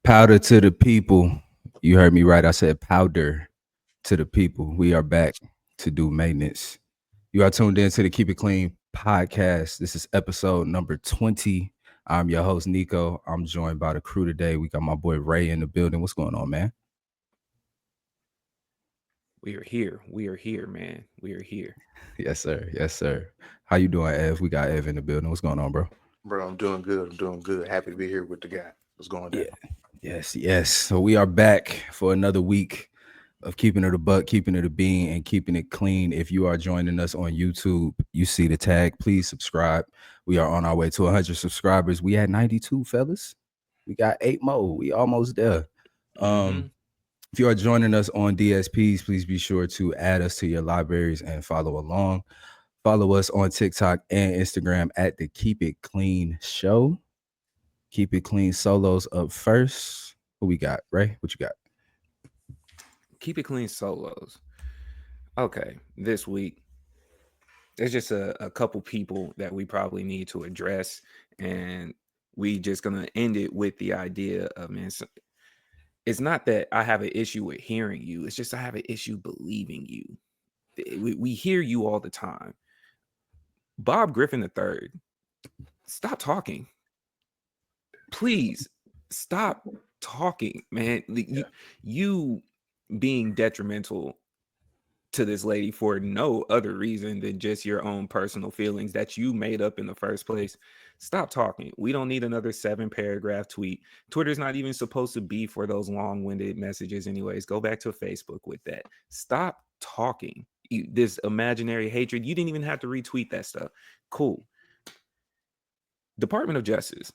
Powder to the people. You heard me right. I said powder to the people. We are back to do maintenance. You are tuned in to the Keep It Clean podcast. This is episode number 20. I'm your host, Nico. I'm joined by the crew today. We got my boy Ray in the building. What's going on, man? We are here. We are here, man. We are here. Yes, sir. Yes, sir. How you doing, Ev? We got Ev in the building. What's going on, bro? Bro, I'm doing good. I'm doing good. Happy to be here with the guy. What's going down? Yeah. Yes, yes. So we are back for another week of keeping it a buck, keeping it a bean, and keeping it clean. If you are joining us on YouTube, you see the tag. Please subscribe. We are on our way to 100 subscribers. We had 92, fellas. We got 8 more. We almost there. Mm-hmm. If you are joining us on DSPs, please be sure to add us to your libraries and follow along. Follow us on TikTok and Instagram at the Keep It Clean Show. Keep It Clean solos up first. Who we got, Ray? What you got? Keep it clean solos. Okay, this week there's just a couple people that we probably need to address, and we just gonna end it with the idea of it's not that I have an issue with hearing you. It's just I have an issue believing you. We hear you all the time. Bob Griffin III, stop talking. Please stop talking, man. You being detrimental to this lady for no other reason than just your own personal feelings that you made up in the first place. Stop talking. We don't need another 7-paragraph tweet. Twitter's not even supposed to be for those long-winded messages anyways. Go back to Facebook with that. Stop talking. This imaginary hatred, you didn't even have to retweet that stuff. Cool. Department of Justice,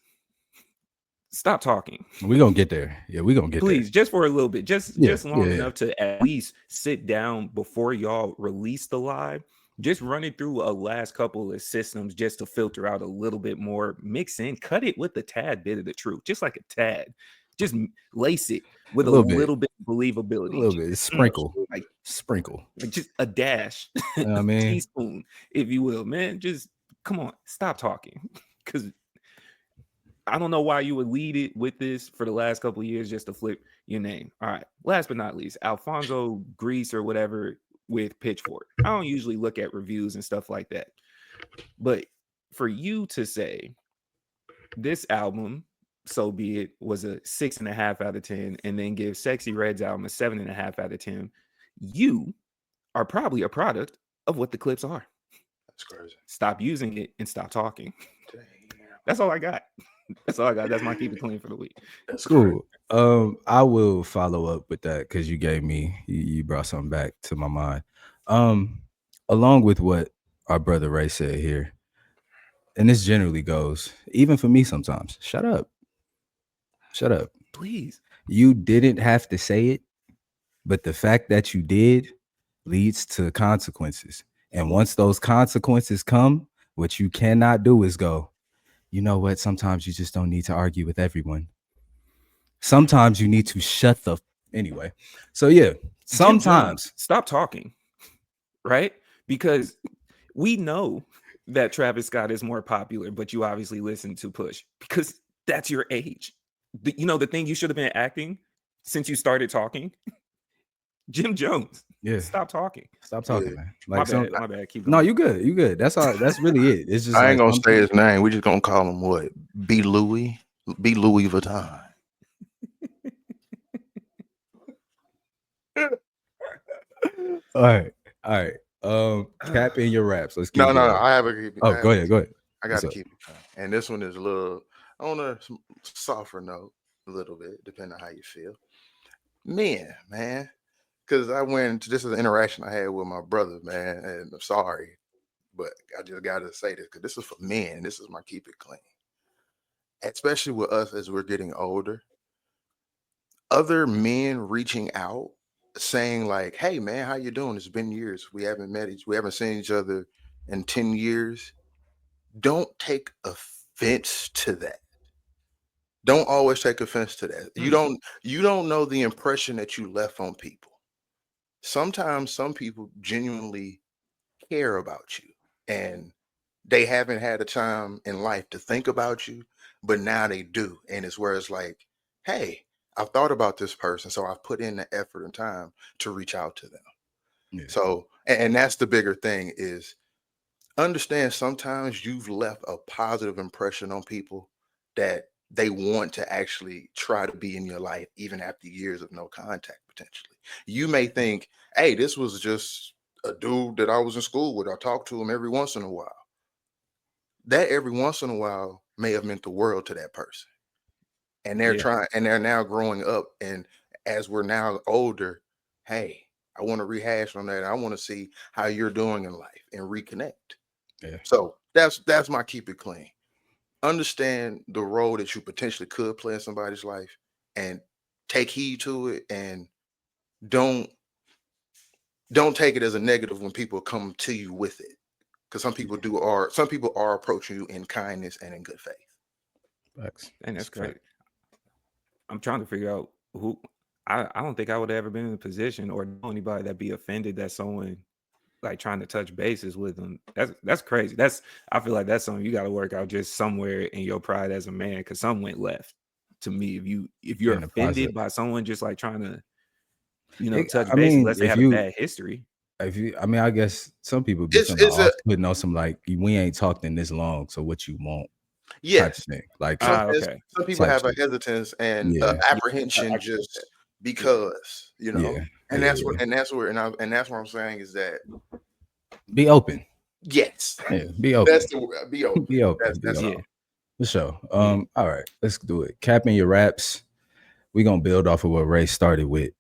stop talking. We gonna get there. Yeah, we gonna get Please, just for a little bit, just long yeah. enough to at least sit down before y'all release the live. Just running through a last couple of systems just to filter out a little bit more, mix in, cut it with a tad bit of the truth, just like a tad. Just lace it with A a little bit. little bit of A believability. little bit. Sprinkle. Like Sprinkle. just a dash, You know what I a mean? teaspoon, if you will, man. Just come on, stop talking. Because I don't know why you would lead it with this for the last couple of years just to flip your name. All right. Last but not least, Alfonso Grease or whatever with Pitchfork. I don't usually look at reviews and stuff like that. But for you to say this album, so be it, was a 6.5 out of 10, and then give Sexy Red's album a 7.5 out of 10, you are probably a product of what the Clipse are. That's crazy. Stop using it and stop talking. Damn. That's all I got. That's all I got. That's my keep it clean for the week. That's Cool. crazy. I will follow up with that because you brought something back to my mind. Um, Along with what our brother Ray said here, and this generally goes, even for me sometimes. Shut up. Shut up. Please. You didn't have to say it, but the fact that you did leads to consequences. And once those consequences come, what you cannot do is go, you know what? Sometimes you just don't need to argue with everyone. Sometimes you need to shut the anyway. So yeah, Jim Jones, sometimes stop talking, right? Because we know that Travis Scott is more popular, but you obviously listen to Push because that's your age. The thing you should have been acting since you started talking. Jim Jones, yeah, stop talking. stop talking, Yeah. man. My Like some bad. Keep no, going. you good. You good. That's all that's really it. It's just I ain't like gonna say sometimes his name. We just gonna call him what? B. Louis. B. Louis Vuitton. all right. All right. Cap in your raps. Let's get No, it no, going. I have a keep. Oh, go ahead. Go ahead. I got What's to up? keep it calm. And this one is a little on a softer note, a little bit, depending on how you feel. Men, man, because I went to this is an interaction I had with my brother, man, and I'm sorry, but I just got to say this because this is for men. This is my keep it clean, especially with us as we're getting older. Other men reaching out, saying like, "Hey, man, how you doing? It's been years. We haven't seen each other in 10 years." Don't take offense to that. Don't always take offense to that. You don't know the impression that you left on people. Sometimes some people genuinely care about you and they haven't had a time in life to think about you, but now they do. And it's where it's like, hey, I've thought about this person, so I've put in the effort and time to reach out to them. Yeah. So, and that's the bigger thing is understand sometimes you've left a positive impression on people that they want to actually try to be in your life even after years of no contact potentially. You may think, hey, this was just a dude that I was in school with. I talked to him every once in a while. That every once in a while may have meant the world to that person. And they're Yeah. trying and they're now growing up. And as we're now older, hey, I want to rehash on that. I want to see how you're doing in life and reconnect. Yeah. So that's my keep it clean. Understand the role that you potentially could play in somebody's life and take heed to it and don't take it as a negative when people come to you with it. Because some people are approaching you in kindness and in good faith. Facts. And that's It's a fact. crazy. I'm trying to figure out who. I don't think I would have ever been in a position or know anybody that be offended that someone like trying to touch bases with them. That's crazy. I feel like that's something you got to work out just somewhere in your pride as a man, because something went left. To me, if you're In the process. offended by someone just like trying to, touch I bases, mean, unless they if had a you bad history. I guess some people be feeling It's a off putting on some like we ain't talked in this long, so what you want type of yes. thing. Like Okay. Some people type have a shit. hesitance and Yeah. apprehension I- just because, Yeah. and Yeah. that's what I'm saying is that Be open. yes, Yeah. Be open. that's the be open. Be open. Be That's open. Yeah. For sure. Yeah. All right, let's do it. Capping your raps. We're gonna build off of what Ray started with,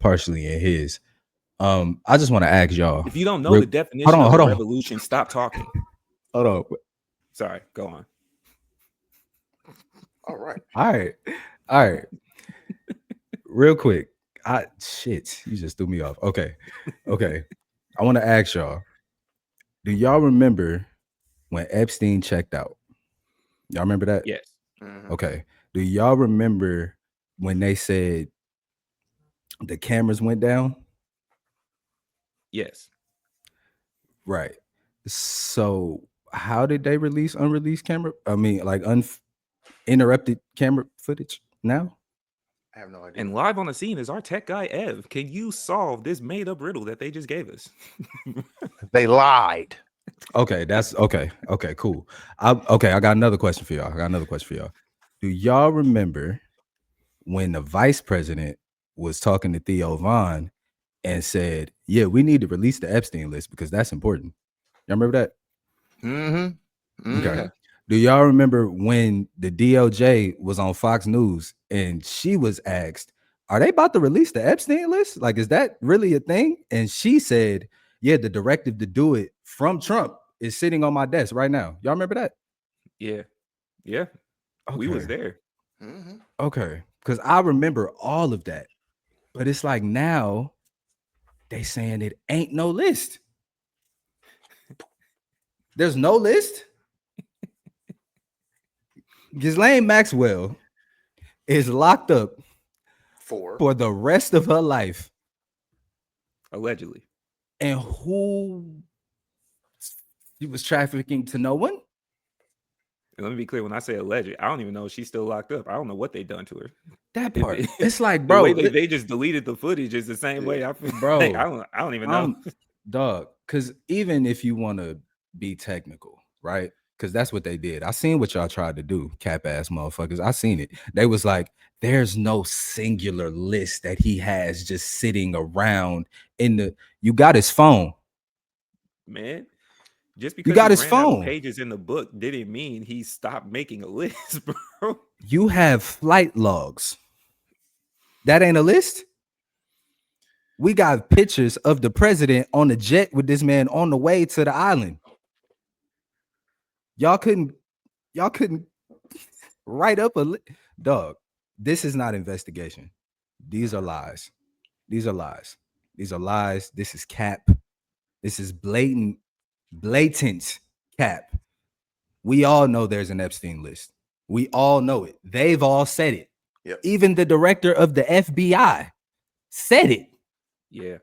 partially in his. I just want to ask y'all. If you don't know real- the definition of hold a on. revolution, stop talking. Hold on. Sorry, go on. all right. All right. Real quick. Shit, you just threw me off. Okay. I want to ask y'all. Do y'all remember when Epstein checked out? Y'all remember that? Yes. Mhm. Okay. Do y'all remember when they said the cameras went down? Yes. Right. So how did they release unreleased camera? I mean, like interrupted camera footage now? I have no idea. And live on the scene is our tech guy Ev. Can you solve this made up riddle that they just gave us? They lied. Okay, that's okay. Okay, cool. I got another question for y'all. Do y'all remember when the vice president was talking to Theo Vaughn and said, "Yeah, we need to release the Epstein list because that's important." Y'all remember that? Mm-hmm. Okay. Yeah. Do y'all remember when the DOJ was on Fox News and she was asked, "Are they about to release the Epstein list? Like, is that really a thing?" And she said, "Yeah, the directive to do it from Trump is sitting on my desk right now." Y'all remember that? Yeah. Yeah. We was there. Mm-hmm. Okay. Because I remember all of that. But it's like now they saying it ain't no list. There's no list. Ghislaine Maxwell is locked up for the rest of her life. Allegedly. And who she was trafficking to no one? And let me be clear, when I say alleged, I don't even know if she's still locked up. I don't know what they done to her. That part. It's like, the way bro, they just deleted the footage is the same way. I feel bro, like I don't even know. Dog, because even if you want to be technical, right? Because that's what they did. I seen what y'all tried to do, cap ass motherfuckers. I seen it. They was like, there's no singular list that he has just sitting around in the. You got his phone, Man. Just You because got he his ran out of phone. pages in the book didn't mean he stopped making a list, bro. You have flight logs. That ain't a list. We got pictures of the president on the jet with this man on the way to the island. Y'all couldn't write up a dog. This is not investigation. These are lies. These are lies. This is cap. This is blatant cap. We all know there's an Epstein list. We all know it. They've all said it. Yep. Even the director of the FBI said it. Yeah.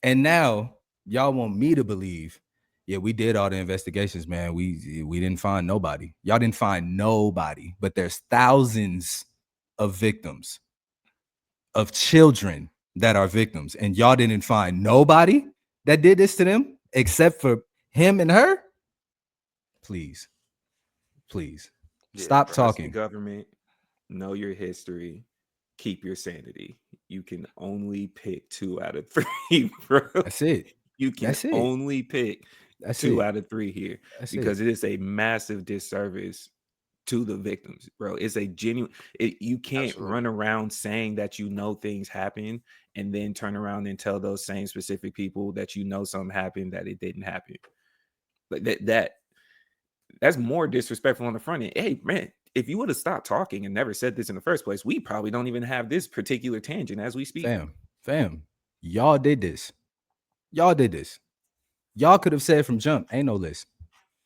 And now y'all want me to believe, yeah, we did all the investigations, man. We didn't find nobody. Y'all didn't find nobody, but there's thousands of victims. of children that are victims, and y'all didn't find nobody that did this to them except for him and her. Please, please Yeah, stop bro. Trust the talking. government. Know your history. Keep your sanity. You can only pick 2 out of 3, bro. That's it. You can That's it. only pick That's 2 out of 3 here That's it. because it is a massive disservice to the victims, bro. It's a genuine. You can't run Absolutely. around saying that you know things happen and then turn around and tell those same specific people that you know something happened that it didn't happen. Like that's more disrespectful on the front end. Hey, man, if you would have stopped talking and never said this in the first place, we probably don't even have this particular tangent as we speak. Fam, y'all did this. Y'all did this. Y'all could have said from jump, ain't no list.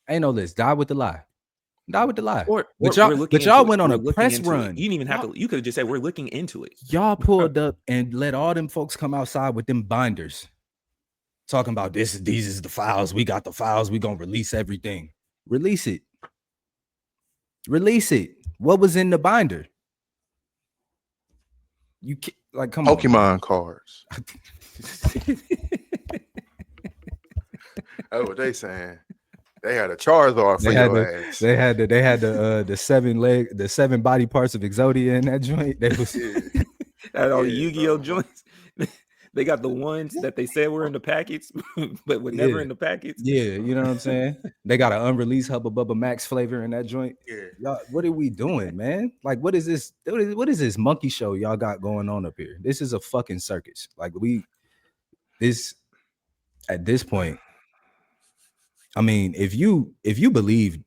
Ain't no list. Die with the lie. Die with the lie. Or But we're looking into y'all it. went on We're a looking press into it. run. You didn't even have to. You could have just said we're looking into it. Y'all pulled up and let all them folks come outside with them binders, talking about this. These is the files. We got the files. We gonna release everything. Release it. Release it. What was in the binder? You like come on, Pokemon cards. That's what they saying. They had a Charizard for your ass. They had the 7 body parts of Exodia in that joint. They was Had all the Yeah, Yu-Gi-Oh bro. joints. They got the ones that they said were in the packets, but were never in the packets. Yeah, you know what I'm saying? They got an unreleased Hubba Bubba Max flavor in that joint. Yeah. Y'all, what are we doing, man? Like, what is this? What is this monkey show y'all got going on up here? This is a fucking circus. Like this at this point. I mean, if you believe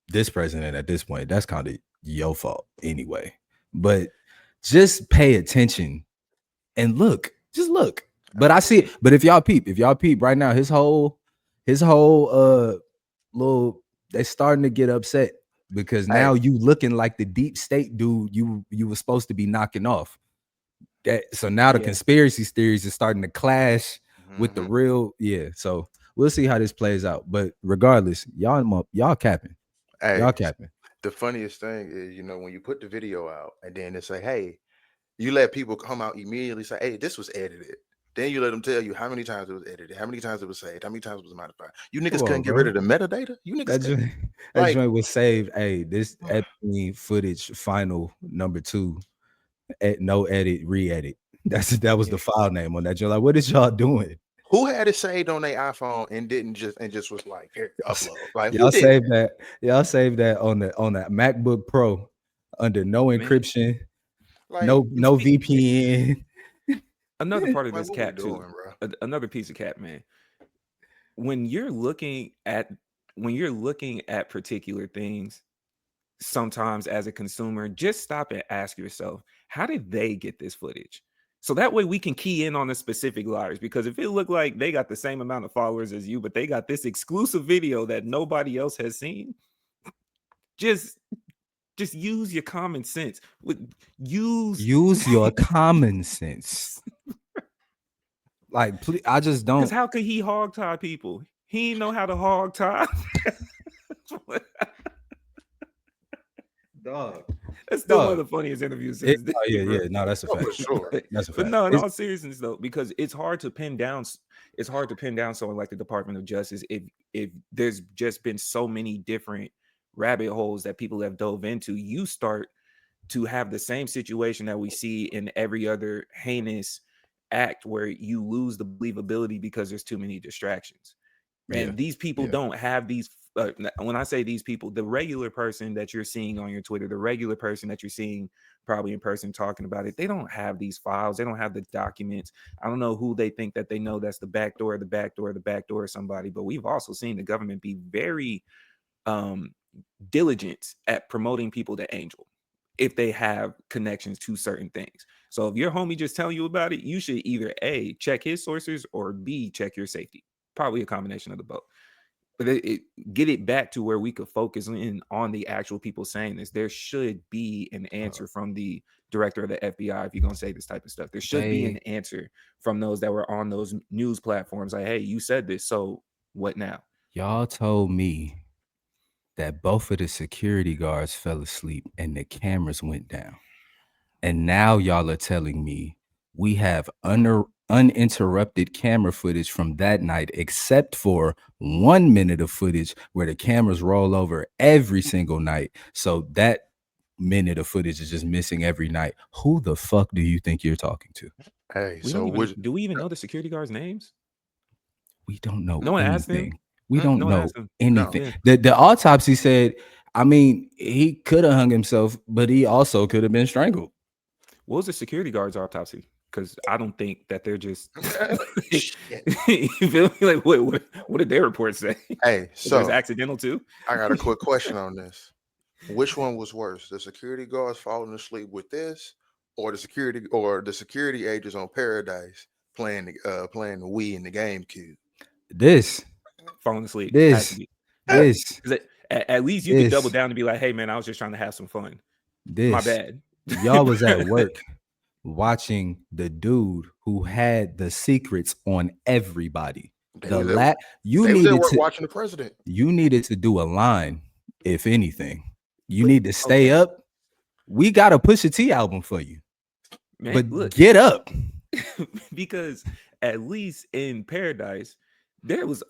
this president at this point, that's kind of your fault anyway. But just pay attention and look. Just look. But I see it. But if y'all peep right now, his whole little, they starting to get upset because now you looking like the deep state dude you were supposed to be knocking off. So now the conspiracy theories is starting to clash with the real. Yeah. So we'll see how this plays out. But regardless, y'all capping. Hey, Y'all capping. the funniest thing is, when you put the video out and then they say, hey, you let people come out immediately say, hey, this was edited. Then you let them tell you how many times it was edited, how many times it was saved, how many times it was modified. You niggas couldn't get rid of the metadata. You niggas couldn't. That joint was saved. Hey, this Epstein footage final number 2. No edit, re-edit. That was the file name on that joint. Like, what is y'all doing? Who had it saved on their iPhone and just was like, here, upload? Like, y'all who did saved that? Y'all saved that on that MacBook Pro under no encryption, like, no VPN. Another part of like, this what we cat doing, too. bro? Another piece of cat, man. When you're looking at particular things, sometimes as a consumer, just stop and ask yourself, how did they get this footage? So that way we can key in on the specific liars. Because if it looked like they got the same amount of followers as you, but they got this exclusive video that nobody else has seen, just use your common sense. Use your common sense. Like, please, I just don't. Because how could he hog tie people? He didn't know how to hog tie. Dog. That's still one of the funniest interviews. No, that's a fact. For sure. That's a fact. But no, in all seriousness though, because it's hard to pin down someone like the Department of Justice if there's just been so many different rabbit holes that people have dove into. You start to have the same situation that we see in every other heinous act where you lose the believability because there's too many distractions. And these people don't have these. When I say these people, the regular person that you're seeing on your Twitter, the regular person that you're seeing probably in person talking about it, they don't have these files. They don't have the documents. I don't know who they think that they know that's the back door of somebody. But we've also seen the government be very diligent at promoting people to Angel if they have connections to certain things. So if your homie just telling you about it, you should either A, check his sources, or B, check your safety. Probably a combination of the both. But get it back to where we could focus in on the actual people saying this. There should be an answer from the director of the FBI if you're going to say this type of stuff. There should be an answer from those that were on those news platforms. Like, hey, you said this, so what now? Y'all told me that both of the security guards fell asleep and the cameras went down. And now y'all are telling me we have uninterrupted camera footage from that night, except for 1 minute of footage where the cameras roll over every single night. So that minute of footage is just missing every night. Who the fuck do you think you're talking to? Hey, We so don't even which do we even know the security guards' names? We don't know No one asked them. anything. We don't No one know asked them. no? anything. Yeah. The autopsy said, I mean, he could have hung himself, but he also could have been strangled. What was the security guard's autopsy? Because I don't think that they're just. Shit. You feel me? Like what did their report say? Hey, There's so accidental too. I got a quick question on this. Which one was worse? The security guards falling asleep with this, or the security agents on Paradise playing the Wii and the GameCube? This, Falling asleep has to this, be. this, 'Cause at least you could double this, down and be like, "Hey man, I was just trying to have some fun. My this. bad." Y'all was at work watching the dude who had the secrets on everybody. They The was at, you they was at needed work to watching the president. you needed to do a line, if anything. You But, need to stay okay. up. We got a Pusha T album for you. Man, But look, get up. because at least in Paradise, there was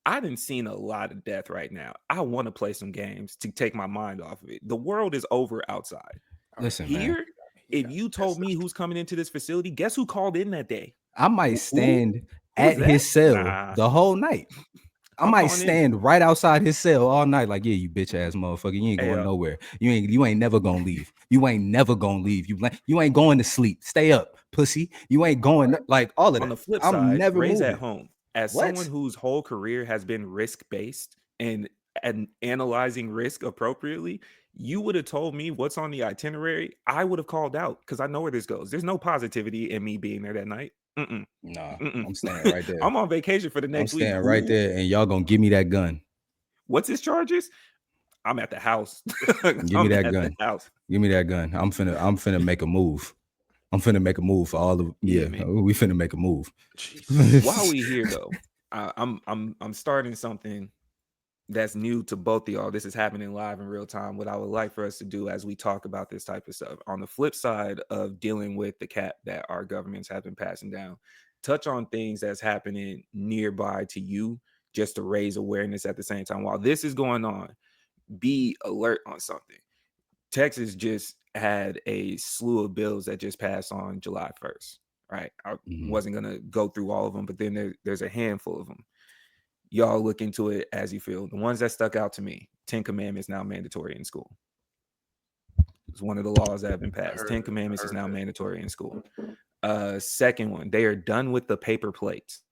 I didn't seen a lot of death right now. I want to play some games to take my mind off of it. The world is over outside. Listen, man. Here, if you told me who's coming into this facility, guess who called in that day? I might stand Who was at that? his cell Nah, the whole night. I I'm might calling in. stand right outside his cell all night, like, yeah, you bitch ass motherfucker. You ain't Hey, going nowhere. You ain't never gonna leave. You ain't never gonna leave. You ain't going to sleep. Stay up, pussy. You ain't going like all of on that. the flip I'm side, never raise at moving. home. As What? someone whose whole career has been risk based and analyzing risk appropriately, you would have told me what's on the itinerary. I would have called out because I know where this goes. There's no positivity in me being there that night. Mm-mm, Nah, mm-mm. I'm staying right there. I'm on vacation for the I'm next week. staying right there, and y'all gonna give me that gun. What's his charges? I'm at the house. Give me that gun. Give me that gun. I'm finna make a move. I'm finna make a move for all of Yeah, man. we finna make a move. While we here though, I'm starting something that's new to both of y'all. This is happening live in real time. What I would like for us to do as we talk about this type of stuff, on the flip side of dealing with the cap that our governments have been passing down, touch on things that's happening nearby to you just to raise awareness at the same time. While this is going on, be alert on something. Texas just had a slew of bills that just passed on July 1st, right? I wasn't going to go through all of them, but then there's a handful of them. Y'all look into it as you feel. The ones that stuck out to me: 10 Commandments now mandatory in school. It's one of the laws that have been passed. 10 Commandments is now mandatory in school. Second one, they are done with the paper plates.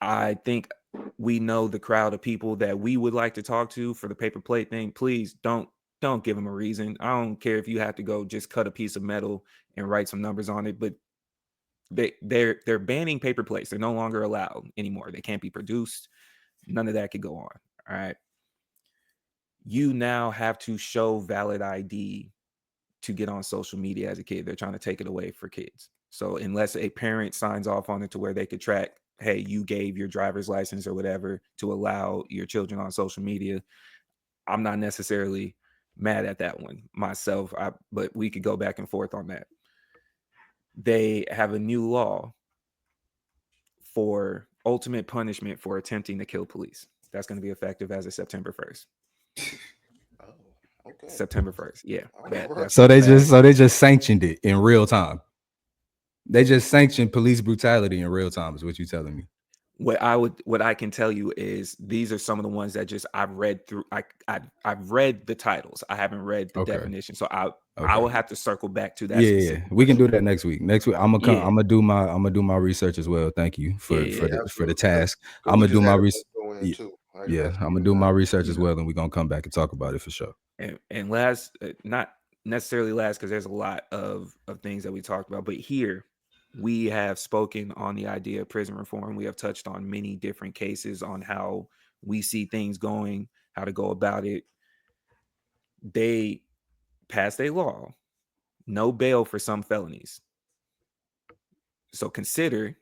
I think we know the crowd of people that we would like to talk to for the paper plate thing. Please don't give them a reason. I don't care if you have to go just cut a piece of metal and write some numbers on it, but they're banning paper plates. They're no longer allowed anymore. They can't be produced. None of that could go on. All right. You now have to show valid ID to get on social media as a kid. They're trying to take it away for kids. So unless a parent signs off on it to where they could track, hey, you gave your driver's license or whatever to allow your children on social media, I'm not necessarily mad at that one myself, but we could go back and forth on that. They have a new law for ultimate punishment for attempting to kill police. That's going to be effective as of September 1st. Okay. September 1st. Yeah. So they just sanctioned it in real time. They just sanctioned police brutality in real time, is what you're telling me. What I can tell you is these are some of the ones that just I've read through. I've read the titles. I haven't read the definition. So I will have to circle back to that. Yeah. We can do that next week. Next week I'm gonna do my research as well. Thank you for the task. I'm gonna do my research. Yeah, I'm gonna do my research as well, and we're gonna come back and talk about it for sure. And last, not necessarily last, because there's a lot of things that we talked about, but here we have spoken on the idea of prison reform. We have touched on many different cases on how we see things going, how to go about it. They passed a law, no bail for some felonies. So consider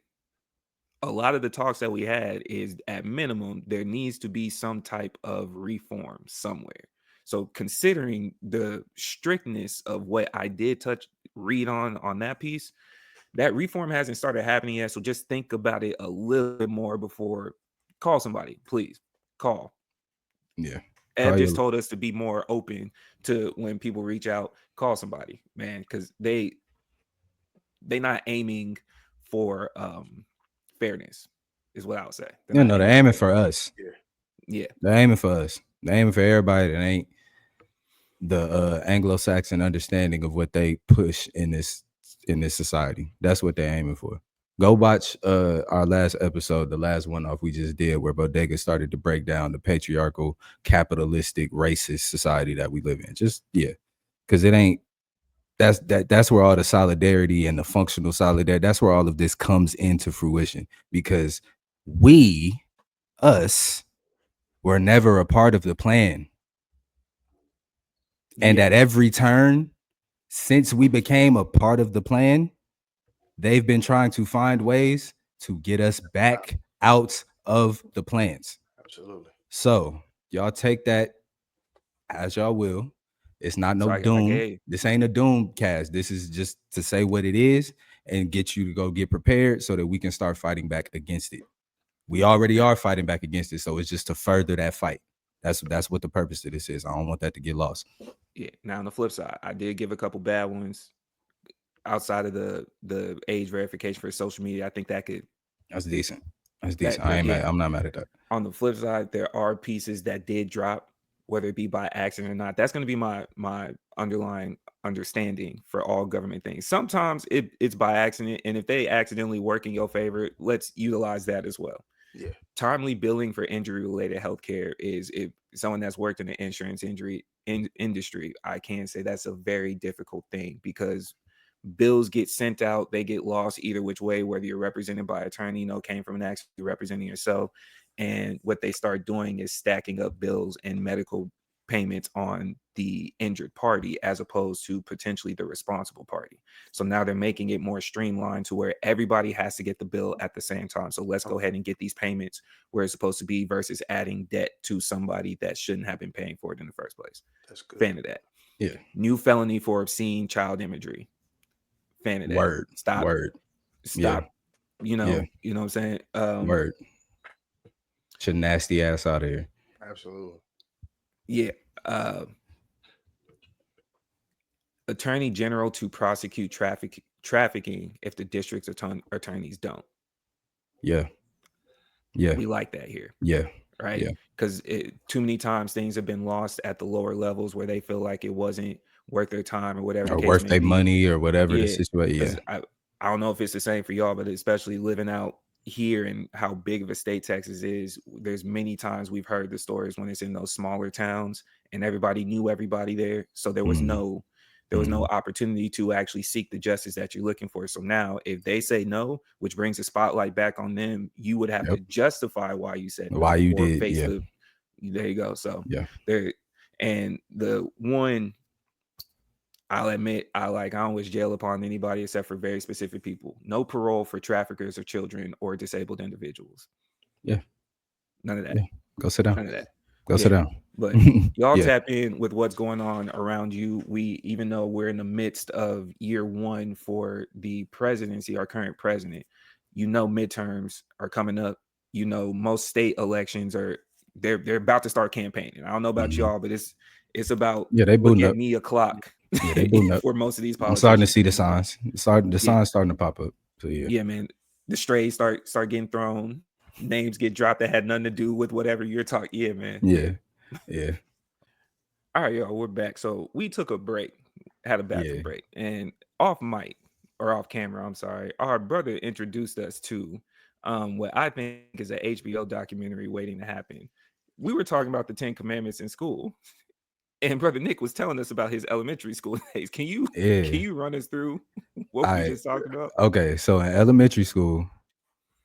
a lot of the talks that we had is at minimum, there needs to be some type of reform somewhere. So considering the strictness of what I did touch read on that piece, that reform hasn't started happening yet. So just think about it a little bit more before call somebody, please call. Yeah. Eb Call just your told us to be more open to when people reach out, call somebody, man, because they not aiming for fairness, is what I would say. They're you not know, they're aiming for aiming fairness. for us. Yeah. Yeah, They're aiming for us. They're aiming for everybody that ain't the Anglo-Saxon understanding of what they push in this society. That's what they're aiming for. Go watch our last episode, the last one off we just did, where Bodega started to break down the patriarchal, capitalistic, racist society that we live in. Just because it ain't. That's where all the solidarity and the functional solidarity. That's where all of this comes into fruition because we, us, were never a part of the plan, and yeah, at every turn since we became a part of the plan, they've been trying to find ways to get us back out of the plans. Absolutely. So y'all take that as y'all will. It's not So no I doom. gave This ain't a doom cast. This is just to say what it is and get you to go get prepared so that we can start fighting back against it. We already are fighting back against it, so it's just to further that fight. That's what the purpose of this is. I don't want that to get lost. yeah. Now on the flip side, I did give a couple bad ones outside of the age verification for social media. I think that could That's decent. That's that decent. I ain't yeah. mad. I'm not mad at that. On the flip side, there are pieces that did drop, whether it be by accident or not. That's going to be my underlying understanding for all government things. Sometimes it's by accident, and if they accidentally work in your favor, let's utilize that as well. Yeah. Timely billing for injury related healthcare is, if someone that's worked in the insurance industry, I can say that's a very difficult thing because bills get sent out, they get lost either which way, whether you're represented by attorney, came from an accident, you're representing yourself. And what they start doing is stacking up bills and medical payments on the injured party as opposed to potentially the responsible party. So now they're making it more streamlined to where everybody has to get the bill at the same time. So let's go ahead and get these payments where it's supposed to be versus adding debt to somebody that shouldn't have been paying for it in the first place. That's good. Fan of that. Yeah. New felony for obscene child imagery. Fan of that. Word. Stop. Word. Stop. You know what I'm saying? Word. Your nasty ass out of here. Absolutely. Yeah. Attorney General to prosecute trafficking if the district's attorneys don't. Yeah. Yeah. We like that here. Yeah. Right? Yeah. Because too many times things have been lost at the lower levels where they feel like it wasn't worth their time or whatever the Or case worth may their be. money or whatever the Yeah. situation. Yeah. 'Cause I don't know if it's the same for y'all, but especially living out here and how big of a state Texas is, there's many times we've heard the stories when it's in those smaller towns and everybody knew everybody there. So there was no opportunity to actually seek the justice that you're looking for. So now if they say no, which brings the spotlight back on them, you would have to justify why you said no Why you or did. face Yeah. there you go. So Yeah. there, and the one I'll admit, I don't wish jail upon anybody except for very specific people. No parole for traffickers or children or disabled individuals. Yeah. None of that. Yeah. Go sit down. None of that. Go sit down. But y'all Yeah. tap in with what's going on around you. Even though we're in the midst of year one for the presidency, our current president, midterms are coming up. Most state elections they're about to start campaigning. I don't know about y'all, but it's about they look booting at up. me o'clock. Yeah, they booting up. For most of these I'm politicians. starting to see the signs. The signs starting to pop up. So yeah, man. The strays start getting thrown. Names get dropped that had nothing to do with whatever you're talking. Yeah, man. Yeah. Yeah. All right, y'all, we're back. So we took a break, had a bathroom break, and off mic or off camera, I'm sorry, our brother introduced us to what I think is an HBO documentary waiting to happen. We were talking about the 10 Commandments in school, and brother Nick was telling us about his elementary school days. Can you run us through what we just talked about? Okay, so in elementary school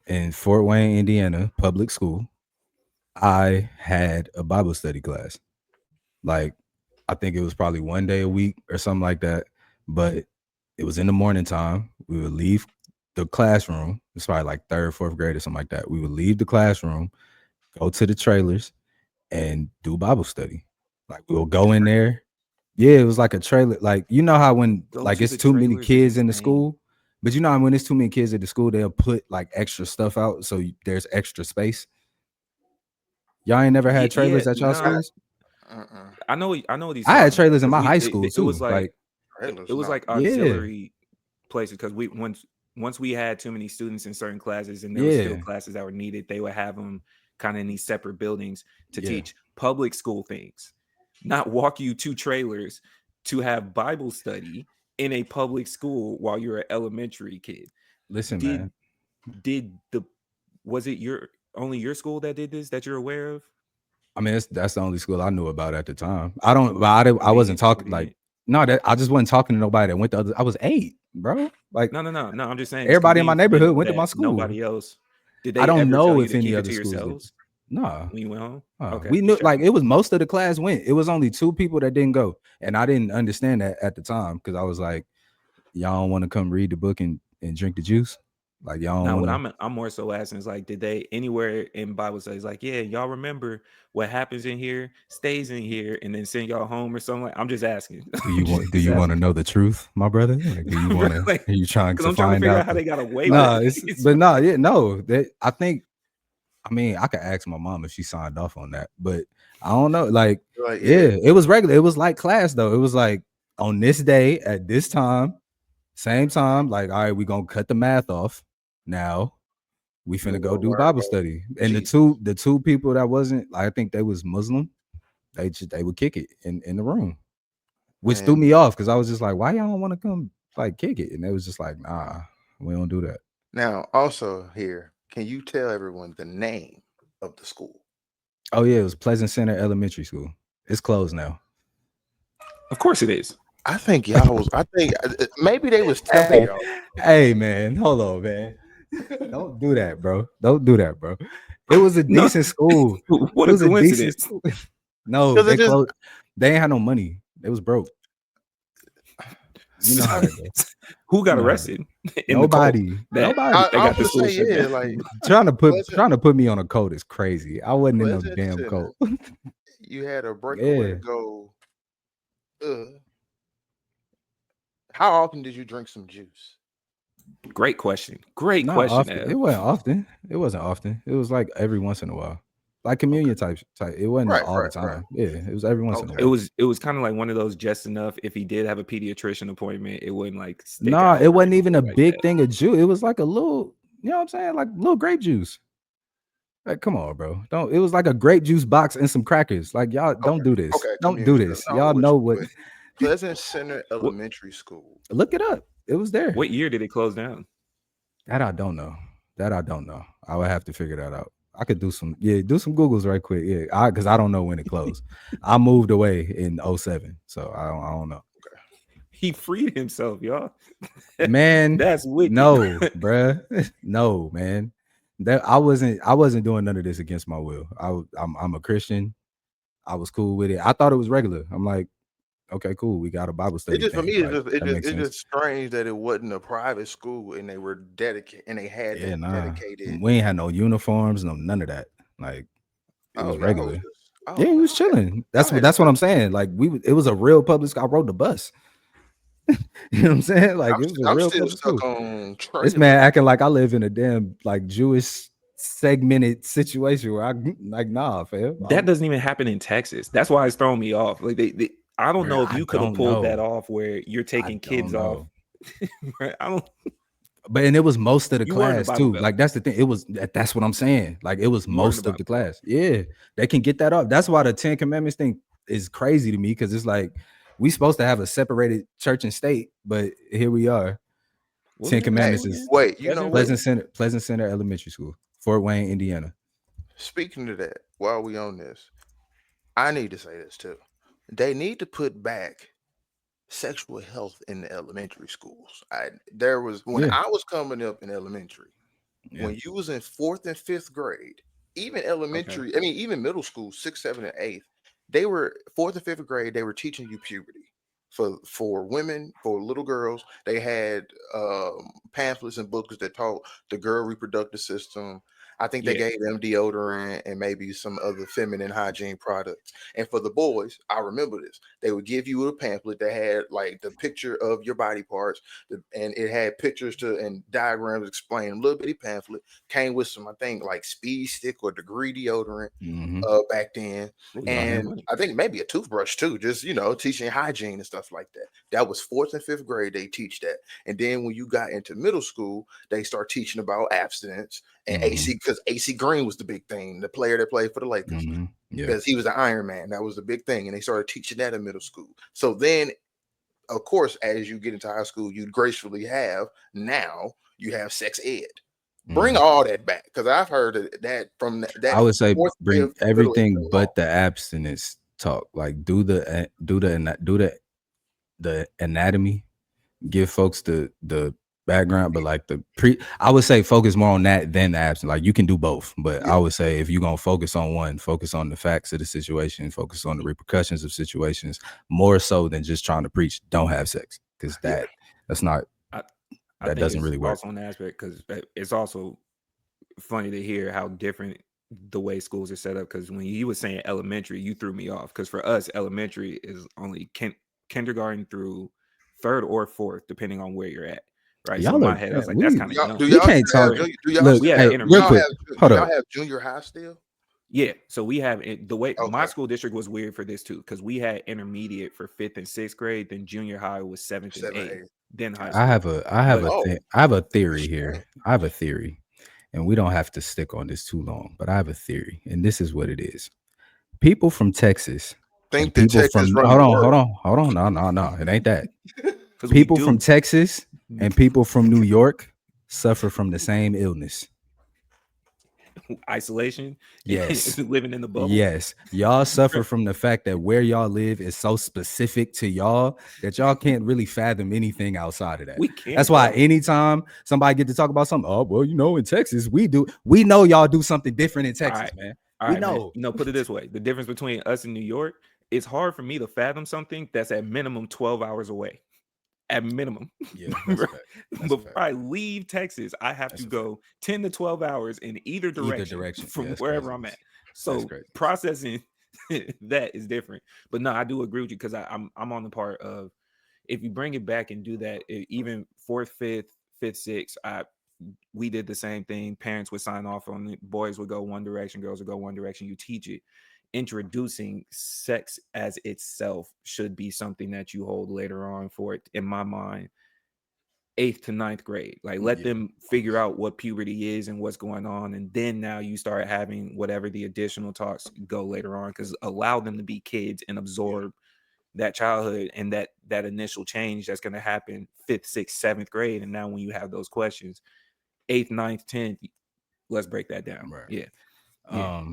in Fort Wayne, Indiana, public school, I had a Bible study class. Like, I think it was probably one day a week or something like that. But it was in the morning time. We would leave the classroom. It's probably like third, fourth grade or something like that. We would leave the classroom, go to the trailers, and do Bible study. Like, we'll go in there, Yeah, it was like a trailer. Like, you know how when Go like to it's the too many trailers is kids in the insane. school, but you know how when it's too many kids at the school, they'll put like extra stuff out so there's extra space. Y'all ain't never had Yeah, trailers at y'all no, schools? Uh-uh. I know what he's I had talking about trailers in because my high school it was too. like Like, Trailers, it was no. like yeah, auxiliary places because we once we had too many students in certain classes and there was still yeah, classes that were needed, they would have them kind of in these separate buildings to yeah. teach public school things, not walk you to trailers to have Bible study in a public school while you're an elementary kid. Listen, Did man. did the was it your only your school that did this that you're aware of? I mean, that's the only school I knew about at the time. I don't, but I wasn't Convenient, talking like convenient. no, that I just wasn't talking to nobody that went to other. I was 8, bro. Like No. I'm just saying it's everybody in my convenient for you to neighborhood know went to my that school. nobody else. Did I they don't ever tell know you if to any keep it other to schools did. yourselves Nah. when you went home? Okay, We knew just like checking. it was most of the class went. It was only 2 people that didn't go, and I didn't understand that at the time because I was like, y'all don't want to come read the book and drink the juice, like y'all don't Now, want what to. I'm more so asking is like, did they anywhere in Bible studies like, yeah, y'all remember what happens in here stays in here, and then send y'all home or something? Like, I'm just asking. I'm Do just you want to asking, know the truth, my brother? Like, do you bro, want to? like, Are you trying because to I'm trying to find figure out out how the? they got away with No, it. it's but no, yeah, no. That I think. I mean, I could ask my mom if she signed off on that, but I don't know. Like, Like, yeah. yeah, it was regular. It was like class though. It was like on this day at this time, same time. Like, all right, we gonna cut the math off. Now we You finna go go do learn Bible about study. And Jesus. the two people that wasn't, I think they was Muslim. They would kick it in the room, which threw Man. me off because I was just like, why y'all don't want to come like kick it? And they was just like, nah, we don't do that. Now, also here, can you tell everyone the name of the school? Oh yeah, it was Pleasant Center Elementary School. It's closed now. Of course it is. I think y'all was. I think maybe they was telling Hey, y'all. hey, man, hold on, man. Don't do that, bro. Don't do that, bro. It was a No, decent school. what It a was a decent coincidence. school. No, Because they it just. closed. They ain't had no money. They was broke. You know how I, that go. Who You got know how that. arrested in the cult Nobody. that Nobody. they I got was the gonna school say, shut yeah, down? like Pleasant, Trying to put me on a code is crazy. I wasn't in no Pleasant damn Center. code. You had a breakaway to Yeah. go. Uh, how often did you drink some juice? Great question. Great Not question, often. It Ev. wasn't often. It wasn't often. It was like every once in a while. Like Okay, communion type. It wasn't right, all the right, right. time. Yeah, it was every once in a Okay. while. It was kind of like one of those just enough. If he did have a pediatrician appointment, it wouldn't like stick Nah, out it or wasn't even anything a like big that. thing of juice. It was like a little, you know what I'm saying? Like little grape juice. Like, come on, bro. Don't it was like a grape juice box and some crackers. Like, y'all don't Okay. do this. Okay. Don't do Community service. this. No, I'm Y'all with know you. what But Pleasant Center What Elementary School. look it up. It was there. what year did it close down? That I don't know. That I don't know. I would have to figure that out. I could do some Googles right quick. Yeah, because I don't know when it closed. I moved away in '07, so I don't know. He freed himself, y'all. Man, That's wicked. no, bruh. No, man. That I wasn't doing none of this against my will. I'm a Christian. I was cool with it. I thought it was regular. I'm like, okay, cool. We got a Bible It study just for me, thing. it's Like just it that just makes it's sense. just strange that it wasn't a private school and they were dedicated and they had Yeah, that nah. dedicated. We ain't had no uniforms, no none of that. Like it Oh, was y'all was regular. just Yeah, we was chilling. y'all had That's what I'm saying. Like it was a real public school. I rode the bus. You know what I'm saying? Like it was a I'm real still public stuck school. on This man trailer. acting like I live in a damn like Jewish segmented situation where I like nah, fam. That doesn't even happen in Texas. That's why it's throwing me off. Like I don't know if I you could have don't pulled that know. off where you're I taking kids don't off. know. Right? I don't. But and it was most of the You were in the class Bible too. Belt. Like that's the thing. It was that's what I'm saying. Like it was You were in the most of Bible the Belt. class. Yeah, they can get that up. That's why the Ten Commandments thing is crazy to me because it's like we supposed to have a separated church and state, but here we are. What was Ten the name of Hey, school Commandments is again? wait, you know what? Pleasantville. Pleasant Center Elementary School, Fort Wayne, Indiana. Speaking of that, while we on this, I need to say this too. They need to put back sexual health in the elementary schools. There was when Yeah, I was coming up in elementary, yeah, when you was in 4th and 5th grade, even Okay. elementary, I mean even middle school, 6th, 7th, and 8th, they were 4th and 5th grade. They were teaching you puberty for women, for little girls. They had pamphlets and books that taught the girl reproductive system, I think they gave them deodorant and maybe some other feminine hygiene products. And for the boys, I remember this. They would give you a pamphlet that had like the picture of your body parts, and it had pictures to and diagrams explaining. A little bitty pamphlet came with some, I think, like Speed Stick or Degree deodorant back then, and I think maybe a toothbrush too. Just teaching hygiene and stuff like that. That was fourth and fifth grade. They teach that, and then when you got into middle school, they start teaching about abstinence and AC, because AC Green was the big thing, the player that played for the Lakers, because he was the Iron Man. That was the big thing, and they started teaching that in middle school. So then, of course, as you get into high school, you gracefully have sex ed. Bring all that back, because I've heard that from that. I would say fourth, bring fifth, everything middle, but the abstinence talk. Like do the anatomy, give folks the background, but like I would say focus more on that than the abstinence. Like you can do both, but I would say if you're gonna focus on one, focus on the facts of the situation, focus on the repercussions of situations, more so than just trying to preach don't have sex, because that's not. That doesn't really work. Also an aspect, because it's also funny to hear how different the way schools are set up. Because when you was saying elementary, you threw me off. Because for us, elementary is only kindergarten through third or fourth, depending on where you're at. Right. So in my head, I was like, that's kind of young. Do y'all have junior high still? Yeah, so we have the way my school district was weird for this too, because we had intermediate for 5th and 6th grade, then junior high was 7th and 8th, then high school. I have a theory here. I have a theory, and we don't have to stick on this too long, but I have a theory, and this is what it is. People from Texas think that Texas hold on, no, it ain't that. People from Texas and people from New York suffer from the same illness. Isolation. Yes. Living in the bubble. Yes. Y'all suffer from the fact that where y'all live is so specific to y'all that y'all can't really fathom anything outside of that. That's why anytime somebody get to talk about something, in Texas, we know y'all do something different in Texas, man. We know. Man. Put it this way. The difference between us and New York, it's hard for me to fathom something that's at minimum 12 hours away. At minimum. Yeah. Before I leave Texas, I have to go 10 to 12 hours in either direction from wherever I'm at. So processing that is different. But no, I do agree with you, because I'm on the part of, if you bring it back and do that, even 4th, 5th, 6th, we did the same thing. Parents would sign off on it. Boys would go one direction, girls would go one direction. You teach it. Introducing sex as itself should be something that you hold later on for it, in my mind, 8th to 9th grade. Like, let them figure out what puberty is and what's going on, and then now you start having whatever the additional talks go later on, because allow them to be kids and absorb that childhood and that initial change that's going to happen 5th, 6th, 7th grade. And now when you have those questions, 8th, 9th, 10th, let's break that down. Right. Yeah.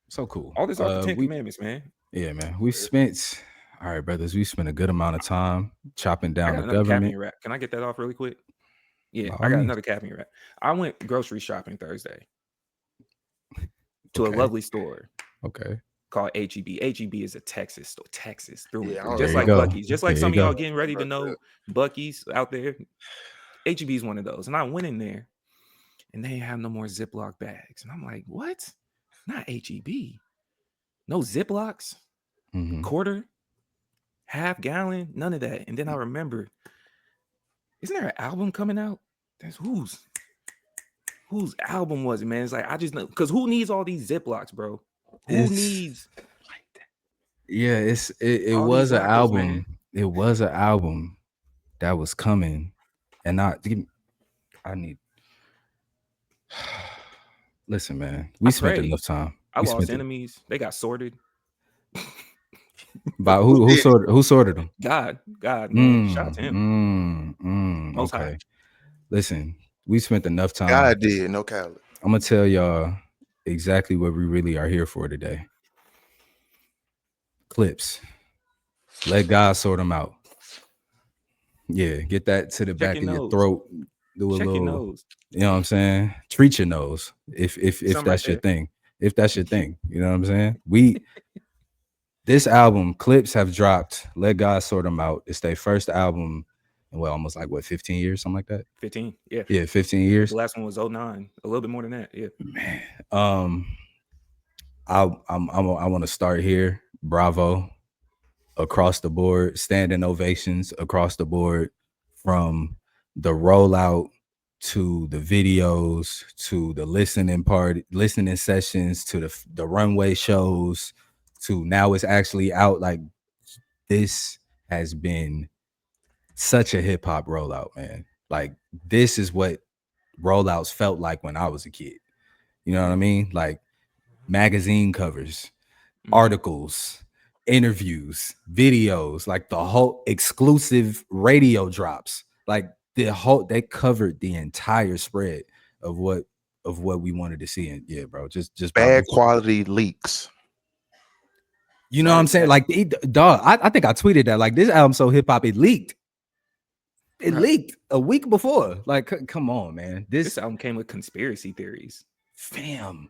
So cool. All this off the 10 Commandments, man. Yeah, man. We spent a good amount of time chopping down the government. Can I get that off really quick? Yeah, I got another caffeine wrap. I went grocery shopping Thursday to a lovely store. Okay. Called HEB. HEB is a Texas store. Texas through just like Buc-ee's. Just like some of y'all getting ready to know Buc-ee's out there. HEB is one of those. And I went in there and they have no more Ziploc bags. And I'm like, what? Not HEB. No Ziplocs. Quarter, half gallon, none of that. And then I remembered, isn't there an album coming out? That's whose album was it, man? It's like, I just know, because who needs all these Ziplocs, bro? Who needs like that? Yeah, it was an album. Man. It was an album that was coming, and I need. Listen, man, we spent enough time. I lost enemies. They got sorted. By who sorted them? God, man. Shout out to him. Okay. High. Listen, we spent enough time. God did, no Khaled. I'm gonna tell y'all exactly what we really are here for today. Clipse. Let God sort them out. Yeah, get that to the back of your throat. Do a little nose. You know what I'm saying? Treat your nose if that's your thing. If that's your thing, you know what I'm saying? This album, Clipse have dropped. Let God sort them out. It's their first album well, almost like what, 15 years, something like that. 15. Yeah. Yeah, 15 I think years. the last one was 09. A little bit more than that. Yeah. Man, I want to start here. Bravo across the board, standing ovations across the board, from the rollout to the videos to the listening sessions to the runway shows to now it's actually out. Like, this has been such a hip hop rollout, man. Like, this is what rollouts felt like when I was a kid. You know what I mean? Like, magazine covers, articles, interviews, videos, like the whole exclusive radio drops. Like, they covered the entire spread of what we wanted to see. And yeah, bro, just Bad bravo. quality leaks. You know what I'm saying? Like, dog, I think I tweeted that. Like, this album so hip hop, it leaked. It leaked a week before. Like, come on, man. This album came with conspiracy theories. Fam.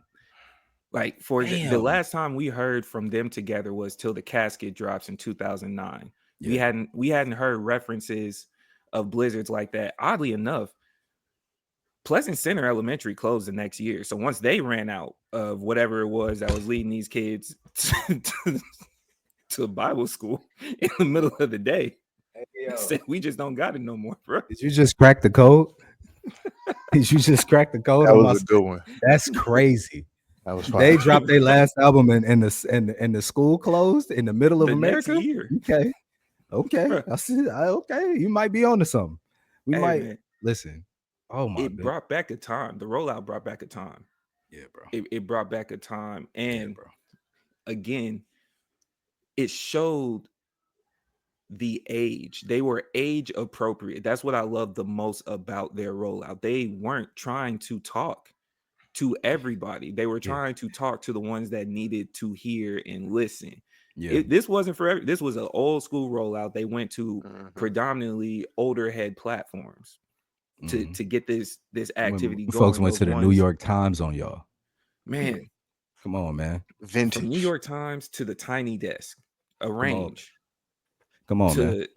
Like, for the last time we heard from them together was Till the Casket drops in 2009. Yeah. We hadn't heard references of blizzards like that. Oddly enough, Pleasant Center Elementary closed the next year. So once they ran out of whatever it was that was leading these kids to Bible school in the middle of the day, said, we just don't got it no more, bro. Did you just crack the code? Did you just crack the code? That was a good one. That's crazy. That was fun. They dropped their last album and the school closed in the middle of America. Next year. Okay. I see. Okay, you might be onto something. We might, man. Listen. Oh my! It brought back a time. The rollout brought back a time. Yeah, bro. It brought back a time, and again, it showed the age. They were age appropriate. That's what I love the most about their rollout. They weren't trying to talk to everybody. They were trying to talk to the ones that needed to hear and listen. Yeah. This wasn't for this was an old school rollout. They went to predominantly older head platforms to get this activity going. Folks went to the New York Times on y'all. Man, come on, man. Vintage. From New York Times to the Tiny Desk, Arrange. Come on, man.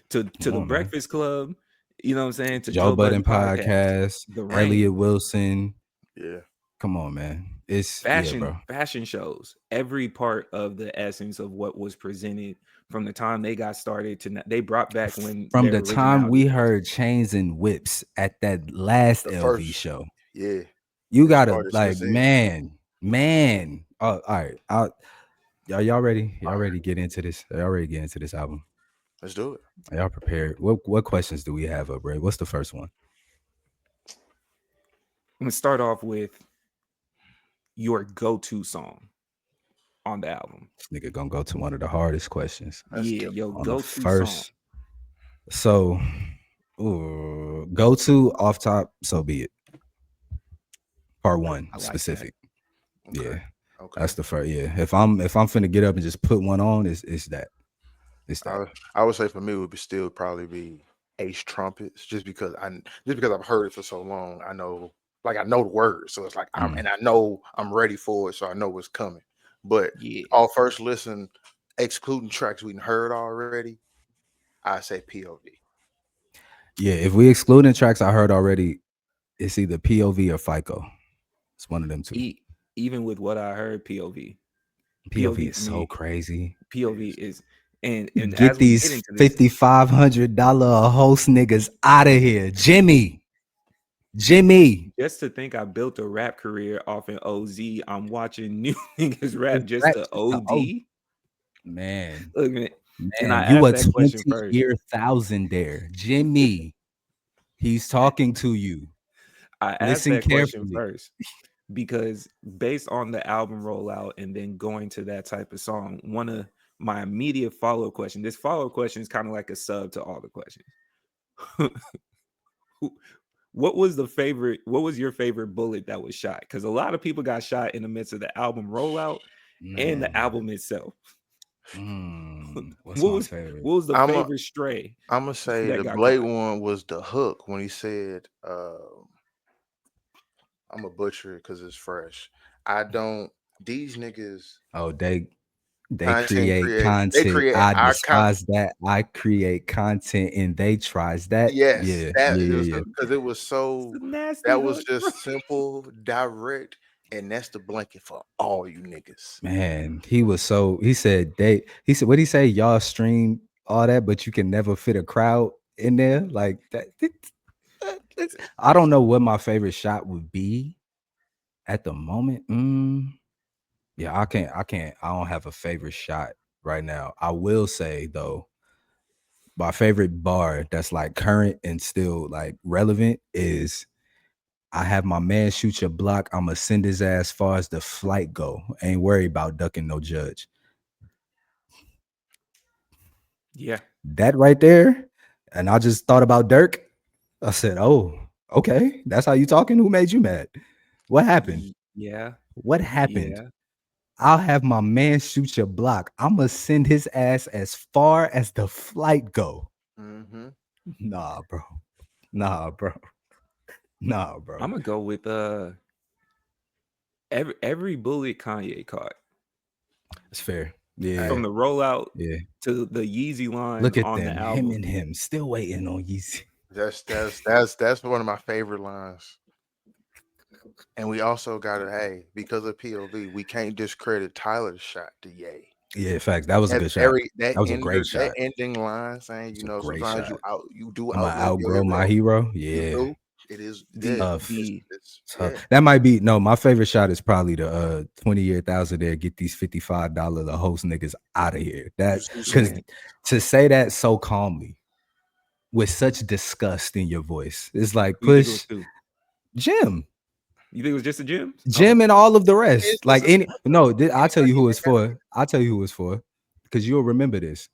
to the Breakfast Club, you know what I'm saying? To Joe Budden podcast, the Elliot Wilson. Yeah. Come on, man. It's fashion shows. Every part of the essence of what was presented from the time they got started to they brought back when from the time we heard Chains and Whips at that last LV show. Yeah. You gotta like, man. Oh, all right. Y'all ready? Y'all ready to get into this? Y'all ready to get into this album? Let's do it. Are y'all prepared? What questions do we have up, Ray? What's the first one? I'm gonna start off with your go-to song on the album. This nigga gonna go to one of the hardest questions. Your go-to first song. So go-to off top, So Be It. Part one, like specific. Okay. Yeah. Okay. That's the first. Yeah. If I'm finna get up and just put one on, it's that. It's that. I would say for me it would still probably be Ace Trumpets, just because I've heard it for so long. I know the words, so it's like and I know I'm ready for it, so I know what's coming. But our first listen, excluding tracks we heard already, I say POV. Yeah, if we excluding tracks I heard already, it's either POV or FICO. It's one of them two. Even with what I heard, POV is so crazy. POV is and get these $5,500 a host niggas out of here, Jimmy. Just to think I built a rap career off an OZ. I'm watching new niggas rap just to OD. Man, look, man. And I you a 20,000 there, Jimmy. He's talking to you. I asked that question first because based on the album rollout and then going to that type of song, one of my immediate follow-up question. This follow-up question is kind of like a sub to all the questions. What was your favorite bullet that was shot? Because a lot of people got shot in the midst of the album rollout and the album itself. What's my favorite? What was the favorite stray? I'm gonna say the Blade one was the hook when he said, I'm a butcher because it's fresh. These niggas. Oh, they They Content create create. They content. create I our con. despise that. I create content and they tries that. Yes, Yeah, that yeah, is yeah, because it was It's so. a nasty That was hook, bro. just simple, direct, and that's the blanket for all you niggas. man. He was so. He said they. He said what he say? Y'all stream all that, but you can never fit a crowd in there like that. I don't know what my favorite shot would be at the moment. Yeah, I can't. I can't. I don't have a favorite shot right now. I will say though, my favorite bar that's like current and still like relevant is I have my man shoot your block. I'ma send his ass far as the flight go. Ain't worry about ducking no judge. Yeah. That right there. And I just thought about Dirk. I said, oh, okay. That's how you talking? Who made you mad? What happened? Yeah. What happened? Yeah. I'll have my man shoot your block. I'ma send his ass as far as the flight go. Mm-hmm. Nah, bro. Nah, bro. Nah, bro. I'm gonna go with every bullet Kanye caught. It's fair. Yeah. From the rollout Yeah. to the Yeezy line Look at on the them. Him album. and him. Still waiting on Yeezy. That's one of my favorite lines. And we also got it. Hey, because of POV, we can't discredit Tyler's shot to Ye. Yeah, facts. That was a That good shot. that That was a ender great that shot. ending line saying, It's a great sometimes shot. you do I'm gonna outlive your outgrow my hero. hero. You Yeah. do. It is The Tough. the it's Tough. That might be no, my favorite shot is probably the 20-year thousand there. Get these $55 the host niggas out of here. That because man. to say that so calmly with such disgust in your voice, it's like Who you think it was push too? Jim. You think it was just the gyms? Jim and all of the rest. It's Like any no, I'll tell you anybody who that it's got for. I'll tell you who it's for. Because you'll remember this.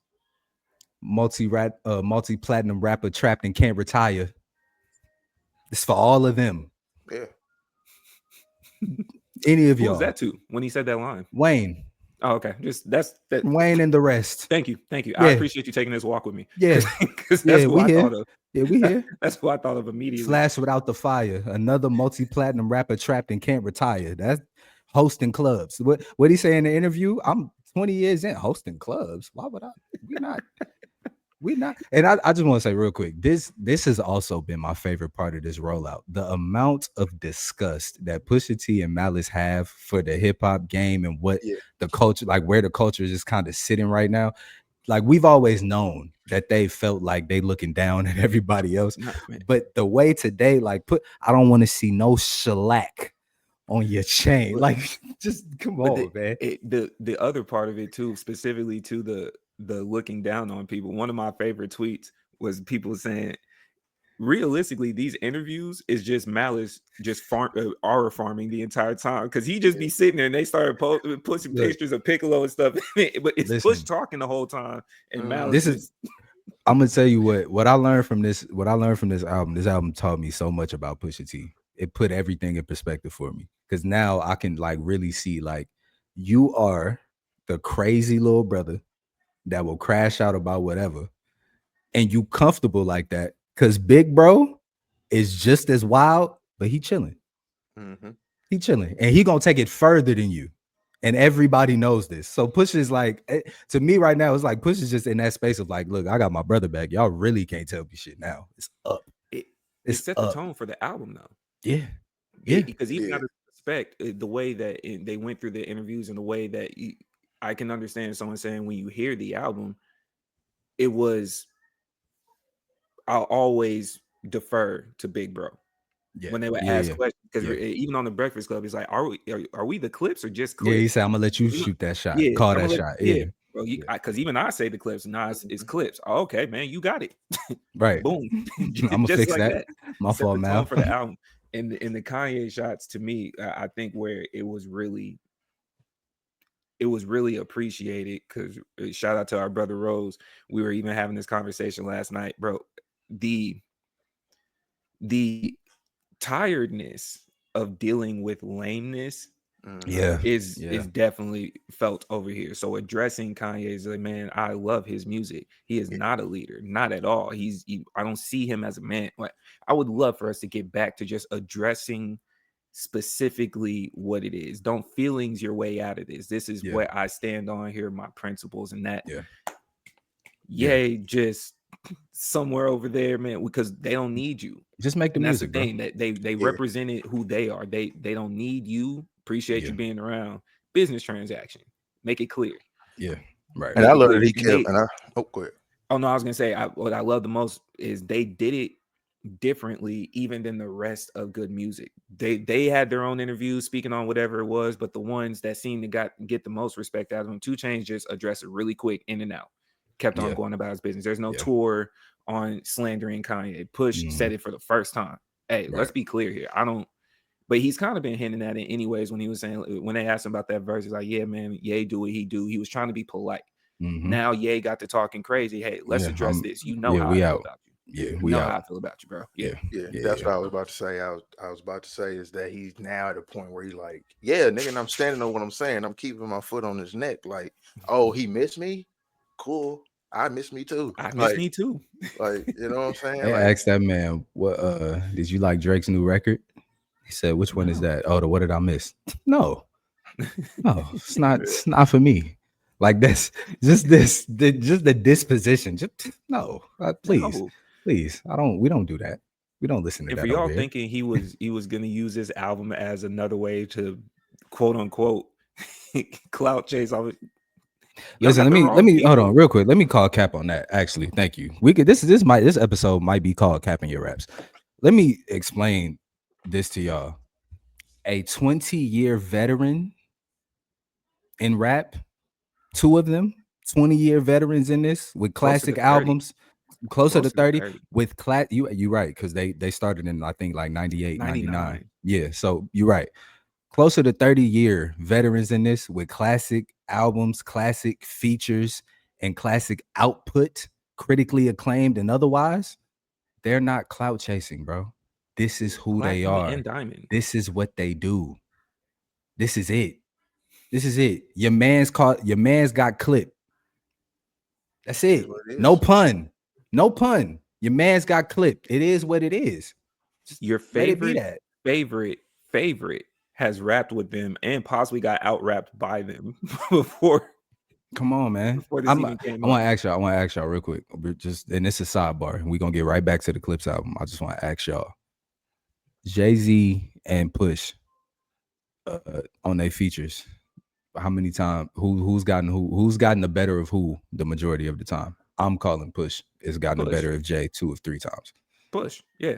Multi-platinum rapper trapped and can't retire. It's for all of them. yeah. Any of Who was y'all. that to when he said that line? Wayne. Oh, okay. Just that's that. Wayne and the rest. Thank you. I Yeah. appreciate you taking this walk with me. Yeah. Because Yeah, that's who we I here. thought of. Yeah, we here. That's who I thought of immediately. Flash without the fire. Another multi-platinum rapper trapped and can't retire. That's hosting clubs. What he say in the interview? I'm 20 years in hosting clubs. Why would I? We not. We not. And I just want to say real quick, this has also been my favorite part of this rollout. The amount of disgust that Pusha T and Malice have for the hip hop game and what Yeah. the culture, like where the culture is just kind of sitting right now. Like we've always known that they felt like they looking down at everybody else. Nah, man. But the way today, like I don't want to see no shellac on your chain. Like just come on, man. The other part of it too, specifically to the looking down on people. One of my favorite tweets was people saying, realistically, these interviews is just Malice just aura farming the entire time because he just be sitting there and they started posting pictures of Piccolo and stuff, but it's Push talking the whole time and Malice. This is. I'm gonna tell you what I learned from this. What I learned from this album. This album taught me so much about Pusha T. It put everything in perspective for me because now I can like really see like you are the crazy little brother that will crash out about whatever, and you comfortable like that because Big Bro is just as wild, but he chilling. Mm-hmm. He chilling, and he gonna take it further than you. And everybody knows this. So Push is like, to me right now, it's like Push is just in that space of like, look, I got my brother back. Y'all really can't tell me shit now. It's up. It It's set up. the tone for the album though. Yeah. Yeah. Because even out of respect, the way that they went through the interviews and the way that I can understand someone saying when you hear the album, it was, I'll always defer to Big Bro. Yeah. When they would ask questions, because even on the Breakfast Club, it's like, are we the Clips or just Clips? Yeah, he said, I'm gonna let you shoot that shot. Yeah, Call that shot. Yeah. Bro, because even I say the Clips, it's Clips. Oh, okay, man, you got it. Right. Boom. I'm gonna Just fix like that. My Set fault, the man. tone for the album. And the Kanye shots, to me, I think where it was really appreciated, because shout out to our brother Rose. We were even having this conversation last night, bro. The tiredness of dealing with lameness is definitely felt over here. So addressing Kanye's like, man, I love his music. He is not a leader, not at all. I don't see him as a man. Like, I would love for us to get back to just addressing specifically what it is. Don't feelings your way out of this. This is Yeah. what I stand on here, my principles, and that. Yeah. Yay, just somewhere over there, man, because they don't need you. Just make the And that's music, the bro. thing, that they represented who they are. They don't need you. Appreciate you being around. Business transaction. Make it clear. Yeah. Right. And Make I it love clear. that he And kept. And go ahead. oh no, I was gonna say what I love the most is they did it differently even than the rest of good music. They had their own interviews speaking on whatever it was, but the ones that seemed to get the most respect out of them, 2 Chainz just addressed it really quick, in and out, kept on going about his business. There's no tour on slandering Kanye. Push said it for the first time. Hey, let's be clear here. But he's kind of been hinting at it anyways when he was saying, when they asked him about that verse, he's like, yeah, man, Ye do what he do. He was trying to be polite. Now Ye got to talking crazy. Hey, let's address this. You know how I feel about you. Yeah, you know how I feel about you, bro. Yeah. That's what I was about to say. I was about to say is that he's now at a point where he's like, yeah, nigga, and I'm standing on what I'm saying. I'm keeping my foot on his neck. Like, oh, he missed me? Cool. I miss me too. I miss me too. Like, you know what I'm saying? They asked that man, what did you like Drake's new record? He said, which one is that? Oh, the What Did I Miss? No, it's not for me. Like, that's just the disposition. Just no, please. We don't do that. We don't listen to if that. For y'all thinking he was gonna use this album as another way to quote unquote clout chase. Listen, let me hold on real quick. Let me call cap on that. Actually, thank you. We could this episode might be called Capping Your Raps. Let me explain this to y'all. A 20-year veteran in rap, 2 of them, 20-year veterans in this with classic albums, closer to 30 with you right, because they started in, I think, like 98, 99. Yeah, so you're right. Closer to 30-year veterans in this with classic albums, classic features, and classic output, critically acclaimed and otherwise. They're not clout chasing, bro. This is who they are. And Diamond. This is what they do. This is it. This is it. Your man's got clipped. That's it. No pun. No pun. Your man's got clipped. It is what it is. Just your favorite has rapped with them and possibly got out-rapped by them before. Come on, man. I want to ask y'all real quick. And this is a sidebar, and we're gonna get right back to the Clipse album. I just want to ask y'all. Jay-Z and Push on their features. How many times? Who's gotten the better of who the majority of the time? I'm calling Push has gotten the better of Jay 2 or 3 times. Push, yeah.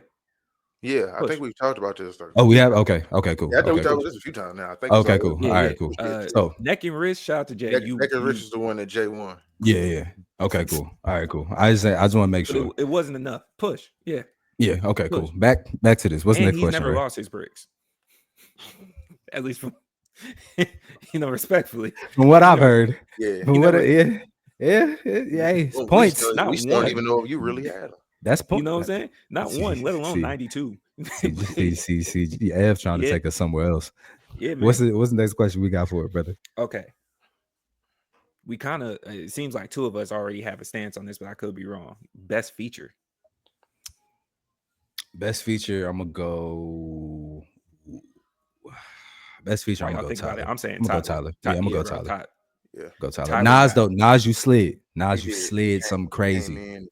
Yeah, I think we've talked about this. Oh, we have? Okay, cool. Yeah, I think we talked about this a few times now. I think okay, cool. Yeah, all right, cool. So Neck and Wrist, shout out to Jay. Neck and Wrist is the one that Jay won. Yeah. Okay, cool. All right, cool. I just want to make sure it wasn't enough. Push, yeah. Yeah. Okay, Push. Cool. Back to this. What's the next question? He never lost his bricks. At least from respectfully. From what I've heard. Yeah. Points. We don't even know if you really had them. That's point. You know what I'm saying? Not one, let alone 92. See, Ev trying to take us somewhere else. Yeah, man. What's the next question we got for it, brother? Okay. We kind of, it seems like 2 of us already have a stance on this, but I could be wrong. Best feature. I'm gonna go. Best feature, I'm gonna go Tyler. I'm saying Tyler. Yeah, I'm gonna go Tyler. Yeah, go Tyler. Nas though. Nas, you slid. You slid something crazy.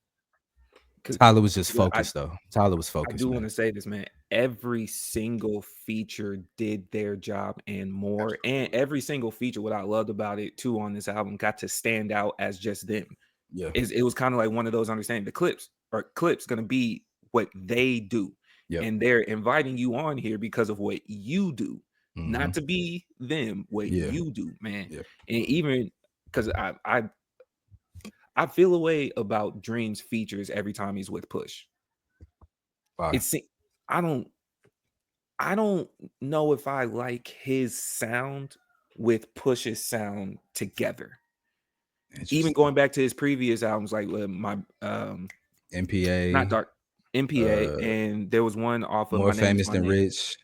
Tyler was just focused though. Tyler was focused. I do want to say this, man. Every single feature did their job and more. Absolutely. And every single feature, what I loved about it too on this album, got to stand out as just them. Yeah, it was kind of like one of those understanding. The Clipse gonna be what they do, and they're inviting you on here because of what you do, not to be them. What you do, man. Yeah. And even because I feel a way about Dream's features every time he's with Push. Wow. I don't know if I like his sound with Push's sound together. Even going back to his previous albums, like my MPA, not Dark MPA, and there was one off of More Famous Than Rich.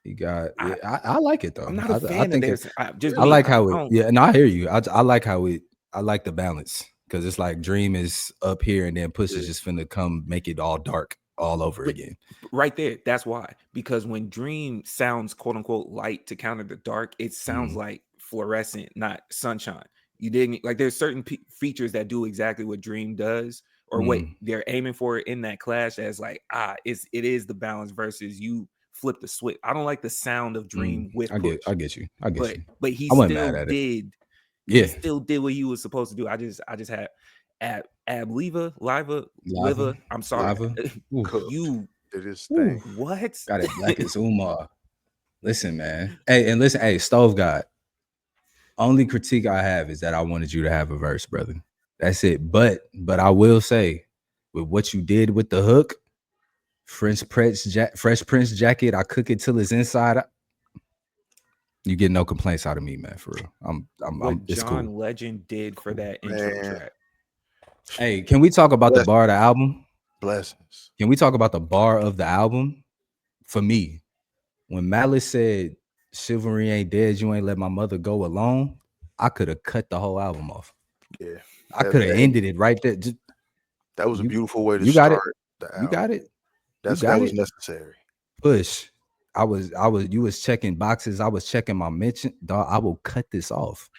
He got. I like it though. I'm not a fan of theirs. I like how it. Yeah, no, I hear you. I like how it. I like the balance. Because it's like Dream is up here and then Push is just finna come make it all dark all over But again. right there, that's why. Because when Dream sounds quote unquote light to counter the dark, it sounds like fluorescent, not sunshine. You didn't like there's certain features that do exactly what Dream does or what they're aiming for in that clash as like, it is the balance versus you flip the switch. I don't like the sound of Dream with push. I get you. But he I wasn't still mad at it. did. Yeah. He still did what he was supposed to do. I just had Liva. I'm sorry. Cooked. You Did his thing. what? Got it black as Umar. Listen, man. Hey, Stove God. Only critique I have is that I wanted you to have a verse, brother. That's it. But I will say, with what you did with the hook, Fresh Prince jacket, I cook it till it's inside. You get no complaints out of me, man. For real, What it's John cool. Legend did for that intro track. Hey, can we talk about the bar of the album? Blessings. Can we talk about the bar of the album? For me, when Malice said "Chivalry ain't dead, you ain't let my mother go alone," I could have cut the whole album off. Yeah, I could have ended it right there. That was a beautiful way to you got start it. the album. You got it. That was necessary. Push. You was checking boxes. I was checking my mention. Dog, I will cut this off.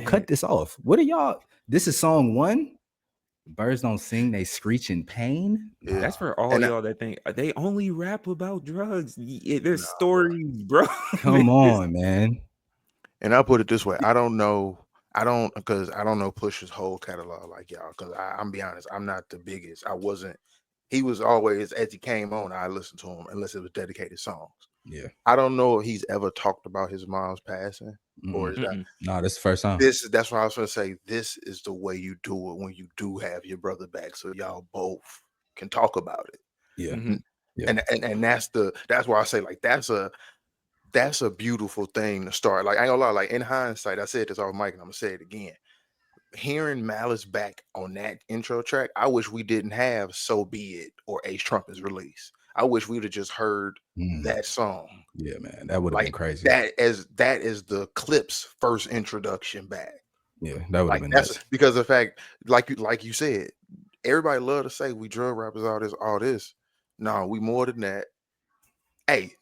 Cut this off. What are y'all? This is song 1. Birds don't sing, they screech in pain. Yeah. That's for all y'all that think they only rap about drugs. There's stories, bro. Come on, man. And I'll put it this way. I don't know Push's whole catalog like y'all. Because I'm be honest, I'm not the biggest. He was always, as he came on, I listened to him unless it was dedicated songs. Yeah. I don't know if he's ever talked about his mom's passing. Or is that no, this is the first time. That's what I was gonna say. This is the way you do it when you do have your brother back, so y'all both can talk about it. Yeah. Yeah. And that's why I say like that's a beautiful thing to start. Like I ain't gonna lie, like in hindsight, I said this off mic and I'm gonna say it again. Hearing Malice back on that intro track, I wish we didn't have So Be It or Ace Trumpet's release. I wish we'd have just heard that song. Yeah, man, that would have been crazy. That is the Clipse first introduction back. Yeah, that would have been nuts. Because of the fact, like you said, everybody love to say we drug rappers, all this. No, we more than that. Hey,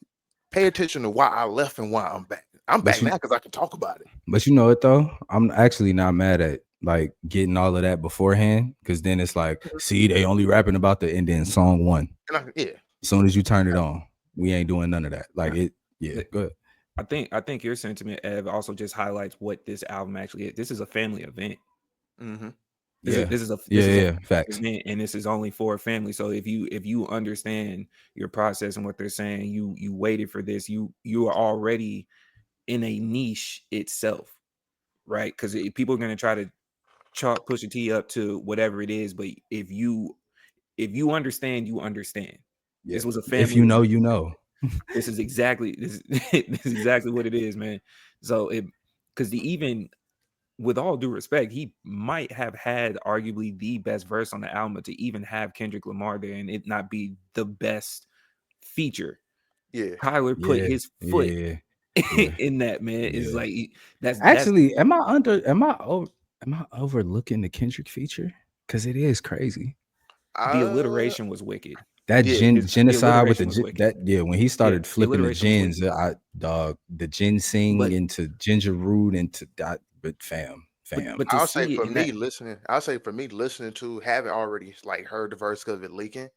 pay attention to why I left and why I'm back. I'm back now because I can talk about it. But you know what though? I'm actually not mad at like getting all of that beforehand, because then it's like, see, they only rapping about the and then song 1. Yeah. As soon as you turn it on, we ain't doing none of that. Like it. Yeah. Good. I think your sentiment, Ev, also just highlights what this album actually is. This is a family event. This is a facts. Event, and this is only for a family. So if you understand your process and what they're saying, you waited for this. You are already in a niche itself, right? Because people are going to try to chalk Pusha T up to whatever it is, but if you understand, you understand. Yeah. This was a family. If you know, you know. This is exactly what it is, man. So because even with all due respect, he might have had arguably the best verse on the album, but to even have Kendrick Lamar there and it not be the best feature. Yeah, Kyler put his foot in that, man. It's like that's actually. Am I overlooking the Kendrick feature? Because it is crazy. The alliteration was wicked. That genocide with when he started flipping the gens, the ginseng into ginger root into that, but fam. But I'll say for me listening to having already like heard the verse of it leaking,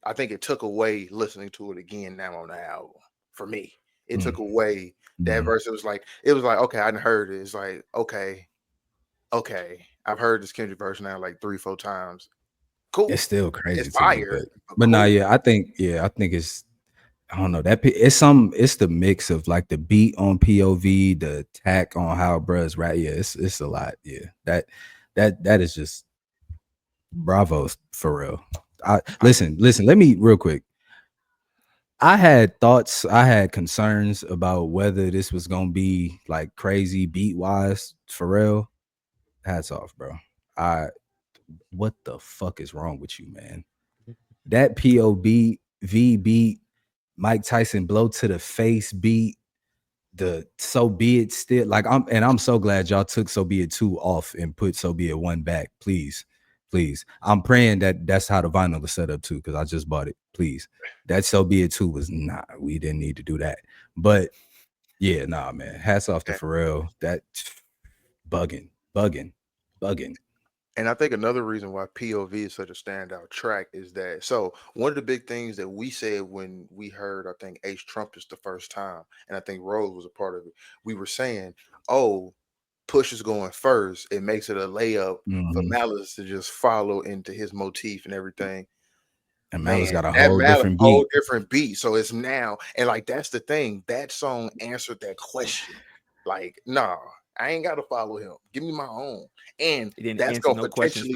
I think it took away listening to it again now on the album. For me, it took away that verse. It was like okay, I heard it. It's like okay, I've heard this Kendrick verse now like 3-4 times. Cool. It's still crazy. It's fire. But cool. Nah, I think it's, I don't know, that it's the mix of like the beat on POV, the attack on how bruh's rap. Yeah, it's a lot. Yeah. That is just bravo for real. Listen, let me real quick. I had thoughts, I had concerns about whether this was gonna be like crazy beat wise. For real. Hats off, bro. What the fuck is wrong with you, man? That POV beat, Mike Tyson blow to the face beat, the So Be It still, like I'm so glad y'all took So Be It 2 off and put So Be It 1 back, please. Please. I'm praying that that's how the vinyl is set up too, because I just bought it. Please. That So Be It too was we didn't need to do that. But yeah, nah, man. Hats off to And, Pharrell. That bugging. and I think another reason why POV is such a standout track is that one of the big things that we said when we heard, I think, Ace Trumpets the first time, and I think Rose was a part of it, we were saying, oh, Push is going first. It makes it a layup for Mhm. Malice to just follow into his motif and everything. And Malice Man, got a that whole Malice different whole beat. different beat. So it's now, and like that's the thing. That song answered that question. Like, nah, I ain't got to follow him. Give me my own. And It didn't that's answer gonna no questions for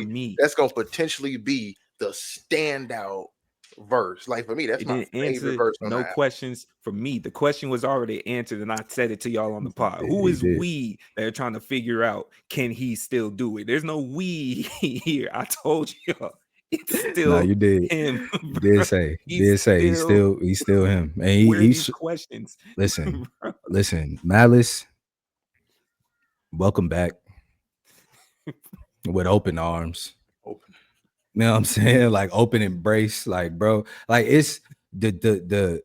potentially me. be the standout verse. Like for me, that's It my didn't favorite answer verse on the no album. questions for me. The question was already answered, and I said it to y'all on the pod. Who He is did. we that are trying to figure out can he still do it? There's no we here. I told y'all, it's still Nah, you did. him. You Bro. did say. He's He's still him. And where are these questions? listen, Bro. listen, Malice, welcome back with open arms. Open. You know what I'm saying? Like open embrace. Like, bro, like it's the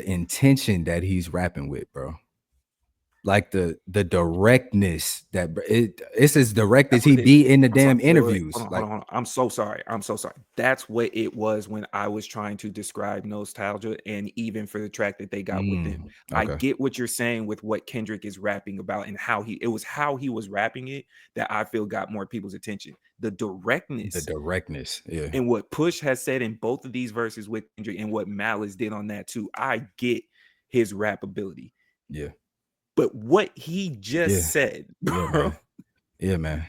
intention that he's rapping with, bro. Like the directness that it's as direct as That's what he it is. be in the I'm sorry. damn Wait. interviews. Hold on, Like, hold on. I'm so sorry. That's what it was when I was trying to describe nostalgia, and even for the track that they got with them. I okay. get what you're saying with what Kendrick is rapping about and how he was rapping it that I feel got more people's attention. The directness Yeah. and what Push has said in both of these verses with Kendrick and what Malice did on that too. I get his rap ability. Yeah. But what he just said, Yeah, bro. man. Yeah, man.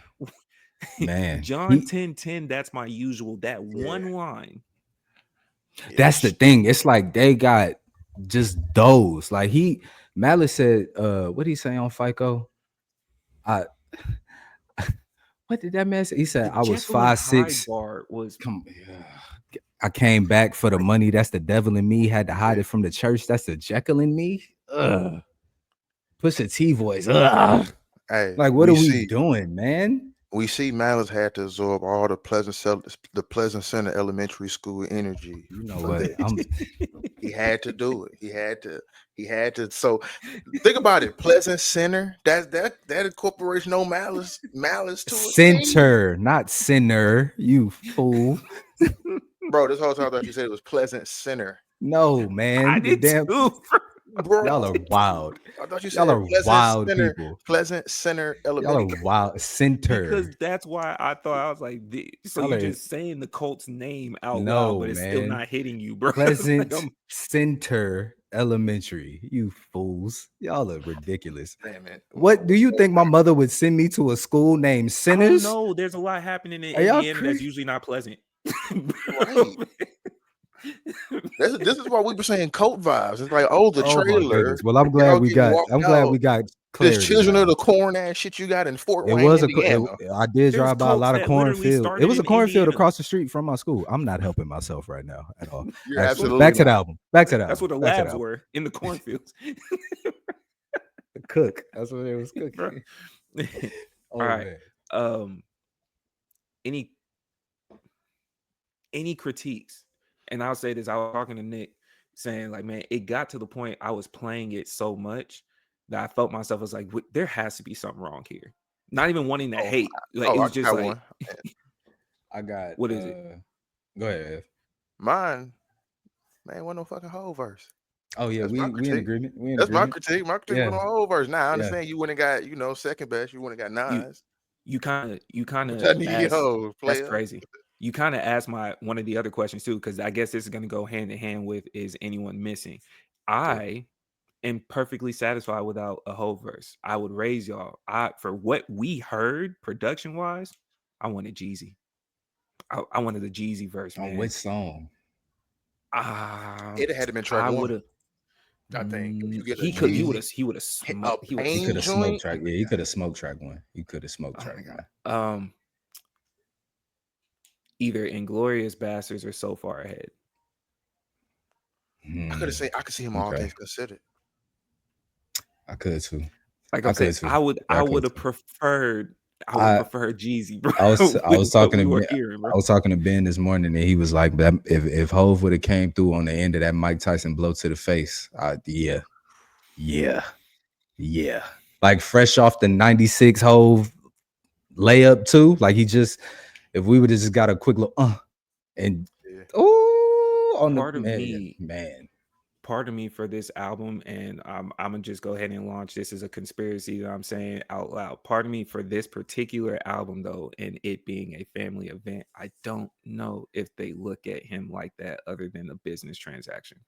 Man. John 10:10, that's my usual. That one line. Yeah, That's the thing. It's like they got just those. Like Malice said, what did he say on FICO? What did that man say? He said, The I was Jekyll and Hyde 5'6". bar was I came back for the money. That's the devil in me. Had to hide it from the church. That's the Jekyll in me. Pusha T voice. hey, Like, what are we doing, man? We see Malice had to absorb all the Pleasant Center Elementary School energy. You know what? He had to do it. He had to. So think about it. Pleasant Center. That incorporates no malice to a Center, not sinner. You fool. Bro, this whole time I thought you said it was Pleasant Center. No, man. I did too. Bro, y'all are wild. I thought you said Y'all are Pleasant wild Center, people. Pleasant Center Y'all Elementary. are wild. Center. Because that's why I thought I was like, so you're just saying the cult's name out loud, but it's still not hitting you, bro. Pleasant Center Elementary. You fools. Y'all are ridiculous. Damn it. What do you think my mother would send me to a school named Sinners? No, there's a lot happening in Indiana that's usually not pleasant. Right. This is why we were saying cult vibes. It's like, oh, the trailer. Well, I'm glad we got clarity. This Children of the Corn ass shit you got in Fort Wayne, Indiana. I did drive by a lot of cornfield. It was a cornfield across the street from my school. I'm not helping myself right now at all. You're absolutely back to the album. That's where the labs were, in the cornfields. Cook. That's what it was cooking. All right. Man. Any critiques? And I'll say this, I was talking to Nick saying like, man, it got to the point I was playing it so much that I felt myself was like, there has to be something wrong here. Not even wanting to hate. Like it was just like I got what is it? Go ahead, Ev. Mine, man, wasn't no fucking whole verse. Oh yeah, we in agreement. That's my critique. My critique was no whole verse. Now I understand you wouldn't got, second best, you wouldn't got nines. You kind of that's crazy. You kind of asked one of the other questions too, because I guess this is going to go hand in hand with is anyone missing? I am perfectly satisfied without a whole verse. I would raise y'all. For what we heard production wise, I wanted Jeezy. I wanted the Jeezy verse, man. On which song? It had to been track one. I think he would have smoked. He could have smoked track. Yeah, he could have smoked track one. He could have smoked track one. Either Inglorious Bastards or So Far Ahead. I could see him all things considered. I could too. Like I said, I would have preferred I would prefer Jeezy, bro. I was with what talking we to were Ben, hearing, bro. I was talking to Ben this morning, and he was like, that if Hove would have came through on the end of that Mike Tyson blow to the face, yeah. Like fresh off the 96 Hove layup too. Like if we would have just got a quick little and on the Part of me for this album, and I'm gonna just go ahead and launch this as a conspiracy that I'm saying out loud. Part of me for this particular album, though, and it being a family event, I don't know if they look at him like that other than a business transaction.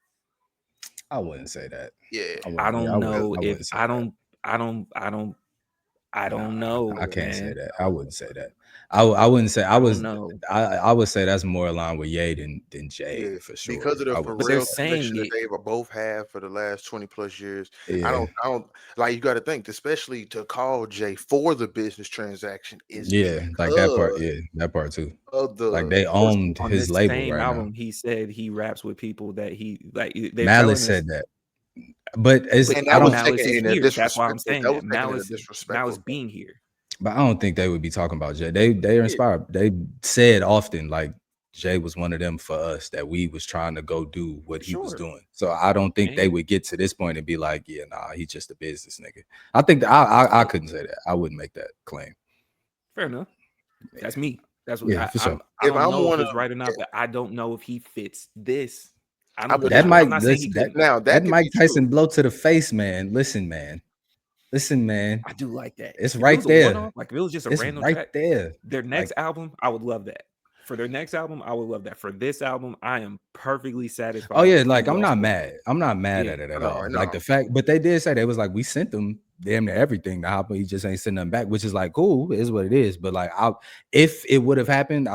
I wouldn't say that. Yeah, I don't know if I don't know. I can't say man. that. I wouldn't say that. I wouldn't say I was. know. I would say that's more aligned with Ye than Jay yeah, for sure. because of the for But they're real saying connection that it. they both have for the last 20+ years. Yeah. I don't like, you got to think, especially to call Jay for the business transaction is like that part. because Yeah, that part too. of the Like they first owned On his this label same right album, now. he said he raps with people that he like. They're Malice telling us, said that, but and I that was don't. Malice taken is in a here. That's why I'm disrespectful. saying That was that taken in a Malice disrespectful. being here. But I don't think they would be talking about Jay. They are inspired. They said often like Jay was one of them for us that we was trying to go do what he was doing. So I don't think they would get to this point and be like, yeah, nah, he's just a business nigga. I think I couldn't say that. I wouldn't make that claim. Fair enough. That's me. That's what for sure. I don't know if it's right or not, but I don't know if he fits this. I don't know. I'm not saying he couldn't. Now that Mike Tyson blow to the face, man. Listen, man. I do like that. It's if right it was there. A one-off, like if it was just a random right track, there. Their next album, I would love that. For their next album, I would love that. For this album, I am perfectly satisfied. Oh yeah, like I'm not mad. I'm not mad at it at all. No. Like the fact, but they did say they was like, we sent them damn near everything to Hopper. He just ain't sending them back, which is like cool, it is what it is. But like, if it would have happened,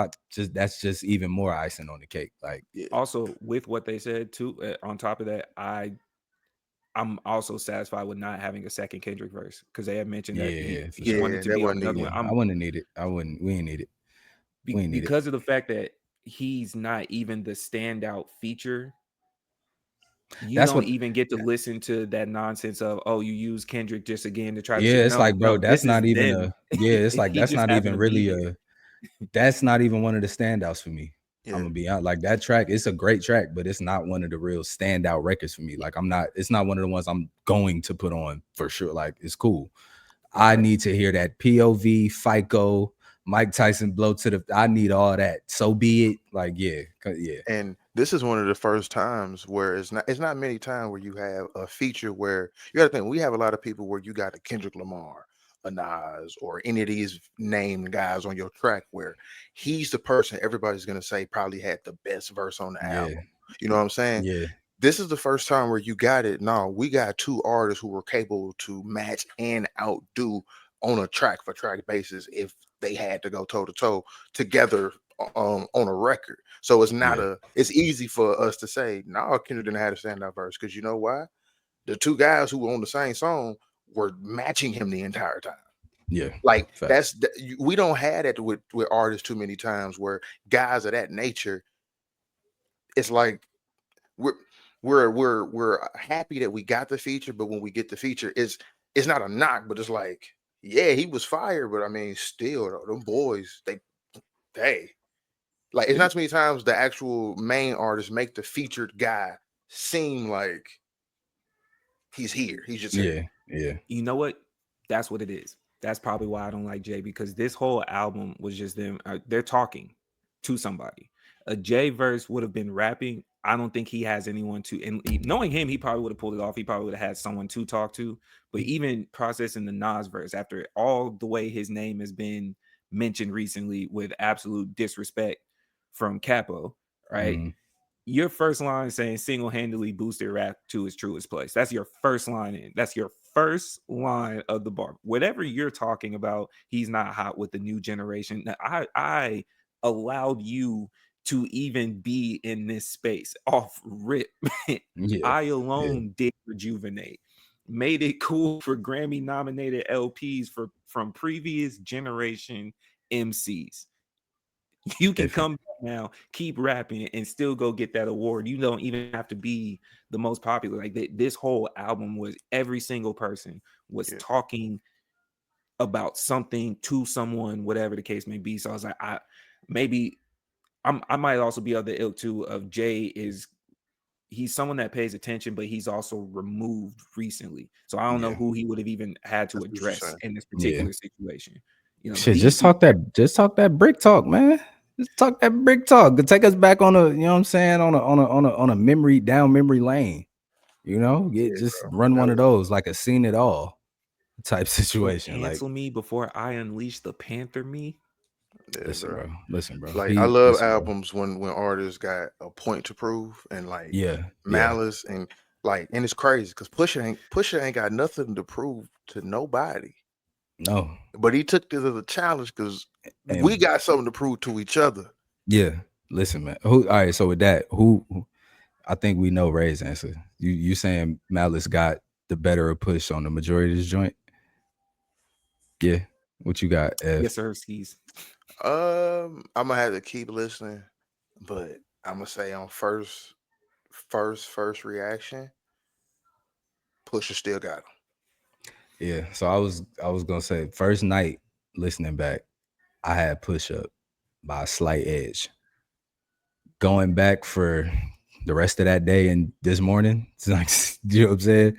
that's just even more icing on the cake. Like also with what they said too. On top of that, I'm also satisfied with not having a second Kendrick verse because they had mentioned that he wanted to be on another one. I wouldn't need it. We ain't need it. Because of the fact that he's not even the standout feature. You don't even get to listen to that nonsense of, oh, you use Kendrick just again to try to it's like, bro, that's not even it's like that's not even really that's not even one of the standouts for me. I'm gonna be honest, like that track, it's a great track, but it's not one of the real standout records for me. Like it's not one of the ones I'm going to put on for sure. Like it's cool. I need to hear that POV, FICO, Mike Tyson blow to the. I need all that. So be it. Like yeah. And this is one of the first times where it's not many times where you have a feature where you got to think. We have a lot of people where you got a Kendrick Lamar, a Nas, or any of these named guys on your track where he's the person everybody's gonna say probably had the best verse on the album. You know what I'm saying? Yeah. This is the first time where you got it. No, we got two artists who were capable to match and outdo on a track for track basis if they had to go toe to toe together on a record. So it's not it's easy for us to say, no, Kendrick didn't have a standout verse because you know why? The two guys who were on the same song were matching him the entire time. Yeah, like we don't have that with artists too many times where guys of that nature. It's like we're happy that we got the feature, but when we get the feature, it's not a knock, but it's like, yeah, he was fired, but I mean, still, them boys, they like, it's not too many times the actual main artist make the featured guy seem like he's here. He's just here. Yeah. You know what? That's what it is. That's probably why I don't like Jay, because this whole album was just them. They're talking to somebody. A Jay verse would have been rapping. I don't think he has anyone to. And knowing him, he probably would have pulled it off. He probably would have had someone to talk to. But even processing the Nas verse, after all the way his name has been mentioned recently with absolute disrespect from Capo, right? Mm-hmm. Your first line saying single-handedly boosted rap to its truest place. That's your first line in. That's your first line of the bar. Whatever you're talking about, he's not hot with the new generation. I allowed you to even be in this space off rip. I alone did rejuvenate. Made it cool for Grammy nominated LPs from previous generation MCs. You can come back now, keep rapping, and still go get that award. You don't even have to be the most popular. Like this whole album was every single person was talking about something to someone, whatever the case may be. So I was like, I might also be of the ilk too of Jay he's someone that pays attention, but he's also removed recently. So I don't know Yeah. who he would have even had to That's what you're address saying. in this Yeah. particular situation. You know, Shit, these just talk that brick talk, man. Just talk that brick talk. To take us back on a, you know what I'm saying, on a memory lane. You know, Yeah, just bro. run That one of was those, like a seen it all type people situation. Like, cancel me before I unleash the Panther me. yeah, listen, bro. bro. Like I love Listen, bro. albums when artists got a point to prove and like Yeah, yeah, malice and like and it's crazy because Pusha ain't got nothing to prove to nobody. no, But he took this as a challenge because we and got something to prove to each other. yeah. Listen, man. All right. So with that, I think we know Ray's answer. You saying Malice got the better of Push on the majority of this joint? Yeah. What you got, F? Yes, sir. Skis. I'm gonna have to keep listening, but I'm gonna say on first reaction, Pusha still got him. Yeah. So I was gonna say first night listening back, I had Push Up by a slight edge. Going back for the rest of that day and this morning, it's like, you know what I'm saying?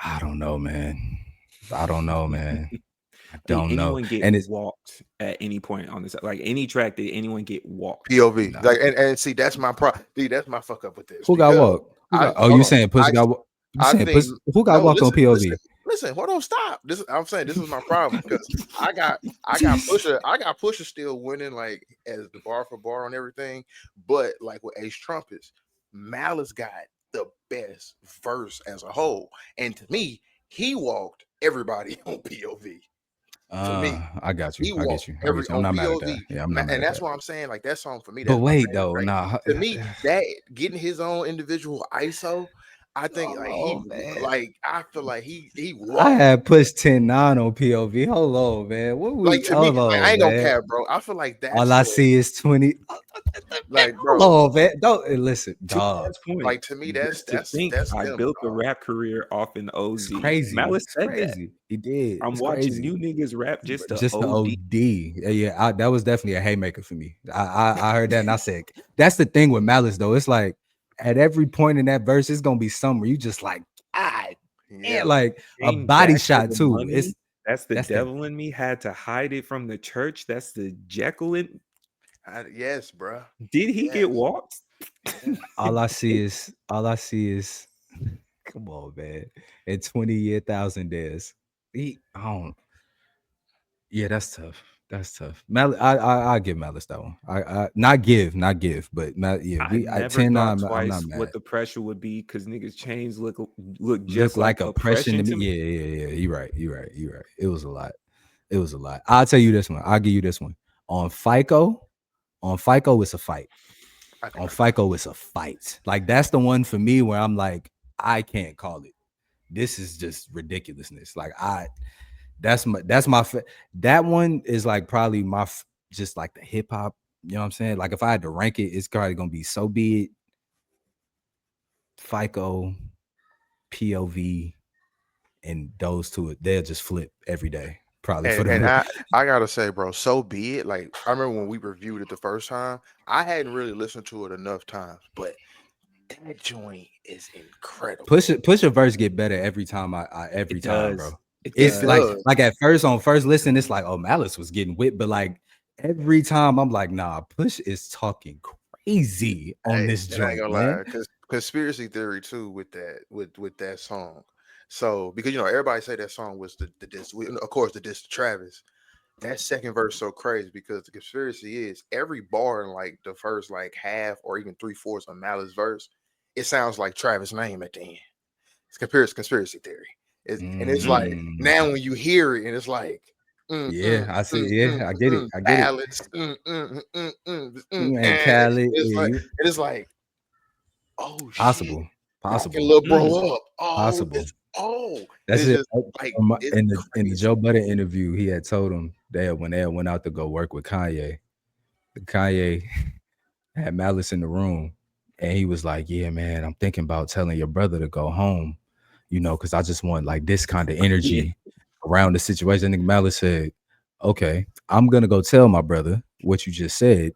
I don't know, man. I don't know, man. I Did don't know. anyone get And it's walked at any point on this? Like any track, did anyone get walked? POV. nah. Like and see that's my that's my fuck up with this Who got because walked? Who I got? Oh, hold you on. saying Push got? You I saying think Push? Who got no. walked on Listen. POV? Listen. Hold on. Stop. I'm saying this is my problem because I got Pusha still winning like as the bar for bar on everything, but like with Ace Trumpets, Malice got the best verse as a whole, and to me, he walked everybody on POV. For me, I got you. he I walked get you. I every get you. I'm on not mad at that. POV, Yeah, I'm not mad and at that's that. what I'm saying. Like that song for me, But that's my wait favorite though, right nah. to me, that getting his own individual ISO, I think like Oh man, I feel like he I walked. had pushed 10-9 on POV. Hold on, man. What Like we? to me, Hold like I on, ain't gonna man. cap, bro. I feel like All that's I the see is 20. like, Hold bro. on, man. Don't listen, To dog. Dad's point, Like to me, that's just to think I them, built a dog. rap career off an It's OD. crazy. Malice It's said that. crazy. He did. I'm It's watching crazy. you niggas rap just to Just the OD. OD. Yeah, that was definitely a haymaker for me. I heard that and I said, that's the thing with Malice though. It's like at every point in that verse, it's gonna be somewhere you just like, God, Yeah, and like a Came body back for shot the too. money. That's the That's the devil in me. Had to hide it from the church. That's the Jekyll in. yes, bro. Did he Yes, get walked? yeah. all I see is come on, man. In 20 year thousand days. I don't. Yeah, that's tough. That's tough. I give Malice that one. Not give, but yeah, I we at never 10-9, thought I'm not twice mad. what the pressure would be because niggas' chains look Look just like like oppression to oppression me. to me. Yeah. You're right. It was a lot. It was a lot. I'll tell you this one. I'll give you this one. On FICO, it's a fight. I can On agree. FICO, it's a fight. Like that's the one for me where I'm like, I can't call it. This is just ridiculousness. Like that one is like probably just like the hip hop. You know what I'm saying? Like if I had to rank it, it's probably gonna be So Be It, FICO, POV, and those two. They'll just flip every day. Probably for And the I gotta say, bro, so be it. Like I remember when we reviewed it the first time, I hadn't really listened to it enough times, but that joint is incredible. push a verse get better every time every It time, does. bro. It It It's does. does. like at first on first listen, it's like, oh, Malice was getting whipped, but like every time I'm like, nah, Push is talking crazy on Hey, this and I ain't joint, gonna man. lie, because conspiracy theory too with that song. So because everybody say that song was the diss, of course the diss to Travis. That second verse so crazy because the conspiracy is every bar in like the first like half or even 3/4 of Malice verse, it sounds like Travis' name at the end. It's conspiracy theory. And it's like Mm, now when you hear it and it's like yeah, I see. Yeah, I get it. I get it. ballads, And and Khaled, it's yeah, like you and it's like oh shit, possible, backing possible, little Mm. bro up. Oh, possible. it's and That's it's it. just like it's In the crazy. Joe Budden interview, he had told him that when they went out to go work with Kanye had Malice in the room, and he was like, "Yeah, man, I'm thinking about telling your brother to go home, you know, because I just want like this kind of Yeah. energy around the situation. Nigga Malice said, okay, I'm gonna go tell my brother what you just said,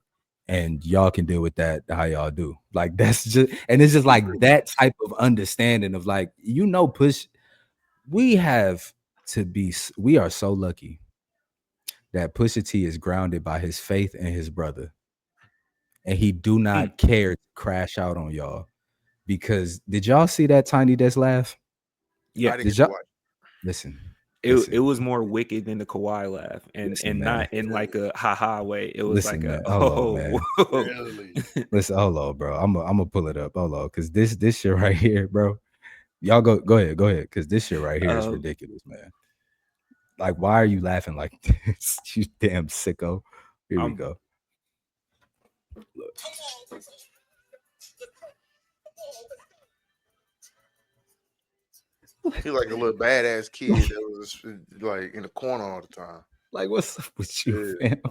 and y'all can deal with that how y'all do. Like that's just, and it's just like that type of understanding of like, Push, we are so lucky that Pusha T is grounded by his faith in his brother, and he do not care to crash out on y'all. Because did y'all see that Tiny Desk laugh? Yeah, I didn't Did get to y'all watch. listen? it was more wicked than the Kawhi laugh, and Listen, man. not in like a haha way. It was Listen, like a man. Hold on, man. whoa. Really? Listen, hold on, bro. I'm gonna pull it up. Hold on, because this shit right here, bro. Y'all go ahead, because this shit right here is ridiculous, man. Like, why are you laughing like this? You damn sicko. Here we go. Look. He's like a little badass kid that was like in the corner all the time. Like, what's up with you, fam?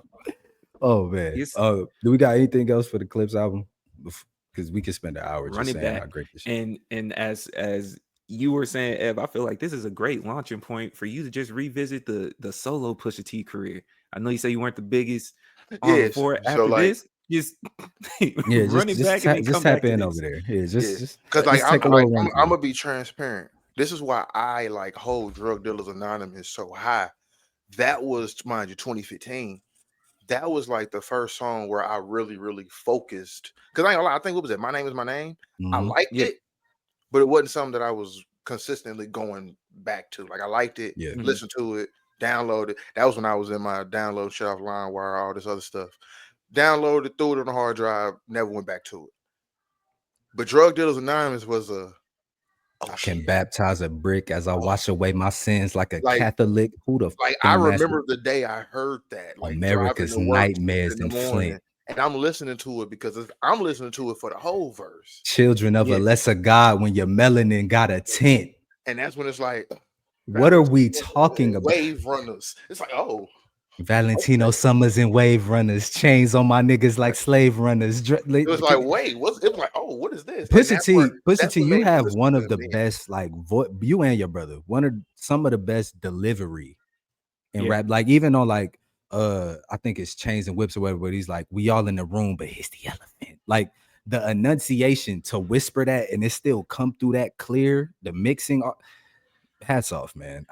Oh man. Yes. Do we got anything else for the Clipse album? Because we could spend an hour Run just it saying back. how great this shit. And as you were saying, Ev, I feel like this is a great launching point for you to just revisit the solo Pusha T career. I know you say you weren't the biggest before. So, After like, this, just run it back and then come tap back to in this. over there. Yeah, just because like take a little run I'm through. gonna be transparent. This is why I like hold Drug Dealers Anonymous so high. That was, mind you, 2015. That was like the first song where I really, really focused. Because I ain't gonna lie, I think, what was it? My Name Is My Name. I liked it, but it wasn't something that I was consistently going back to. Like, I liked it, listened to it, downloaded. That was when I was in my download shit offline, wire, all this other stuff. Downloaded, threw it on the hard drive, never went back to it. But Drug Dealers Anonymous was a I can baptize a brick as I wash away my sins like a like, Catholic. Who the like I remember the day I heard that, like America's driving to work nightmares in the in morning, Flint. and I'm listening to it because I'm listening to it for the whole verse. Children of a lesser God, when your melanin got a tint. And that's when it's like, what are we talking about? Wave runners. It's like, oh, Valentino Summers and wave runners, chains on my niggas like slave runners. It was like, wait, what's it was like? Oh, what is this? Pusha T, you have one of the me. best, like you and your brother, some of the best delivery in rap. Like even on like I think it's Chains and Whips or whatever, but he's like, we all in the room, but here's the elephant. Like the enunciation to whisper that and it still come through that clear, the mixing. Hats off, man.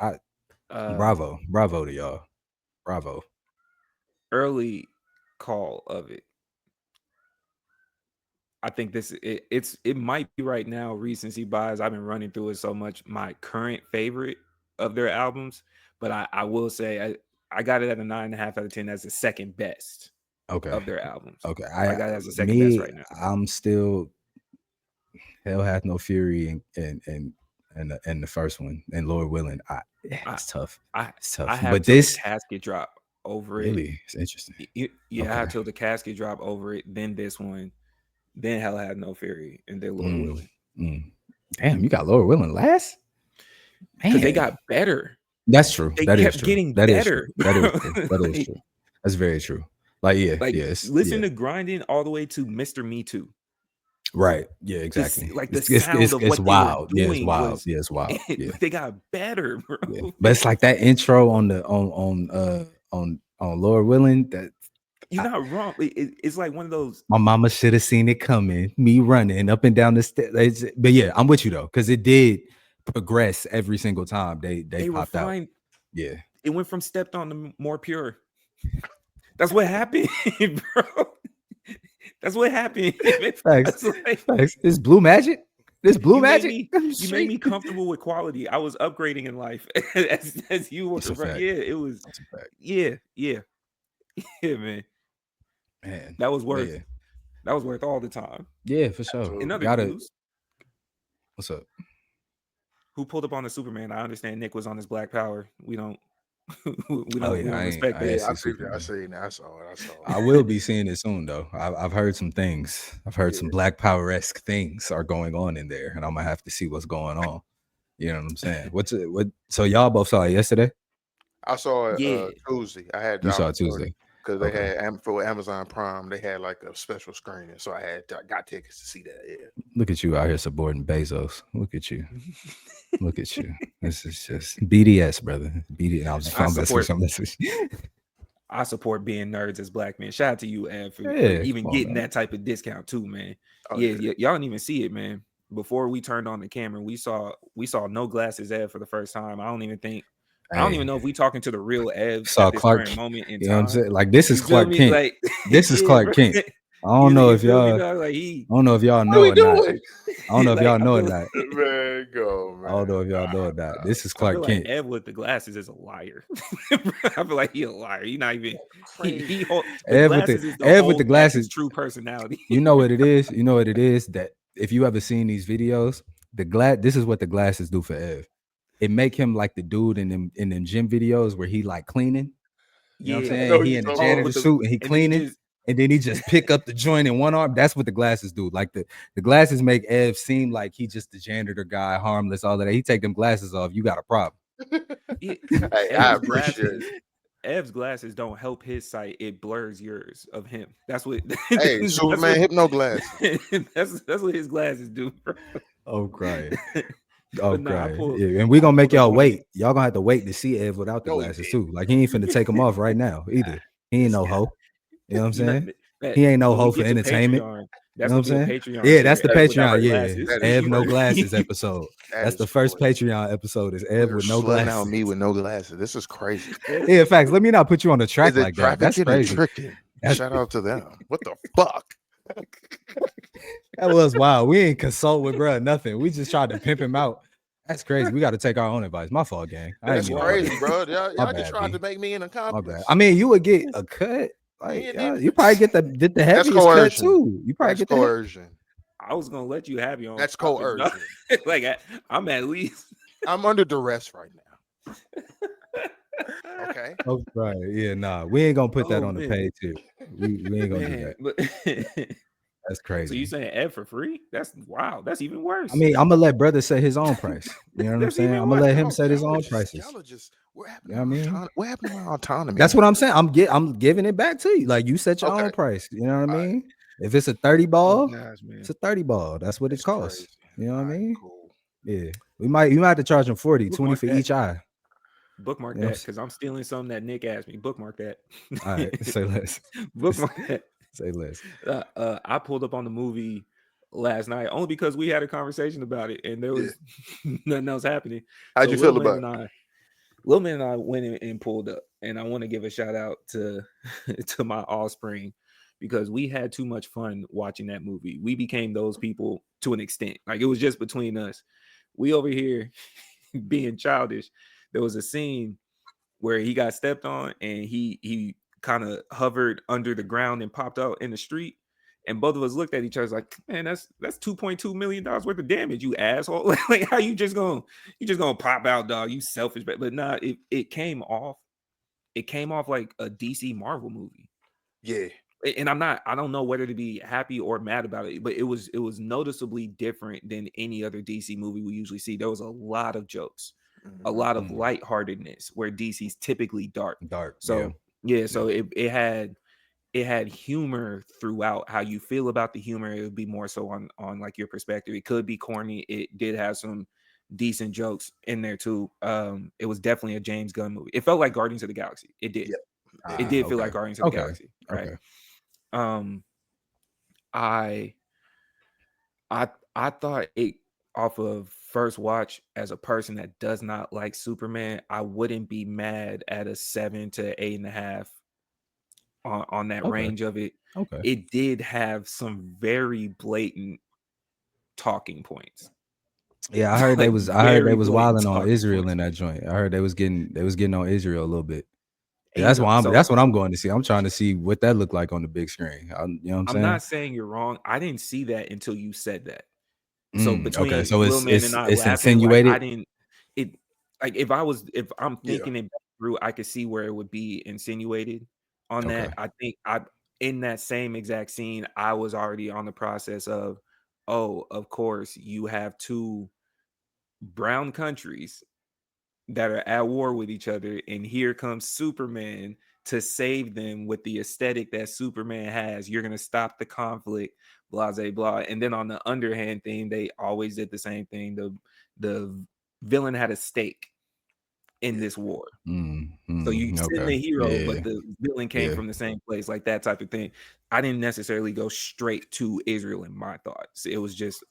Bravo to y'all. Bravo. Early call of it. I think it might be right now recency bias. I've been running through it so much. My current favorite of their albums, but I will say I got it at a 9.5 out of 10 as the second best of their albums. Okay, I got it as the second best right now. I'm still Hell Hath No Fury and the first one and Lord Willing. It's tough. It's tough. I have but this casket drop over really, it. Really, it's interesting. I had till the casket drop over it, then this one, then Hell Hath No Fury, and then Lord Willing. Damn, you got Lord Willing last? Because they got better. That's true. They that kept is true. getting that better. Is true. That is true. That is true. That's very true. Like, listen to Grinding all the way to Mr. Me Too. Right. Yeah, exactly. Like the sound of what wild. They were doing it's wild. It's wild. Yeah. They got better, bro. Yeah. But it's like that intro on Lord Willing that you're not wrong. It's like one of those. My mama should have seen it coming. Me running up and down the stairs. But yeah, I'm with you though, because it did progress every single time they popped refined, out. Yeah, it went from stepped on to more pure. That's what happened, bro. That's what happened. Facts. It's blue magic. This blue magic. You made me comfortable with quality. I was upgrading in life as you were. Yeah, it was. Yeah, man. That was worth. Yeah. That was worth all the time. Yeah, for sure. In other news, what's up? Who pulled up on the Superman? I understand Nick was on his Black Power. We don't respect that. I seen that. I saw it. I will be seeing it soon though. I've heard some things. I've heard some Black Power-esque things are going on in there, and I'm gonna have to see what's going on. You know what I'm saying? What? So y'all both saw it yesterday? I saw it Tuesday. I had. You saw it Tuesday. because they Okay. had for Amazon Prime, they had like a special screening, so I got tickets to see that. Yeah. Look at you out here supporting Bezos. Look at you. Look at you. This is just BDS, brother. BDS. I'm messing with you. I support being nerds as black men. Shout out to you, Ed, for Yeah, even come on, getting man. that type of discount too, man. Oh, Yeah, y'all didn't even see it, man. Before we turned on the camera, we saw no glasses Ed for the first time. I don't even know if we talking to the real Ev Saw at this Clark. current moment in You know what I'm time. saying? Like this is You feel Clark me? Kent. Like This is yeah, Clark bro. Kent. I don't know if feel me, y'all. dog? Like I don't know if y'all What know are we or not. doing? I don't know if like, y'all I know or feel not. Man, go, man. I don't know if y'all know or not. This is I feel Clark like Kent. Ev with the glasses is a liar. I feel like he a liar. He not even he hold, the Ev with glasses is the Ev with hold the back glasses. his true personality. You know what it is? You know what it is? That if you ever seen these videos, this is what the glasses do for Ev. It make him like the dude in them gym videos where he like cleaning. You know what I'm Yeah. saying? He in the janitor with the suit and he and then he cleaning. just And then he just pick up the joint in one arm. That's what the glasses do. Like the glasses make Ev seem like he just the janitor guy, harmless, all of that. He take them glasses off. You got a problem. Hey, I appreciate it. Ev's glasses don't help his sight. It blurs yours of him. That's what. Hey, that's Superman what, hypno glasses. that's what his glasses do. Bro. Oh, crying. But Oh, nah, I crying. pulled. Yeah. And we gonna make pulled up y'all on wait. Y'all gonna have to wait to see Ev without the No, he glasses didn't. too. Like he ain't finna take them off right now either. He ain't no hoe. You know what I'm You know, saying? He ain't no when we hoe for get to entertainment. Patreon, You that's know what gonna I'm be saying? a Patreon. Yeah, tier, that's the Ev without Patreon. Yeah. glasses. That is Ev no crazy. glasses episode. That That's is the first crazy. Patreon episode. Is Ev We're with no slutting glasses. out me with no glasses. This is crazy. Yeah, facts. Let me not put you on the track Is it like that. That's trafficking and crazy. tricking? Shout out to them. What the fuck? That was wild. We ain't consult with bro, nothing. We just tried to pimp him out. That's crazy. We got to take our own advice. My fault, gang. I That's ain't mean to do crazy, that. bro. Y'all My just bad, tried B. to make me an My accomplice. bad. I mean, you would get a cut. Like you probably get the That's heaviest cut coercion. too. You probably That's get the coercion. I was gonna let you have your own. That's topic, dog. coercion. Like I'm at least. I'm under duress right now. Okay. Oh, right. Yeah, nah. We ain't gonna put that Oh, on the man. page too. We ain't gonna do Man, that. but That's so crazy. you saying Ed for free? That's wow. That's even worse. I mean, I'm gonna let brother set his own price. You know what I'm That's saying? even I'm gonna let him worse. set his Y'all own just- prices. Y'all are just what happened You to know my what I mean? autonomy? What happened to my autonomy? That's what I'm saying. I'm giving it back to you. Like you set your Okay. own price. You know what I All right. mean? If it's a 30 ball, Guys, man. it's a 30 ball. That's what it It's costs. crazy. You know what I All right, mean? cool. Yeah. You might have to charge him 40, 20 Bookmark for that. each eye. Bookmark You know what I'm that because I'm stealing something that Nick asked me. Bookmark that. All right, say less. Bookmark that. Say less. I pulled up on the movie last night only because we had a conversation about it and there was nothing else happening. How'd you feel about it? Lil Man and I went in and pulled up, and I want to give a shout out to to my offspring because we had too much fun watching that movie. We became those people to an extent. Like it was just between us. We over here being childish. There was a scene where he got stepped on and he kind of hovered under the ground and popped out in the street. And both of us looked at each other like, man, that's $2.2 million worth of damage, you asshole. Like how you just gonna pop out, dog? You selfish, but nah, it came off. It came off like a DC Marvel movie. Yeah. And I don't know whether to be happy or mad about it, but it was noticeably different than any other DC movie we usually see. There was a lot of jokes, a lot of lightheartedness where DC's typically dark. So so it had humor throughout. How you feel about the humor, it would be more so on like your perspective. It could be corny. It did have some decent jokes in there too. It was definitely a James Gunn movie. It felt like Guardians of the Galaxy. It did. Yep. It did feel like Guardians of the Galaxy, right? Okay. I thought it off of first watch as a person that does not like Superman, I wouldn't be mad at a 7 to 8.5 on that range of it. Okay. It did have some very blatant talking points. Yeah, I heard Like, I heard they very was blatant wilding on talking Israel points. in that joint. I heard they was getting on Israel a little bit. And, That's you know, why so that's what I'm going to see. I'm trying to see what that looked like on the big screen. You know what I'm I'm saying? not saying you're wrong. I didn't see that until you said that. So between okay, so Lil Man and I it's laughing, like insinuated. I didn't it like if I'm thinking it back through, I could see where it would be insinuated on Okay. that. I think I in that same exact scene, I was already on the process of, oh, of course, you have two brown countries that are at war with each other, and here comes Superman to save them with the aesthetic that Superman has. You're gonna stop the conflict, blah blah blah. And then on the underhand thing, they always did the same thing. The villain had a stake in this war. So you send Okay. the hero, Yeah. but the villain came Yeah. from the same place, like that type of thing. I didn't necessarily go straight to Israel in my thoughts. It was just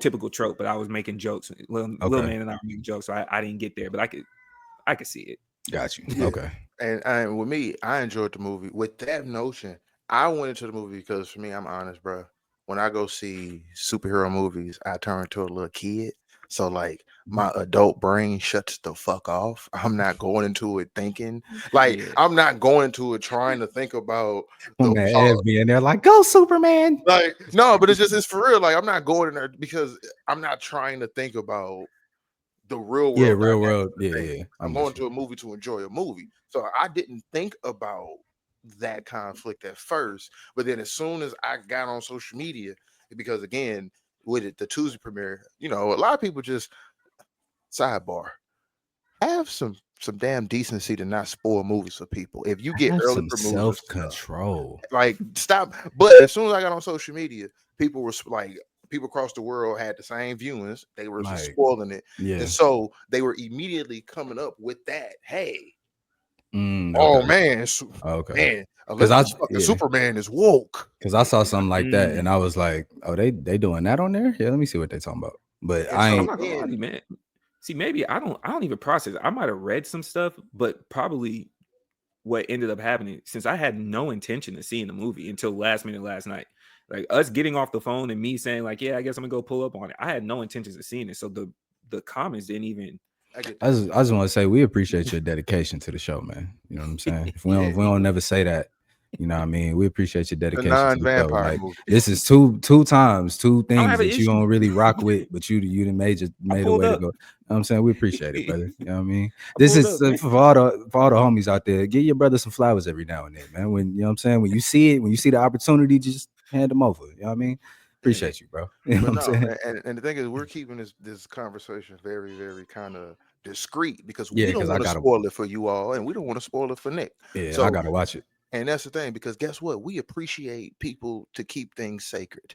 typical trope, but I was making jokes. Lil Okay. Man and I were making jokes, so I didn't get there, but I could see it. Got you. Yeah. Okay. And with me, I enjoyed the movie. With that notion, I went into the movie because for me, I'm honest, bro. When I go see superhero movies, I turn into a little kid. So like my adult brain shuts the fuck off. I'm not going into it thinking. Like Yeah. I'm not going into it trying to think about Oh the man, plot. Ed being there like, go Superman. Like no, but it's for real. Like I'm not going in there because I'm not trying to think about the real Yeah, world real dynamic world. of the Yeah, thing. yeah. I'm I'm going with you. to a movie to enjoy a movie. So I didn't think about that conflict at first. But then as soon as I got on social media, because again, with it, the Tuesday premiere, a lot of people just sidebar. Have some damn decency to not spoil movies for people. If you get Have early some promotions and stuff, self-control. like stop. But as soon as I got on social media, people were like, people across the world had the same viewings. They were just Like, spoiling it, yeah. and so they were immediately coming up with that. Hey, oh Okay. man, Okay. man, Cause I Olympus fucking Superman is woke. Cause I saw something like that and Mm. I was like, oh, they doing that on there? Yeah, let me see what they talking about. But And I so I'm ain't not gonna lie to then, you, man. See, maybe I don't even process it. I might have read some stuff, but probably what ended up happening, since I had no intention of seeing the movie until last minute last night. Like us getting off the phone and me saying, like, yeah, I guess I'm gonna go pull up on it. I had no intentions of seeing it. So the comments didn't even I get I that. just want to say we appreciate your dedication to the show, man. You know what I'm saying? If we don't never say that, you know what I mean? We appreciate your The dedication to the show. non-vampire Like movie. this is two I don't things have an that you issue. don't really rock with, but you done made I a pulled way to up. go. You know what I'm saying? We appreciate it, brother. You know what I mean? I This pulled is up, man. for all the homies out there. Give your brother some flowers every now and then, man. When you know what I'm saying, when you see the opportunity, just hand them over. You know what I mean? Appreciate you, bro. You know But what I'm no, saying? and the thing is, we're keeping this conversation very, very kind of discreet because Yeah, we don't because I want to gotta spoil it for you all, and we don't want to spoil it for Nick. I So, gotta watch it. and that's the thing, because guess what? We appreciate people to keep things sacred.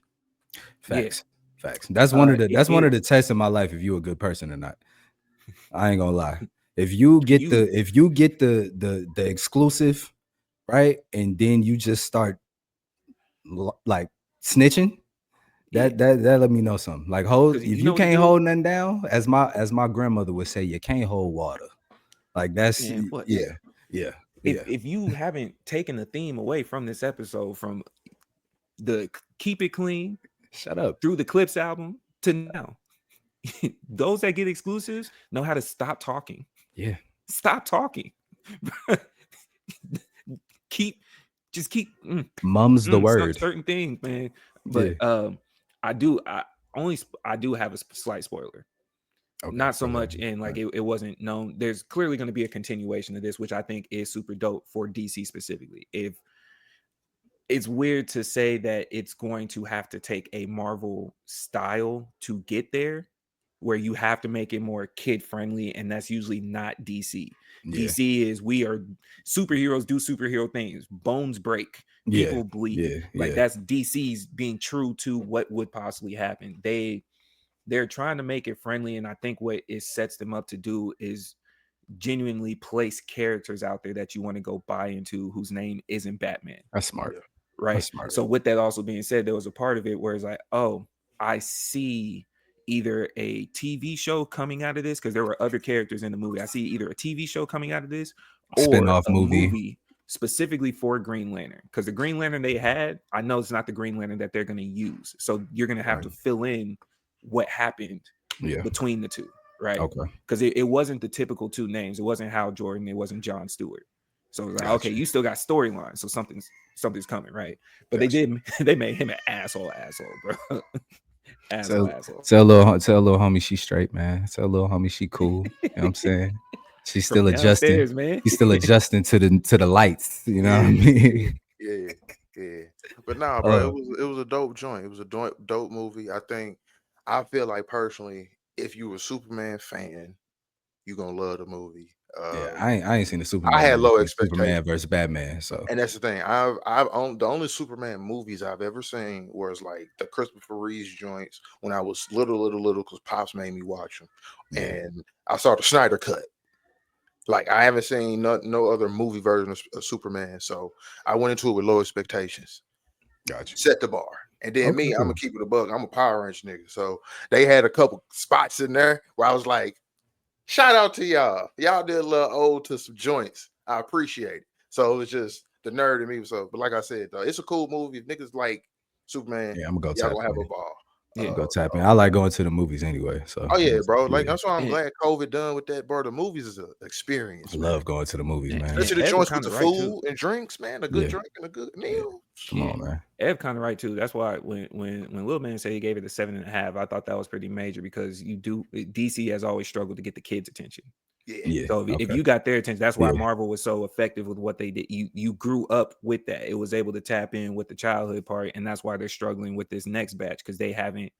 Yeah. Facts. That's one of It the tests in my life if you a good person or not. I ain't gonna lie. If you get you the exclusive, right, and then you just start like snitching, yeah, that let me know something. Like because if you you know what to can't do, hold nothing down, as my grandmother would say, you can't hold water. Like that's man. What yeah. if you haven't taken the theme away from this episode, from the Keep It Clean Shut up. through the Clipse album to now, those that get exclusives know how to stop talking. Yeah. Stop talking. keep Mum's the word. certain things, man. Yeah. But I do have a slight spoiler. Okay. Not so Go ahead. much in like it wasn't known. There's clearly going to be a continuation of this, which I think is super dope for DC specifically. If it's weird to say that it's going to have to take a Marvel style to get there, where you have to make it more kid friendly, and that's usually not DC. Yeah. DC is, we are superheroes do superhero things, bones break, Yeah. people bleed. Yeah. Like Yeah. that's DC's being true to what would possibly happen. They're trying to make it friendly, and I think what it sets them up to do is genuinely place characters out there that you want to go buy into, whose name isn't Batman. That's smart. Yeah. Right. That's smart. So with that also being said, there was a part of it where it's like, oh, I see either a TV show coming out of this, because there were other characters in the movie. I see either a TV show coming out of this or Spin-off a movie. movie specifically for Green Lantern, because the Green Lantern they had, I know it's not the Green Lantern that they're going to use. So you're going to have to fill in what happened between the two, right? Okay. Because it wasn't the typical two names. It wasn't Hal Jordan. It wasn't John Stewart. So it was like, okay, you still got storyline, so something's coming, right? But they made him an asshole, bro. asshole. Tell little homie she straight, man. Tell little homie she cool. You know what I'm saying? She's still From adjusting. downstairs, man. He's still adjusting to the lights. You know what I mean? Yeah. But nah, bro, it was a dope joint. It was a dope movie. I feel like personally, if you a Superman fan, you're gonna love the movie. Yeah, I ain't seen the I Superman had movie low since Superman expectations. versus Batman. So And that's the thing. I've owned the only Superman movies I've ever seen was like the Christopher Reeves joints when I was little because Pops made me watch them, yeah, and I saw the Snyder cut. Like I haven't seen no other movie version of Superman, so I went into it with low expectations. got you. Set the bar, and then Okay, me, I'm cool. gonna keep it a bug. I'm a Power Range nigga, so they had a couple spots in there where I was like, shout out to y'all. Y'all did a little old to some joints. I appreciate it. So it was just the nerd in me. So, but like I said, though, it's a cool movie. If niggas like Superman, Yeah, I'm gonna go y'all tap gonna have a in. ball. Yeah. Go tap in. I like going to the movies anyway. So Oh yeah, bro. Like yeah, that's why I'm And, glad COVID done with that, bro. The movies is an I experience, man. love going to the movies, and, man. and Especially the Ev was joints with kind the of right too. food and drinks, man. A good Yeah, drink and a good yeah. meal. Come on, man. Ev kind of right too. That's why when Lil Man said he gave it a 7.5, I thought that was pretty major because DC has always struggled to get the kids' attention. Yeah. Yeah, So if okay. you got their attention, that's why Yeah, Marvel was so effective with what they did. You grew up with that. It was able to tap in with the childhood part, and that's why they're struggling with this next batch because they haven't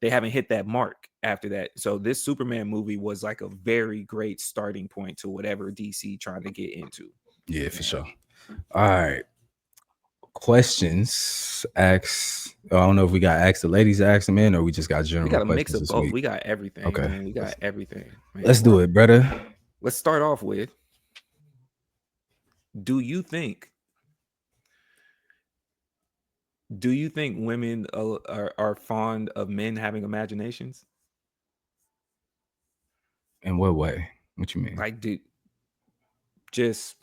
hit that mark after that. So this Superman movie was like a very great starting point to whatever DC trying to get into. yeah, for sure. All right. Questions. Ask. I don't know if we got ask the ladies, ask them in, or we just got We general got a mix questions of this both. week. We got everything, Okay. man. We got everything. Man. Let's do it, brother. Let's start off with, do you think women are fond of men having imaginations? In what way? What you mean? Like, just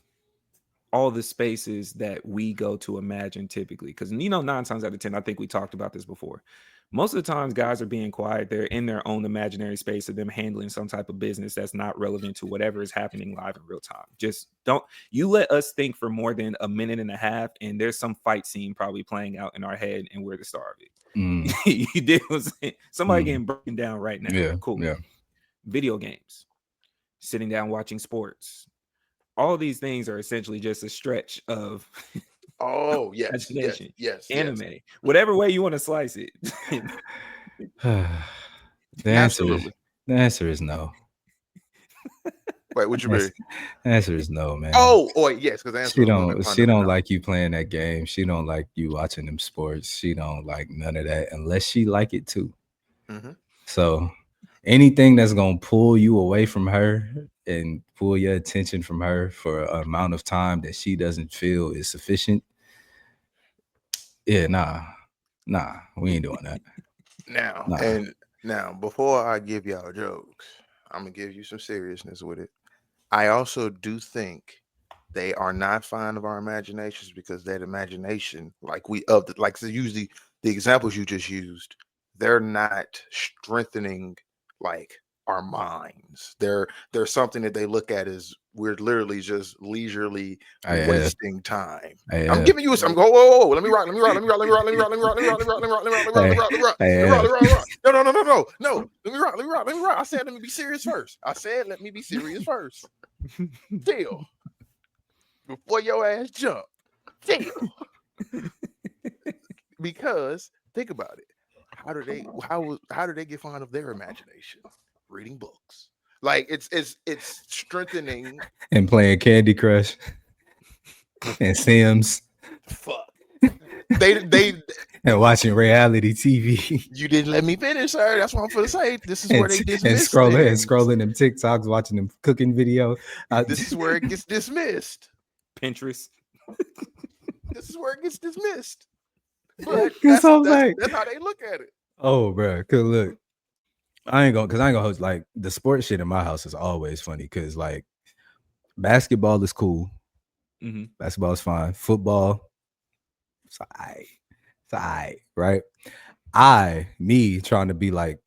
all the spaces that we go to imagine typically, because 9 times out of 10, I think we talked about this before. Most of the times guys are being quiet. They're in their own imaginary space of them handling some type of business that's not relevant to whatever is happening live in real time. Just don't you let us think for more than a minute and a half and there's some fight scene probably playing out in our head and we're the star of it. You did what I'm saying? Somebody getting broken down right now. Yeah, Cool. yeah. Video games, sitting down watching sports. All these things are essentially just a stretch of Oh yes, imagination. yes. Anime, whatever way you want to slice it. The Absolutely. answer is no. Wait, what you The mean? answer is no, man. Oh, yes, because the answer She was women. don't like you playing that game. She don't like you watching them sports. She don't like none of that unless she like it too. Mm-hmm. So anything that's gonna pull you away from her and pull your attention from her for an amount of time that she doesn't feel is sufficient. Yeah, nah, we ain't doing that. Now, before I give y'all jokes, I'm gonna give you some seriousness with it. I also do think they are not fond of our imaginations because that imagination, so usually the examples you just used, they're not strengthening like our minds. They're something that they look at as we're literally just leisurely wasting time. I'm giving you some. Whoa! Let me rock. No. Let me rock. Let me rock. I said let me be serious first. Deal. Before your ass jump. Deal. Because think about it. How do they get fond of their imagination? Reading books. Like it's strengthening and playing Candy Crush and Sims. Fuck. They and watching reality TV. You didn't let me finish, sir. That's what I'm gonna say. This is where they dismiss scrolling them TikToks, watching them cooking video. This is where it gets dismissed. Pinterest. This is where it gets dismissed. But that's how they look at it. Oh, bro, cause look, I ain't gonna host like the sports shit in my house is always funny because like basketball is cool. Mm-hmm. Basketball is fine. Football, it's all right, right? Me trying to be like,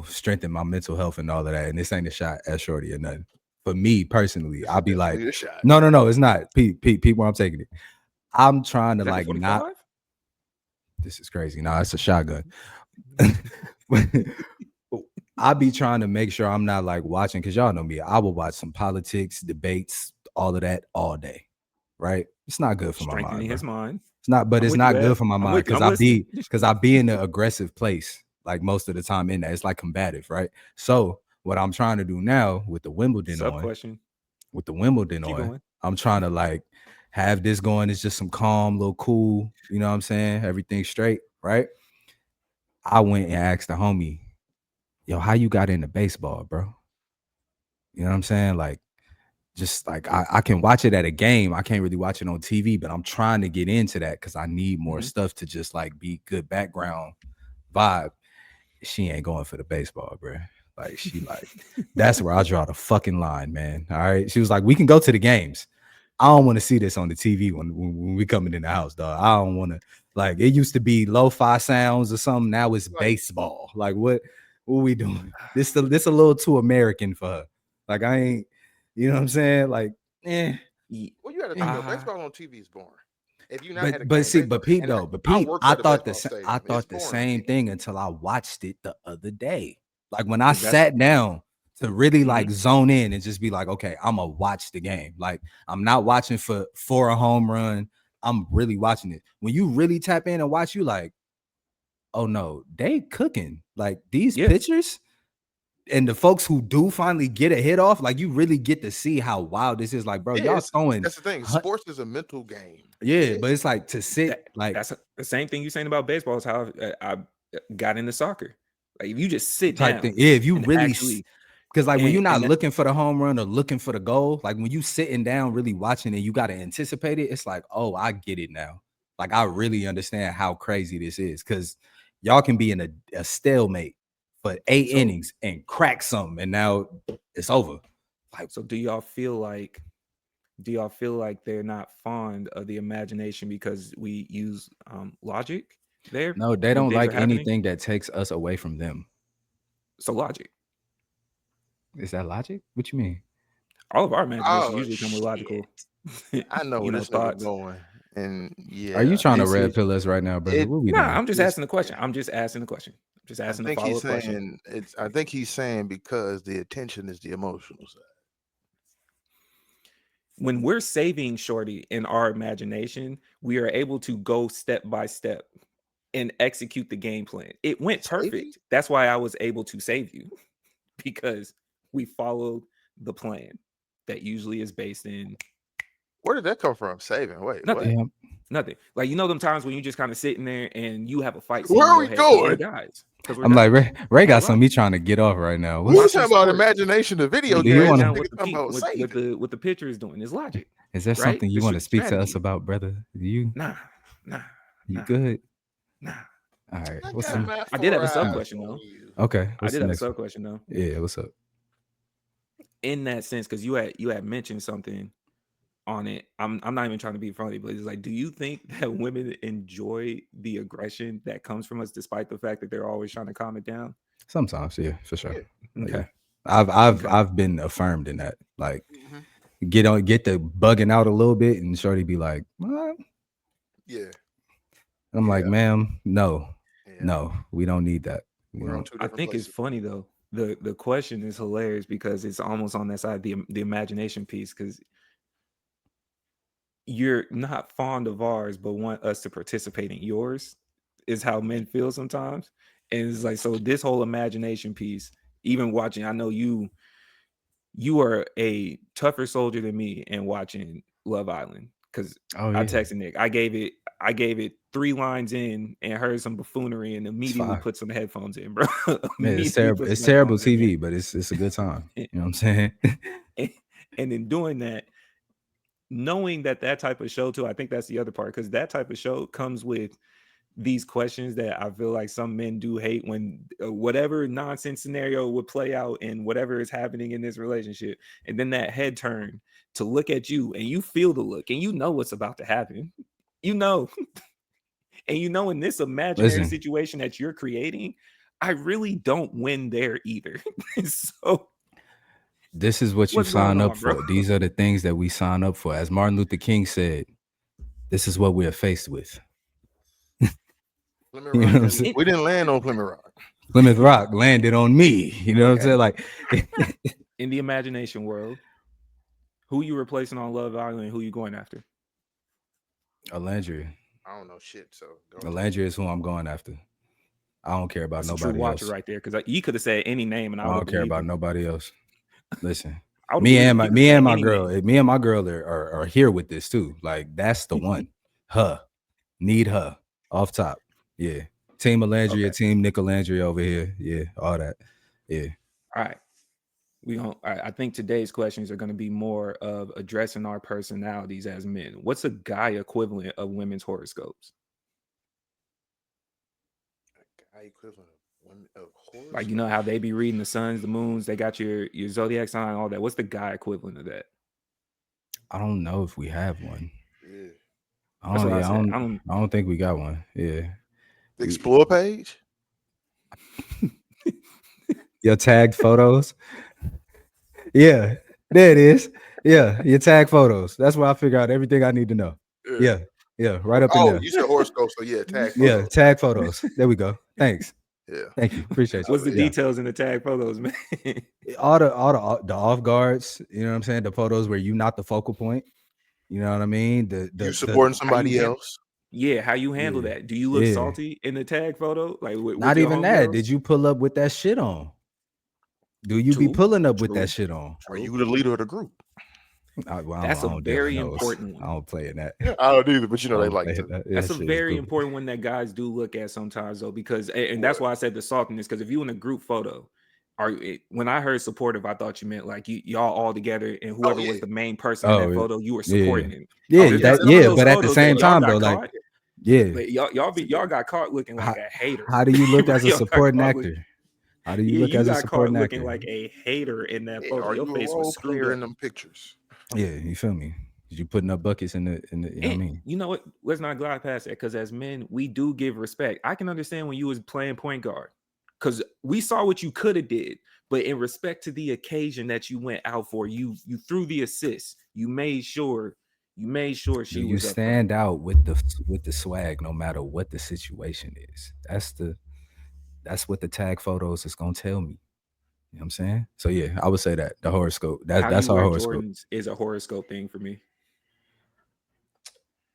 strengthen my mental health and all of that. And this ain't a shot at Shorty or nothing. For me personally, I'll be like, no, it's not. Pete, where I'm taking it. I'm trying to like not. This is crazy. Nah, it's a shotgun. I'll be trying to make sure I'm not like watching, because y'all know me. I will watch some politics, debates, all of that all day. Right? It's not good for my mind. Strengthening his mind. It's not, but it's not good for my mind because I be in an aggressive place like most of the time in that. It's like combative, right? So what I'm trying to do now with the Wimbledon question. with the Wimbledon Keep on. going. I'm trying to like have this going. It's just some calm, little cool. You know what I'm saying? Everything straight, right? I went and asked the homie, yo, how you got into baseball, bro? You know what I'm saying? Like, just like I can watch it at a game. I can't really watch it on TV, but I'm trying to get into that because I need more stuff to just like be good background vibe. She ain't going for the baseball, bro. Like, she like, that's where I draw the fucking line, man. All right. She was like, we can go to the games. I don't want to see this on the TV when we coming in the house, dog. I don't want to, like, it used to be lo-fi sounds or something. Now it's baseball. Like, what we doing? This a little too American for her. Like, I ain't, you know what I'm saying? Like, Well, you got to think though, baseball on TV is boring. If you not had a but game, see, baseball, but I Pete, worked I at a thought baseball stadium. I thought It's the boring. same thing until I watched it the other day. Like, when I And that's- sat down to really like zone in and just be like, okay, I'm gonna watch the game. Like, I'm not watching for a home run. I'm really watching it. When you really tap in and watch, you like, oh no, they cooking. Like, these pitchers and the folks who do finally get a hit off, like, you really get to see how wild this is. Like, bro, y'all throwing. That's the thing. Sports is a mental game. Yeah, but it's like to sit like that's the same thing you're saying about baseball is how I got into soccer. Like, if you just sit type down, thing. Yeah, if you and really, actually, because like when you're not and looking for the home run or looking for the goal, like when you sitting down really watching it, you got to anticipate it. It's like, oh, I get it now. Like, I really understand how crazy this is, because y'all can be in a stalemate for 8 innings and crack something, and now it's over. Like, so do y'all feel like they're not fond of the imagination because we use logic there? No, they when don't things are like happening? anything that takes us away from them. So logic. Is that logic? What you mean? All of our imagination usually come with logical. I know where this nigga going. And yeah, Are you trying to red pill us right now, brother? What we doing? I'm just asking the question. I'm just asking the question. Just asking the follow-up question. I think he's saying because the attention is the emotional side. When we're saving Shorty in our imagination, we are able to go step by step and execute the game plan. It went perfect. That's why I was able to save you, because we followed the plan that usually is based in. Where did that come from? Saving? Wait, nothing. What? Nothing. Like, you know, them times when you just kind of sitting there and you have a fight. Where are we going? Guys, I'm like, Ray got something he's trying to get off right now. We're talking about imagination of video games. With the pitcher is doing is logic. Is there something you want to speak to us about, brother? You good? Nah. All right. I did have a sub question though. Okay. I did have a sub question though. Yeah. What's up? In that sense, because you had mentioned something on it. I'm not even trying to be funny, but it's like, do you think that women enjoy the aggression that comes from us, despite the fact that they're always trying to calm it down? Sometimes, yeah, for sure. Yeah. Okay. I've been affirmed in that. Like, get the bugging out a little bit, and Shorty be like, what? Yeah. I'm like, ma'am, no, we don't need that. I think it's funny though. The question is hilarious because it's almost on that side, the imagination piece, because you're not fond of ours but want us to participate in yours, is how men feel sometimes. And it's like, so this whole imagination piece, even watching, I know you are a tougher soldier than me in watching Love Island, because I texted Nick. I gave it 3 lines in and heard some buffoonery and immediately put some headphones in, bro. Man, it's terrible TV, but it's a good time. You know what I'm saying? And in doing that, knowing that type of show too, I think that's the other part, because that type of show comes with these questions that I feel like some men do hate, when whatever nonsense scenario would play out and whatever is happening in this relationship, and then that head turn to look at you and you feel the look and you know what's about to happen, and in this imaginary situation that you're creating, I really don't win there either. So this is what you sign up for. These are the things that we sign up for. As Martin Luther King said, this is what we are faced with. You know what I'm saying? We didn't land on Plymouth Rock. Plymouth Rock landed on me. You know what I'm saying? Like, in the imagination world, who you replacing on Love Island? Who you going after? Alandria. I don't know shit. So Alandria is who I'm going after. I don't care about nobody else. Watcher right there, because you could have said any name and I don't care about nobody else. Listen, I would be Me willing and to my give this to any girl, man. me and my girl are here with this too. Like that's the one. Her. Need her. Off top. Yeah. Team Melandria, Okay. Team Nicolandria over here. Yeah, all that. Yeah. All right. I think today's questions are going to be more of addressing our personalities as men. What's a guy equivalent of women's horoscopes? Guy equivalent of women of Like, you know how horoscopes. they be reading the suns, the moons, they got your zodiac sign, all that. What's the guy equivalent of that? I don't know if we have one. Yeah. That's what I said. I don't. I don't think we got one. Yeah. The explore page. Your tagged photos. Yeah, there it is. Yeah, your tag photos. That's where I figure out everything I need to know. Yeah, right up in Oh, there. you said horoscope, so yeah, tag Yeah, photos. tag photos. There we go. Thanks. Yeah. Thank you. Appreciate you. What's the Yeah. details in the tag photos, man? All the off guards, you know what I'm saying? The photos where you not the focal point. You know what I mean? You supporting somebody how else. Yeah, how you handle Yeah. that? Do you look Yeah. salty in the tag photo? Like with Not your even that. homegirls? Did you pull up with that shit on? Do you be True. pulling up with True. that shit on? Are you the leader of the group? That's a very important I one. don't play in that. I don't either, but you know I they don't like play to. in that. That's That a shit is very goofy. important one that guys do look at sometimes, though, because and that's why I said the saltiness. Because if you in a group photo, when I heard supportive, I thought you meant like y'all all together, and whoever was the main person in that photo, you were supporting him. Yeah, There's some of those but at the photos same that y'all time got though, like, caught. yeah. Like, y'all got caught looking like a hater. How do you look as a Y'all got supporting caught actor? How do you look you as a got caught supporting looking actor? like a hater in that photo. Are Your you a face was role screwed player up. in them pictures? Yeah, you feel me? You putting up buckets in the you know what I mean? You know what? Let's not glide past that, because as men, we do give respect. I can understand when you was playing point guard, because we saw what you could have did, but in respect to the occasion that you went out for, you threw the assist. You made sure she Do you was up. stand out with the swag no matter what the situation is? That's what the tag photos is gonna tell me. You know what I'm saying? So yeah, I would say that the horoscope. That's you our wear horoscope. Jordans is a horoscope thing for me.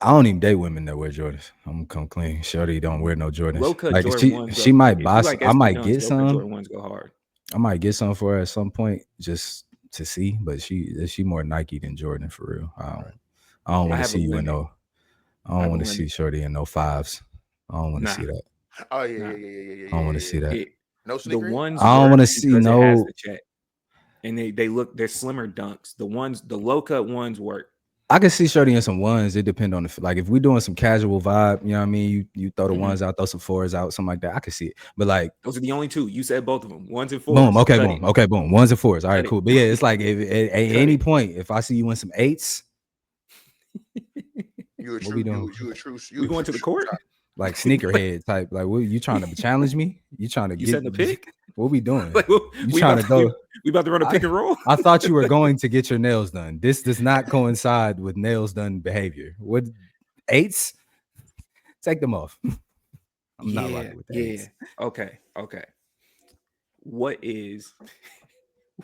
I don't even date women that wear Jordans. I'm gonna come clean. Shorty don't wear no Jordans. Low cut Like Jordan ones. she might If buy you some, like I SP might dunks, get low cut some. Jordan ones go hard. I might get some for her at some point just to see, but she more Nike than Jordan for real. I don't want to see you in no. I don't want to see Shorty in no fives. I don't want to see that. Oh yeah. I don't want to see that. No The sneaker. ones I don't want wanna to see because it has no- the check, and they're slimmer dunks. The low cut ones work. I can see Shorty in some ones. It depends on like if we're doing some casual vibe, you know what I mean? You throw the ones out, throw some fours out, something like that. I can see it. But like those are the only two. You said both of them. Ones and fours. boom, okay, Cut boom, it. okay, boom. Ones and fours. All right, Cut cool. it. But yeah, it's like if at any it. point, if I see you in some eights, You a what true. we doing? You a true. We going to the court? Like sneakerhead type. Like, what you trying to challenge me? You trying to You get setting the pick? What we doing? Like, You we trying about to go? We about to run a pick and roll? I thought you were going to get your nails done. This does not coincide with nails done behavior. What eights? Take them off. I'm not rocking with the eights. Okay.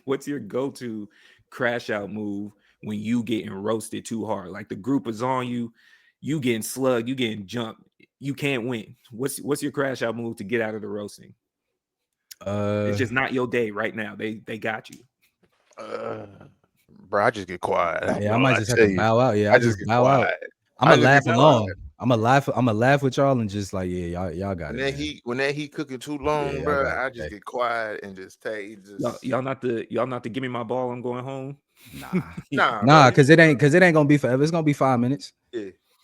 What's your go-to crash out move when you getting roasted too hard? Like the group is on you, you getting slugged, you getting jumped, you can't win. What's your crash out move to get out of the roasting? It's just not your day right now. They got you. Bro, I just get quiet. Yeah, I might just have to bow out. Yeah, I just get bow quiet. out. I'm gonna laugh along. I'm gonna laugh with y'all and just like, yeah, y'all got it. When that heat cooking too long, bro, I just get quiet and just take. Y'all not to give me my ball. I'm going home. Nah, because it ain't gonna be forever. It's gonna be 5 minutes.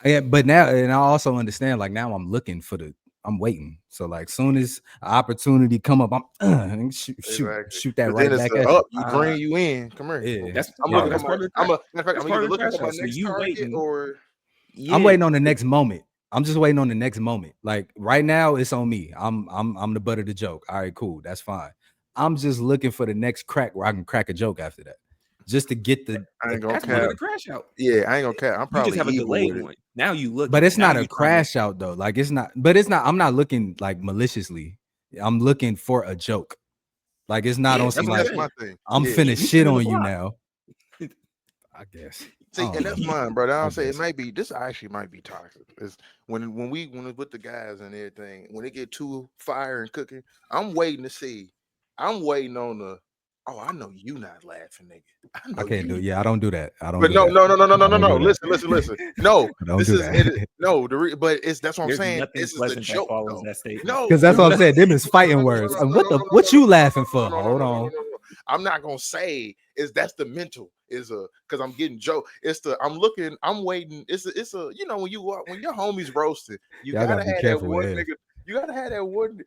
Yeah, but now, and I also understand. Like now, I'm looking for I'm waiting. So like, soon as an opportunity come up, I'm shoot that but right then back it's at up. You bring you in. Come here. Yeah, that's I'm part looking. of the I'm either looking for my next you target waiting, or I'm waiting on the next moment. I'm just waiting on the next moment. Like right now, it's on me. I'm the butt of the joke. All right, cool. That's fine. I'm just looking for the next crack where I can crack a joke after that, just to get the. I ain't gonna that's part of the crash out. Yeah, I ain't gonna care. I'm probably you just have a delayed one. Now you look, but it's not a crash out though. Like it's not. But it's not. I'm not looking like maliciously. I'm looking for a joke. Like it's not on some like my thing. I'm finna shit on you now. I guess. See, and that's mine, brother. I'll say it might be. This actually might be toxic. Is when it's with the guys and everything. When it get too fire and cooking, I'm waiting to see. I'm waiting on the Oh, I know you not laughing, nigga. I know I can't do you. it. Yeah, I don't do that. I don't But do no, that. no, no, no, no, no, I no, don't no. do that. Listen. No, I don't this do is that. it. No, but it's that's what I'm There's saying. nothing This is the pleasant that joke, follows though. that statement. No, Because that's no, what no, I'm saying. Them is fighting no, words. no, no, no, What you laughing for? no, no, Hold no, on. no. I'm not gonna say that's the mental because I'm getting joke. I'm waiting. It's a when your homies roasted, you Y'all gotta gotta be have that careful one with Ev. nigga. You gotta have that one.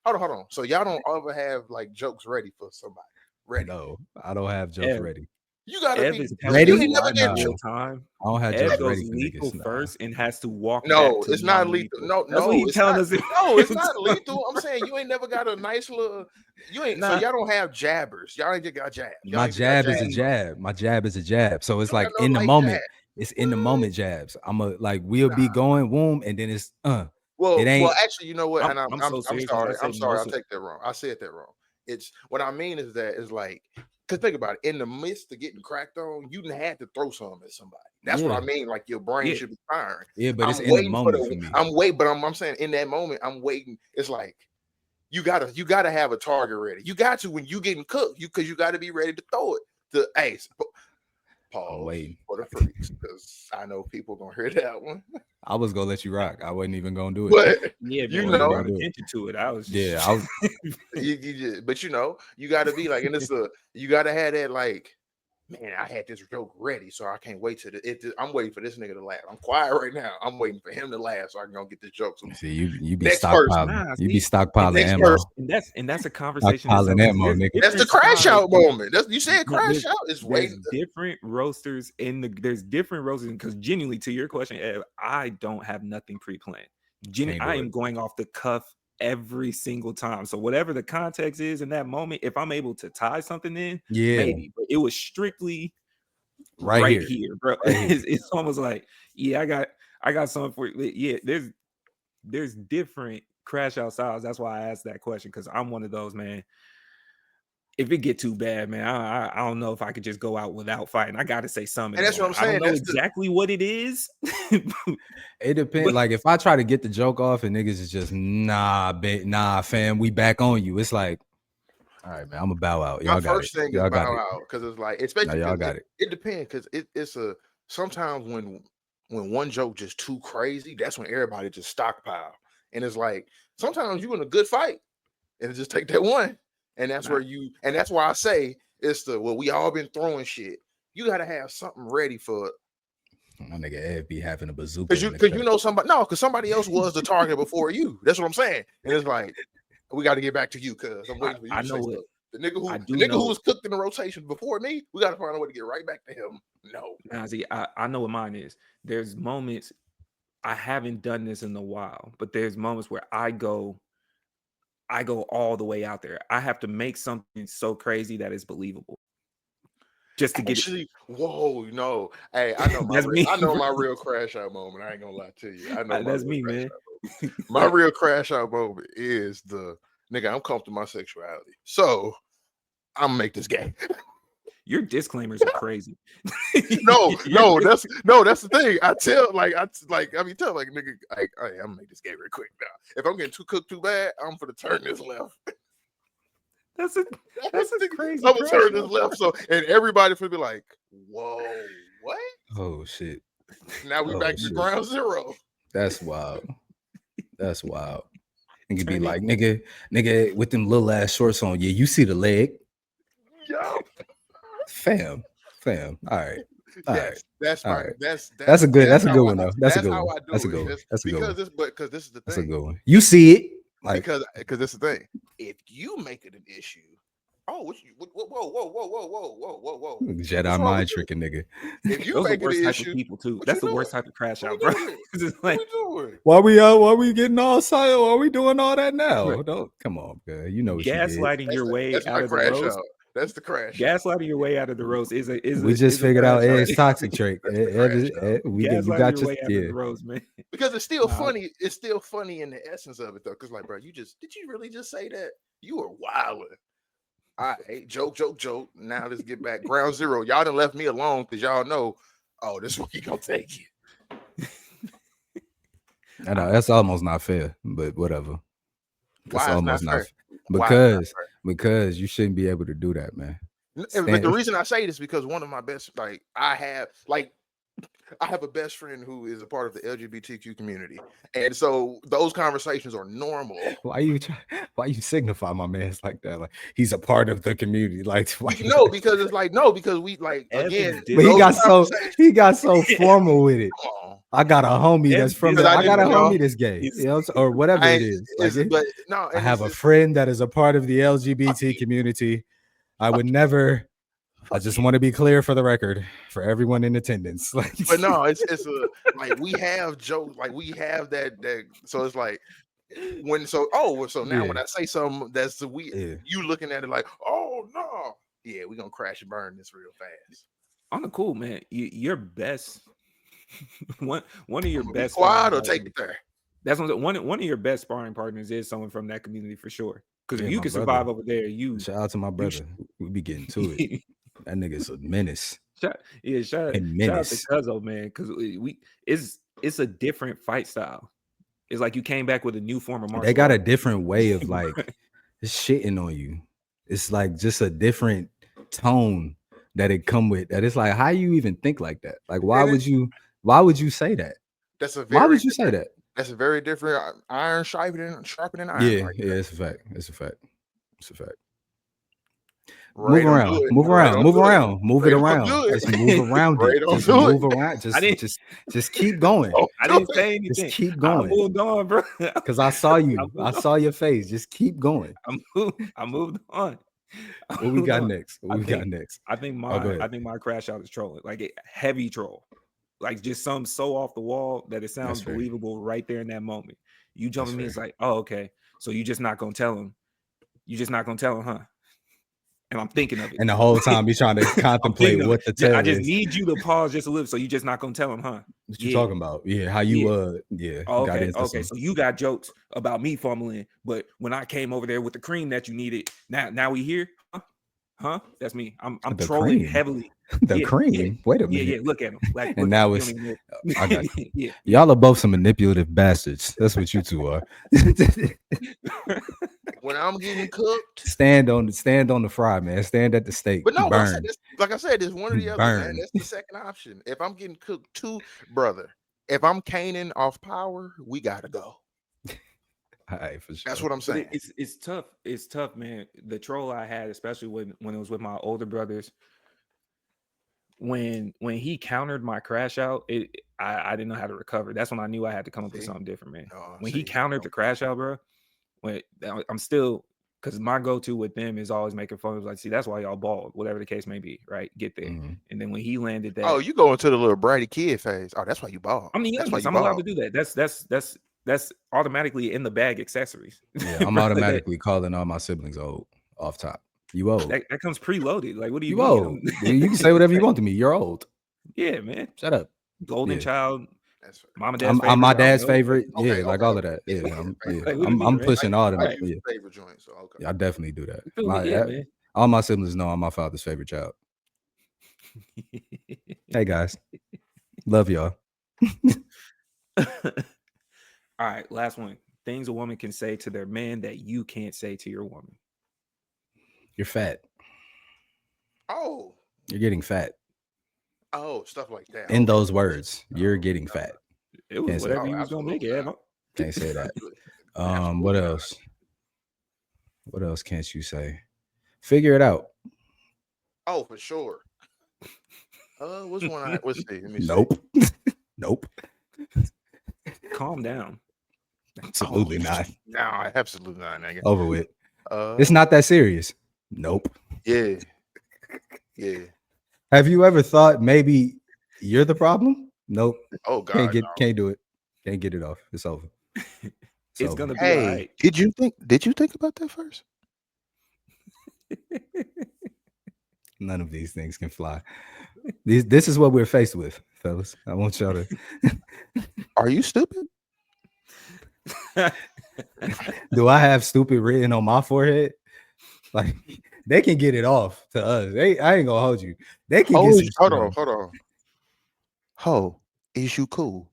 Hold on. So y'all don't ever have like jokes ready for somebody. Ready. No, I don't have jokes Ev, ready. You gotta Ev be is telling Ready? us You ain't never live in get Nah, real time. I don't have Ev jokes goes ready for lethal niggas. Nah. first and has to walk back No, to it's not lethal. non-lethal. No, That's what he's it's telling not. us. in No, it's real not time. lethal. I'm saying you ain't never got a nice little. You ain't. So Nah, y'all don't have jabbers. Y'all ain't just got jabs. Y'all My ain't just got jab is a jabs. jab. My jab is a jab. So it's You don't like got no in the light jab. moment. It's in the moment jabs. We'll be going womb, and then it's It Well, ain't actually, you know what? And I'm so serious. sorry. I I'm said sorry. I most of take that wrong. I said that wrong. It's what I mean is that it's like because think about it. In the midst of getting cracked on, you didn't have to throw something at somebody. That's what I mean. Like your brain yeah. should be firing. Yeah, but it's I'm in the waiting for moment for me. I'm saying in that moment, I'm waiting. It's like you gotta have a target ready. You got to when you getting cooked, because you got to be ready to throw it. I'm Pause waiting. for the freaks because I know people gonna hear that one. I was gonna let you rock. I wasn't even gonna do it. But Yeah, you because you know, brought do it. attention to it. I was just Yeah, I was. but you got to be like, and you got to have that like, man, I had this joke ready, so I can't wait I'm waiting for this nigga to laugh. I'm quiet right now. I'm waiting for him to laugh so I can go get this joke. So See, you be next person, stockpiling. nah. You be See, and stockpiling next ammo. person. that's a conversation Stockpiling itself. 'Cause ammo, there's nigga. That's the different crash styles. out moment. You said No, crash out. It's there's waiting. different roasters there's different roasters because genuinely to your question, Ev, I don't have nothing pre-planned. Can't I do am it. going off the cuff every single time. So whatever the context is in that moment, if I'm able to tie something in, Yeah, maybe. But it was strictly right here. here, bro. Right here. It's almost like, yeah, I got something for you. Yeah, there's different crash out styles. That's why I asked that question because I'm one of those, man. If it get too bad, man, I don't know if I could just go out without fighting. I got to say something. And that's what I'm I don't saying. know exactly what it is. It depends. But- Like if I try to get the joke off and niggas is just nah, fam, we back on you. It's like, all right, man, I'm gonna bow out. Y'all My got first it. thing is Y'all got bow it. out because it's like, No, especially y'all because got it. it depends because it's sometimes when one joke just too crazy, that's when everybody just stockpile. And it's like sometimes you in a good fight and just take that one. And that's that's why I say we all been throwing shit. You gotta have something ready for it. My nigga Ed be having a bazooka. Because somebody else was the target before you. That's what I'm saying. And it's like, we got to get back to you because I'm waiting for you to say stuff. The nigga who was cooked in the rotation before me, we got to find a way to get right back to him. No. Now, see, I know what mine is. There's moments I haven't done this in a while, but there's moments where I go all the way out there. I have to make something so crazy that is believable. Just to get it. Whoa, no. Hey, I know my real crash out moment. I ain't gonna lie to you. I know that's me, man. My real crash out moment is the nigga, I'm comfortable with my sexuality. So I'm gonna make this game. Your disclaimers are crazy. no, that's the thing. I tell nigga, I'm gonna make this game real quick now. If I'm getting too cooked too bad, I'm gonna turn this left. That's a crazy. I'm gonna turn this left, and everybody will be like, "Whoa, what? Oh shit! Now we back to ground zero." That's wild. That's wild. Nigga be like, nigga, with them little ass shorts on. Yeah, you see the leg. Yo, fam. All right. Yes, that's all my right. that's a good one though. That's a good one. That's a good one. Because this is the thing. That's a good one. You see it. Like, because this is the thing. If you make it an issue, whoa, Jedi mind tricking nigga. If you those make are the it worst an type issue, of people too. That's the worst type of crash out, bro. It's like, why we getting all silent? Why we doing all that now? Don't come on, girl. You know what gaslighting your way out of the roast. That's the crash. Gaslighting your way out of the roast is we just figured out Ed's toxic trait. You got your way out of the roast, man. Because it's still funny. It's still funny in the essence of it though. Because like, bro, did you really just say that? You were wilding. All right, joke. Now let's get back. Ground zero. Y'all done left me alone because y'all know, this is where he gonna take you. I know that's almost not fair, but whatever. Why is not fair? Because because you shouldn't be able to do that, man. But Stand- the reason I say this is because one of my best, I have a best friend who is a part of the LGBTQ community, and so those conversations are normal. Why you signify my man's like that? Like he's a part of the community. Like why you- No, because it's like no, because we like again. But But he those got conversations- so formal with it. Come on. I got a homie that's from because the, I I got a didn't know. homie that's gay, He's- you know, or whatever I it is. Like but no, I have a friend that is a part of the LGBT community. I would never. I just want to be clear for the record for everyone in attendance. Like, But no, it's a like we have jokes, like we have that so it's like so now when I say something that's weird, you looking at it like, oh no, yeah, we're gonna crash and burn this real fast. On the cool, man. Your best one of your best squad or sparring take it partners- there. That's one of your best sparring partners is someone from that community for sure. Because Yeah, if you my can brother. survive over there, you shout out to my brother. We be getting to it. That nigga's a menace. shout out to menace. Cuzzo, man. Because it's a different fight style. It's like you came back with a new form of martial They got a art. different way of like shitting on you. It's like just a different tone that it come with. That it's like, how you even think like that? Like, why would you say that? That's a Why very would you say that? that's a very different iron sharpening iron. Yeah, right yeah, there. it's a fact. It's a fact. It's a fact. Ray Move don't around, do it. move Ray around, don't move do it. around, move Ray it don't around. do it. Just move around Ray it. don't Just do move it. around. I didn't- Just keep going. I didn't say anything. Just keep I going. moved on, bro. Because I saw you. moved I saw your face. Just keep going. I moved on. What we got next? What we got next? I think go ahead. I think my crash out is trolling, like a heavy troll, like just something so off the wall that it sounds That's fair. believable right there in that moment. You jump That's at me, fair. it's like, oh, okay, so you just not gonna tell him? You just not gonna tell him, huh? And I'm thinking of it. And the whole time you're trying to contemplate thinking of what it. the tell I just is. need you to pause just a little. So you just not gonna tell him, huh? What you talking about? Yeah, how you yeah. Oh, got okay, into okay. some- So you got jokes about me fumbling, but when I came over there with the cream that you needed, now we here, huh? That's me. I'm The trolling cream? heavily. the cream. Wait a minute. Yeah. Look at him. Like, And look, now you it's- don't even I got know. Yeah. Y'all are both some manipulative bastards. That's what you two are. When I'm getting cooked. stand on the fry, man. Stand at the stake. But no, burn. like I said, it's one or the other, man. Burn. That's the second option. If I'm getting cooked too, brother, if I'm caning off power, we gotta go. All right, for sure. That's what I'm But saying. it's tough. It's tough, man. The troll I had, especially when it was with my older brothers, when he countered my crash out, I didn't know how to recover. That's when I knew I had to come up with See? something different, man. No, When see, he countered the crash out, bro, I'm still, because my go-to with them is always making fun of, like, see, that's why y'all bald, whatever the case may be, right? Get there. Mhm. And then when he landed that, oh, you go into the little bratty kid phase. Oh, that's why you bald. I'm the That's why youngest. you I'm allowed bald. to do that. That's automatically in the bag accessories. Yeah, I'm Bro, automatically calling all my siblings old off top. You old. that comes preloaded. Like, what do you You mean? old. You can say whatever you want to me. You're old. Yeah, man. Shut up. Golden Yeah. child. That's fair. Mom and dad's I'm my favorite, I don't dad's know. favorite. Okay, Yeah, like okay, all of okay. that. Yeah, Like, what do you I'm mean, pushing all them. I Yeah, favorite joint. So okay. I definitely do that. You feel me? Yeah, man. All my siblings know I'm my father's favorite child. Hey guys, love y'all. All right, last one. Things a woman can say to their man that you can't say to your woman. You're fat. Oh, You're getting fat. stuff like that. In Okay. those words, you're getting fat. It was Can't say whatever that. you was gonna make it. Absolutely. Evan. Can't say that. Absolutely. What else? What else can't you say? Figure it out. Oh, for sure. Which one? Let's see. Let me see. Nope. Nope. Calm down. Absolutely not. No, absolutely not. Nigga. Over with. Uh, It's not that serious. Nope. Yeah. Yeah. Have you ever thought maybe you're the problem? Nope. Oh God. Can't do it. Can't get it off. It's over. It's gonna be Hey, all right. did you think about that first? None of these things can fly. This is what we're faced with, fellas. I want y'all to. Are you stupid? Do I have stupid written on my forehead? Like they can get it off to us. I ain't gonna hold you. They can get some Hold on. Ho, is you cool?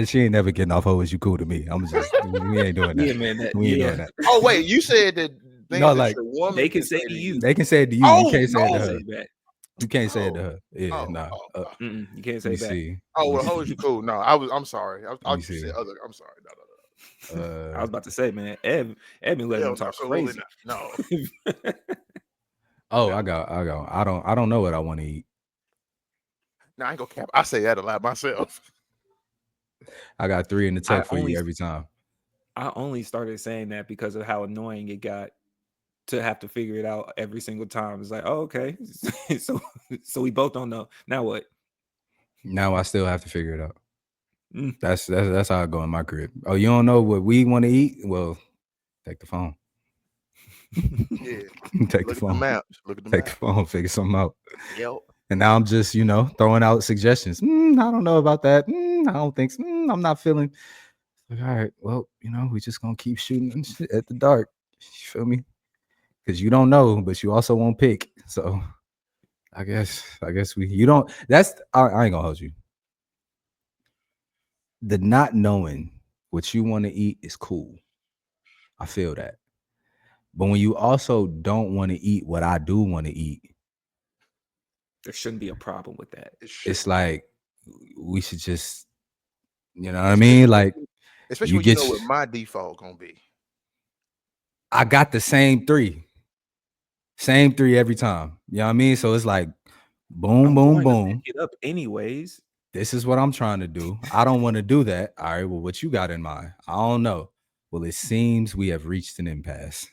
She ain't never getting off hoes. You cool to me. I'm just we ain't doing that. Yeah, man. We ain't doing that. Oh wait, you said that things No, that like your woman They can say to you. they can say it to you. Oh, You can't say it no. to Say her. it back. You can't say it to her. Yeah, Oh, nah. oh, You can't say You it back. see. oh, well, You hoes, see. you cool. No, I'm sorry. I You you see. said other. I'm sorry. No. I was about to say, man, Ed been letting Hell, them talk absolutely crazy. not. No. Oh, No. I don't know what I want to eat. No, I ain't gonna cap. I say that a lot myself. I got 3 in the tuck for only- you every time. I only started saying that because of how annoying it got to have to figure it out every single time. It's like, oh, okay. so we both don't know. Now what? Now I still have to figure it out. Mm. That's how I go in my crib. Oh, you don't know what we want to eat? Well, take the phone. Yeah. Take the Look at the phone. maps. Look at the Take the map. phone. Figure something out. Yep. And now I'm just, throwing out suggestions. I don't know about that. I don't think so. I'm not feeling. Like, all right, well, we just gonna keep shooting at the dark. You feel me? Because you don't know, but you also won't pick. So I guess you don't. That's I ain't gonna hold you. The not knowing what you want to eat is cool. I feel that. But when you also don't want to eat what I do want to eat, There shouldn't be a problem with that. it's like we should just, you know what I mean? Like, especially you when you get know what my default gonna be. I got the same 3. Same 3 every time. You know what I mean? So it's like boom, I'm boom, going to boom. pick it up anyways. This is what I'm trying to do. I don't want to do that. All right. Well, what you got in mind? I don't know. Well, it seems we have reached an impasse.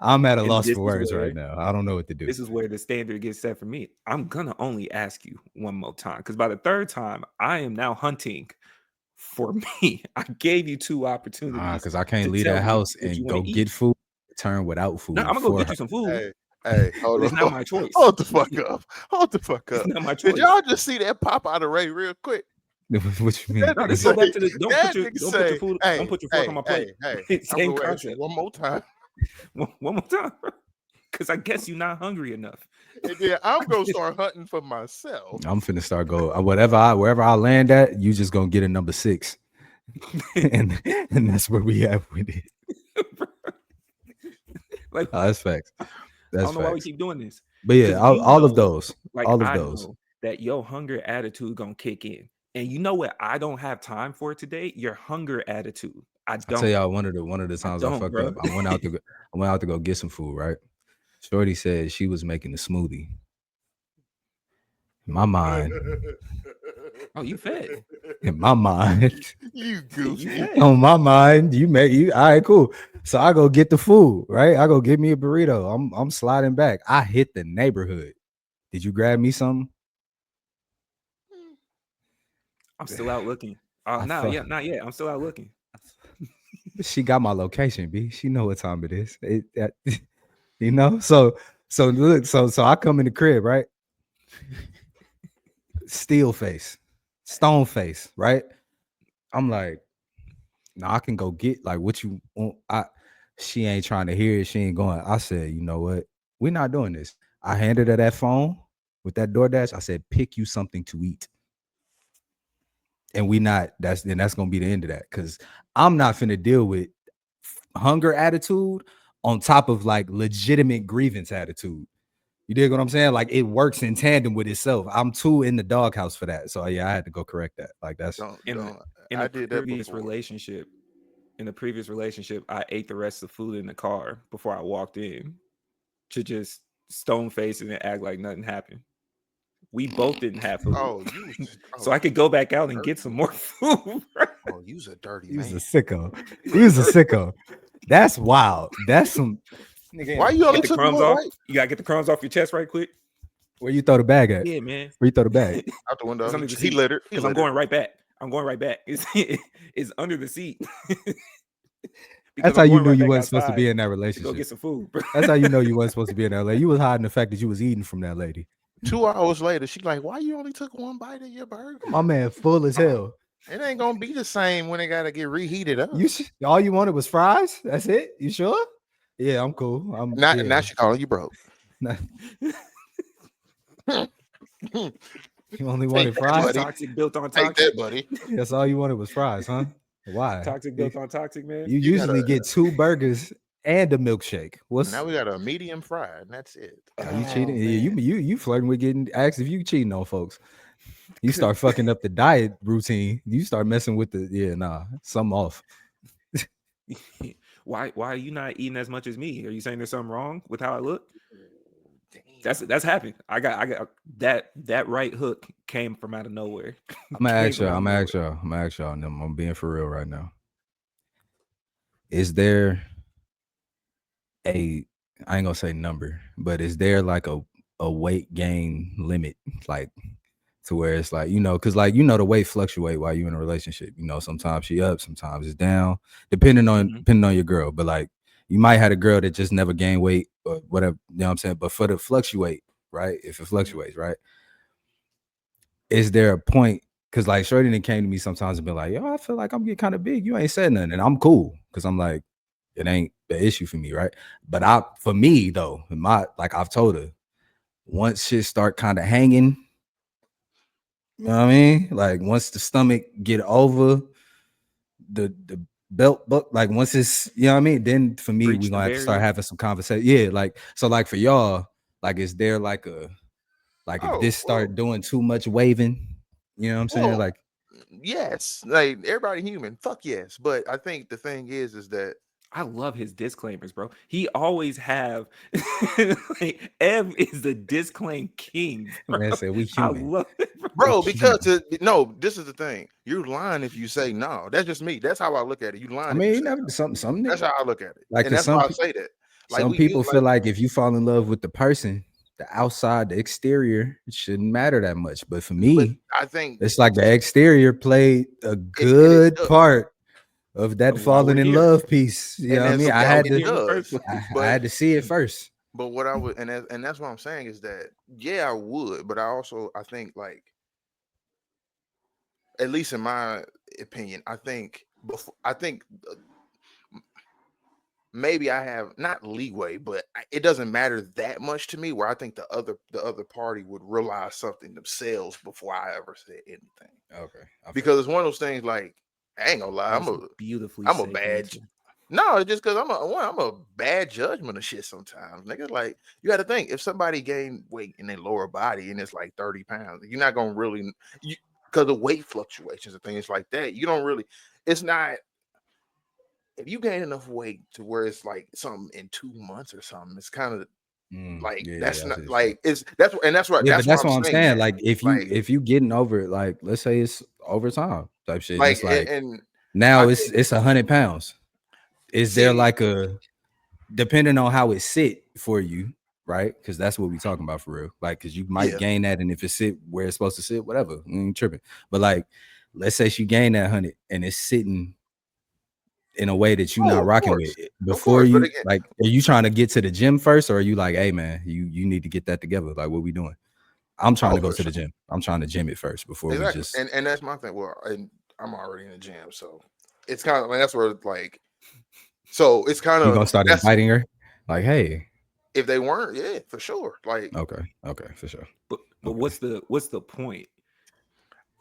I'm at a loss for words right now. I don't know what to do. This is where the standard gets set for me. I'm gonna only ask you one more time, because by the third time, I am now hunting for me. I gave you 2 opportunities. Because I can't to leave tell that me house what you and wanna go eat. get food, return without food. No, I'm gonna go get you some food. Hey, hold But it's on. not my choice. Hold the fuck up. Hold the fuck It's up. not my Did choice. y'all just see that pop out of Ray real quick? What you mean? That No, nigga let's go back to say- the don't that put your nigga don't put your say, food hey, don't put your fork hey, on my plate. Hey, Same I'm gonna ask concept. you one more time. One more time. Because I guess you're not hungry enough. And then I'm gonna start hunting for myself. I'm finna start wherever I land at, you just gonna get a number 6. and that's where we at with it. Like, That's facts. I That's don't know why we facts. keep doing this. But yeah, 'Cause all of those. Like, all of I those. know that your hunger attitude gonna kick in. And you know what I don't have time for today? Your hunger attitude. I I'll don't. tell y'all one of the times I fucked bro. up. I went out to go get some food, right? Shorty said she was making a smoothie. In my mind, Oh, you fed. you goofy. fed. on my mind, all right, cool. So I go get the food, right? I go get me a burrito. I'm sliding back. I hit the neighborhood. Did you grab me something? I'm still out looking. Not yet. I'm still out looking. She got my location, B. She know what time it is. So look, so I come in the crib, right? Steel face, stone face, right? I'm like, no, I can go get like what you want. She ain't trying to hear it. She ain't going. I said, you know what? We're not doing this. I handed her that phone with that DoorDash. I said, pick you something to eat. And that's gonna be the end of that. Cause I'm not finna deal with hunger attitude on top of like legitimate grievance attitude. You dig what I'm saying? Like it works in tandem with itself. I'm too in the doghouse for that. So yeah, I had to go correct that. Like that's In I a did that previous before. relationship. In the previous relationship, I ate the rest of the food in the car before I walked in to just stone face and act like nothing happened. We both didn't have food. So I could go back out and get some more food. Oh, you's a dirty he was man. a sicko. He was a sicko. That's wild. That's some nigga. Why you only Get the took crumbs one, off? right? You gotta get the crumbs off your chest right quick. Where you throw the bag at? Yeah, man. Where you throw the bag? Out the window. It's under the He seat. littered. Because I'm going right back. It's under the seat. That's how you knew you wasn't supposed to be in that to relationship. go get some food, bro. That's how you know you wasn't supposed to be in that lady. You was hiding the fact that you was eating from that lady. 2 hours later, she's like, "Why you only took one bite of your burger?" My man, full as hell. It ain't gonna be the same when it gotta get reheated up. All you wanted was fries. That's it. You sure? Yeah, I'm cool. Now she calling you broke. You only Take wanted that, fries? buddy. Toxic built on Take toxic. that, buddy. That's all you wanted was fries, huh? Why? Toxic built on toxic, man. You You usually gotta. get 2 burgers and a milkshake. What's Now we got a medium fry, and that's it. are you Oh, cheating? You man. you flirting with getting asked if you cheating on folks. You start fucking up the diet routine. You start messing with something off. Why are you not eating as much as me? Are you saying there's something wrong with how I look? Damn. That's happened. I got that right hook came from out of nowhere. I'm gonna Came ask from y'all. out of I'm gonna nowhere. ask y'all. I'm gonna ask y'all. And I'm being for real right now. Is there a I ain't gonna say number, but is there like a weight gain limit, like to where it's like, because like the weight fluctuate while you're in a relationship. Sometimes she up, sometimes it's down, depending on Mhm. depending on your girl. But like you might have a girl that just never gained weight or whatever, you know what I'm saying? But for the fluctuate, right? If it fluctuates, right? Is there a point? Because like Shorty then came to me sometimes and be like, yo, I feel like I'm getting kind of big. You ain't said nothing. And I'm cool. Cause I'm like, it ain't the issue for me, right? But for me though, I've told her, once shit start kind of hanging, you know what I mean? Like once the stomach get over the belt buck, like once it's, you know what I mean? Then for me, Breach we the gonna have to start barrier. having some conversation. Yeah, like so like for y'all, like is there like if Oh this well, start doing too much waving, you know what I'm saying? well, Like yes. Like everybody human. Fuck yes. But I think the thing is that I love his disclaimers, bro. He always have like Ev is the disclaim king, bro. man said we I human. love it, bro. bro, because no, this is the thing. You're lying if you say no. That's just me. That's how I look at it. You I lying if you mean, say never no. some That's how I look at it, like and cause that's why I say that. Like some we people feel like if you fall in love with the person, the outside, the exterior, it shouldn't matter that much. But for but me, I think it's like the exterior played a it good does, part of that Of why falling we're in here. love piece. You know and what I that's mean? Of I why had we're it to here in the first does. place. I But had to see it first. but what I would and that's what I'm saying is that yeah, I would, but I think like at least in my opinion, I think maybe I have not leeway, but it doesn't matter that much to me. Where I think the other party would realize something themselves before I ever said anything, Okay. because it's one of those things. Like I ain't gonna lie, That's a beautifully I'm a safe bad. answer. No, it's just because I'm a bad judgment of shit sometimes. Nigga, like you got to think if somebody gained weight in their lower body and it's like 30 pounds, you're not gonna really you because of weight fluctuations and things like that. You don't really. It's not if you gain enough weight to where it's like something in 2 months or something. It's kind of like that's Yeah, I see not what you're saying. like it's that's what Yeah, but that's why that's I'm what I'm saying saying. that. Like Like if you getting over it, like let's say it's over time type shit, and like it's like and now I it's 100 pounds. Is there see. like a depending on how it sit for you, right? Because that's what we talking about for real. Like, because you might Yeah. gain that, and if it sit where it's supposed to sit, whatever, we ain't tripping. But like, let's say she gained that 100 and it's sitting in a way that you're Oh, not rocking with it. of Before course. But you again, like, are you trying to get to the gym first, or are you like, hey man, you need to get that together? Like, what we doing? I'm trying oh to go for to the sure, gym. I'm trying to gym it first before we exactly. just And that's my thing. Well, and I'm already in the gym, so it's kind of like that's where like so it's kind you of gonna start that's inviting her. Like, hey, if they weren't, yeah, for sure. Like okay, for sure. But Okay. what's the point?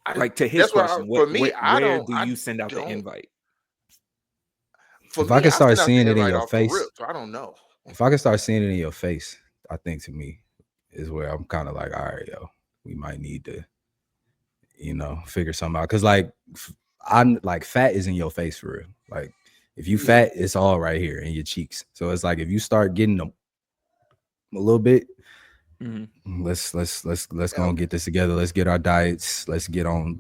I Like to his that's question, for me. where do I you send out the don't. invite? For If I me, could I start send out the seeing it in invite your off the rip, face, so I don't know. if I can start seeing it in your face, I think to me is where I'm kind of like, all right, yo, we might need to, figure something out. Cause like I'm like fat is in your face for real. Like if you Yeah. fat, it's all right here in your cheeks. So it's like if you start getting them a little bit, Mhm. let's go and Okay. get this together. Let's get our diets. Let's get on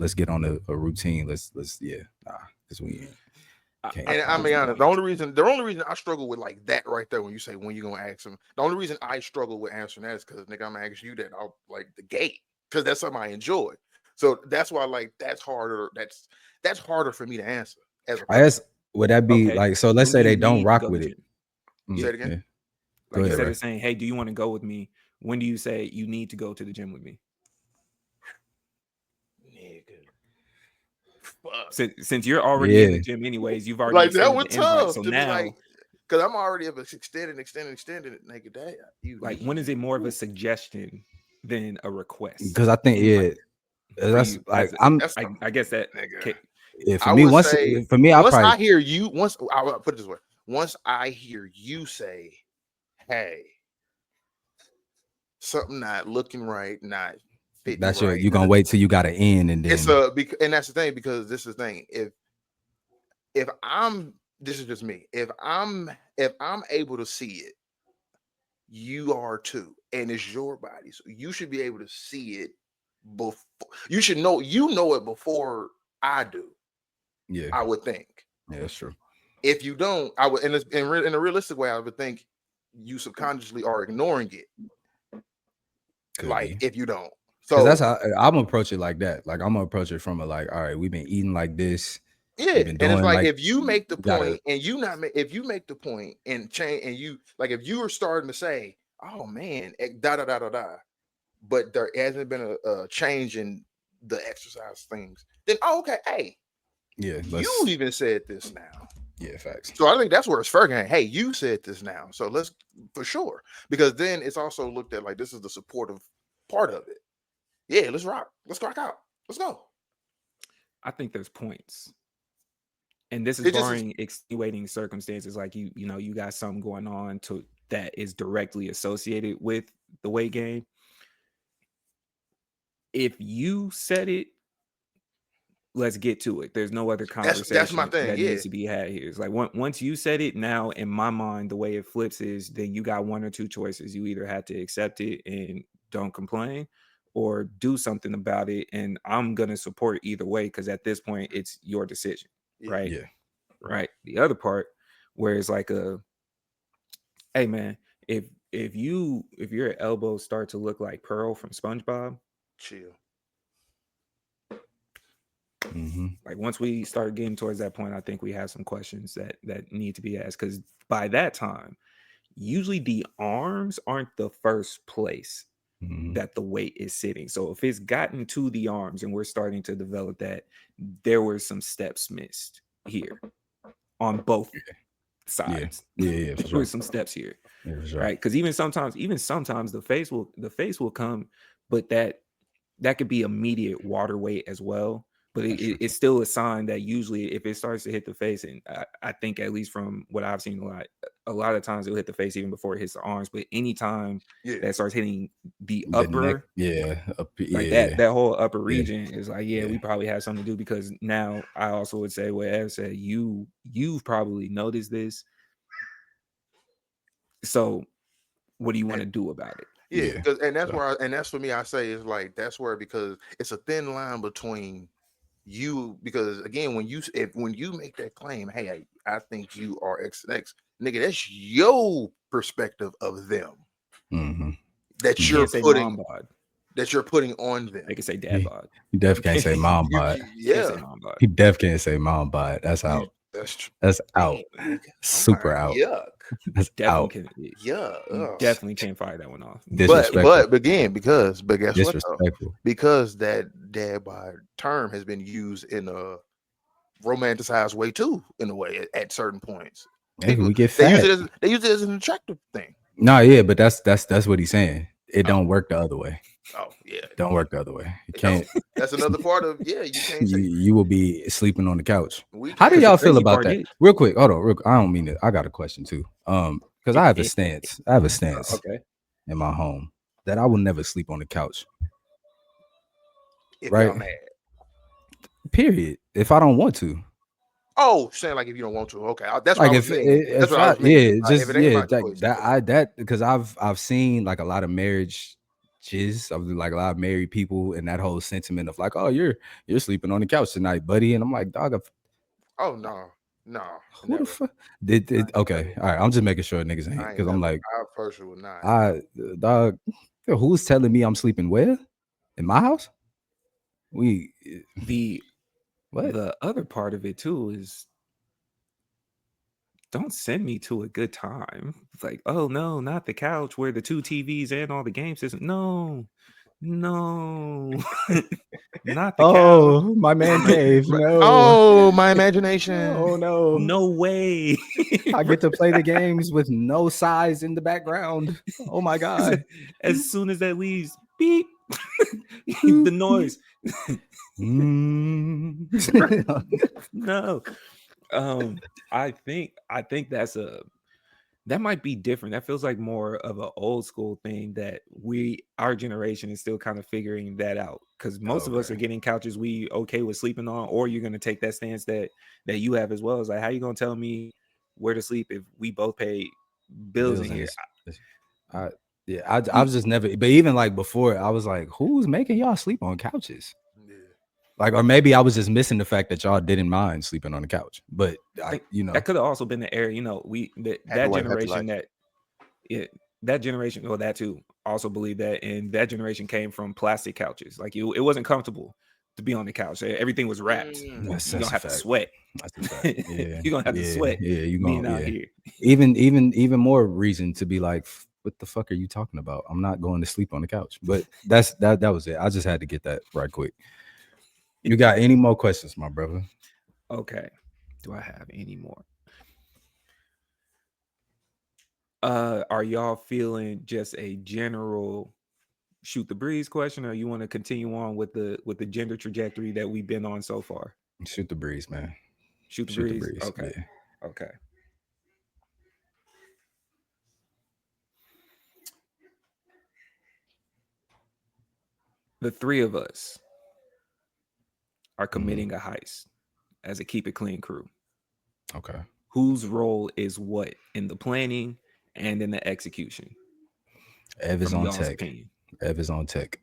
a routine. Let's because we I, can't. I And I'm feel be your honest, point. the only reason I struggle with like that right there when you say when you gonna ask them, the only reason I struggle with answering that is because nigga, I'm gonna ask you that I'll like the gate because that's something I enjoy. So that's why like that's harder. That's harder for me to answer as a I person. guess would that be Okay. like so? Let's When do say you they don't need to rock go to with the it. gym? Say Yeah. it again. Yeah. Go Like ahead, instead Ray. of saying, "Hey, do you want to go with me?" When do you say you need to go to the gym with me? Nigga, fuck. Since you're already in the Yeah. gym anyways, you've already Like that extended was the invite. tough So to be like, now, because I'm already if it's extended, nigga. That you like when is it need. more of a suggestion than a request? Because I think Invite. That's you like as That's I guess that nigga. yeah, for I me. would Once say for me, I once probably I hear you, once I will put it this way, once I hear you say, "Hey, something not looking right, not fitting that's right," you're gonna wait till you got an end and it's then and that's the thing, because this is the thing. If I'm this is just me. If I'm able to see it, you are too, and it's your body, so you should be able to see it before. You should know it before I do. yeah, I would think. yeah, that's true. If you don't, I would in a realistic way, I would think you subconsciously are ignoring it. Could Like be if you don't, because that's so how I'm gonna approach it like that. Like I'm gonna approach it from a like, all right, we've been eating like this, yeah, we've been and it's doing like like if you make the you gotta point and you not if you make the point and change, and you like if you are starting to say, oh man, da da da da da, but there hasn't been a change in the exercise things, then okay, hey, yeah, you let's even said this now. yeah, facts. So I think that's where it's fair game. Hey, you said this now, so let's for sure, because then it's also looked at like this is the supportive part of it. Yeah, let's rock. Let's rock out. Let's go. I think there's points. And this is It just is. barring extenuating circumstances, like you got something going on to that is directly associated with the weight gain. If you said it, let's get to it. There's no other That's my conversation thing. that Yeah, needs to be had here. It's like once you said it, now in my mind, the way it flips is then you got one or two choices. You either had to accept it and don't complain, or do something about it. And I'm gonna support either way because at this point, it's your decision, yeah. right? Yeah, Right. The other part where it's like hey man, if your elbows start to look like Pearl from SpongeBob, Chill. mm-hmm. like once we start getting towards that point, I think we have some questions that need to be asked because by that time, usually the arms aren't the first place Mm-hmm. that the weight is sitting. So if it's gotten to the arms and we're starting to develop that, there were some steps missed here on both Yeah, sides. yeah, for There were sure. some steps here, Yeah, for sure. right? Because even sometimes the face will come, but that could be immediate water weight as well. But it's still a sign that usually if it starts to hit the face, and I think at least from what I've seen a lot of times it'll hit the face even before it hits the arms. But anytime Yeah, that starts hitting the The neck, upper, yeah, like yeah, that whole upper yeah, region is like, yeah, yeah. we probably have something to do because now I also would say what Ev said, you've probably noticed this. So what do you want to do about it? yeah. Yeah. Because and that's So, where and that's for me. I say is like that's where, because it's a thin line between you, because again when you make that claim, hey, I think you are XX, nigga, that's your perspective of them mm-hmm. that You you're can't say putting mom bod. on them. They can say dad You bod. definitely can't say mom You bod. Can't say yeah, mom bod. He definitely can't say mom bod. That's you out. that's true. That's Damn, out. nigga. Oh my Super out. yuck. That's Definitely out. can. Yeah. You Ugh. definitely can't fire that one off. Disrespectful. But again, but guess what though? Disrespectful. Because that dad bod term has been used in a romanticized way too, in a way at certain points. Hey, People we get they use fat. it as an attractive thing. No, yeah, but that's what he's saying. It Oh, don't work the other way. oh yeah. Don't work the other way. You It can't. don't. That's another part of you can't say You will be sleeping on the couch. we How do can't. Because the y'all feel crazy about part that? is, Real quick, hold on. I don't mean it. I got a question too. Because I have a stance. I have a stance okay. in my home that I will never sleep on the couch. If Right. y'all mad. Period. If I don't want to. Oh, saying like if you don't want to, okay. That's what Like I was meaning. That's what I was meaning. If it ain't my choice, that because I've seen like a lot of marriage of like a lot of married people and that whole sentiment of like, oh, you're sleeping on the couch tonight, buddy. And I'm like, dog, oh no, who never. the fuck did okay. All right, I'm just making sure niggas ain't I ain't because I'm never. like, I personally would not. dog, who's telling me I'm sleeping where? In my house? The What? the other part of it too is don't send me to a good time. It's like, oh no, not the couch where the two TVs and all the game systems. No, not the couch. Oh, my man cave. No. Oh, my imagination. Oh no. No way. I get to play the games with no size in the background. Oh my god. As soon as that leaves, beep. The noise. No. I think that might be different. That feels like more of an old school thing that our generation is still kind of figuring that out. Because most of us are getting couches we okay with sleeping on, or you're gonna take that stance that you have as well. It's like, how you gonna tell me where to sleep if we both pay bills in here? I was just never, but even like before, I was like, who's making y'all sleep on couches? Yeah. Like, or maybe I was just missing the fact that y'all didn't mind sleeping on the couch. But that could have also been the era, that generation that generation, well, that too, also believe that, and that generation came from plastic couches. Like it wasn't comfortable to be on the couch. Everything was wrapped. You're gonna have to sweat. That's a fact. Yeah. You're gonna have to sweat. Yeah, you being gonna out here. Even more reason to be like, what the fuck are you talking about? I'm not going to sleep on the couch. But that was it. I just had to get that right quick. You got any more questions, my brother? Okay. Do I have any more? Are y'all feeling just a general shoot the breeze question, or you want to continue on with the gender trajectory that we've been on so far? Shoot the breeze, man. Shoot the breeze. Okay. Yeah. Okay. The three of us are committing a heist as a Keep It Clean crew. Okay. Whose role is what in the planning and in the execution? Ev is on tech. Ev is on tech.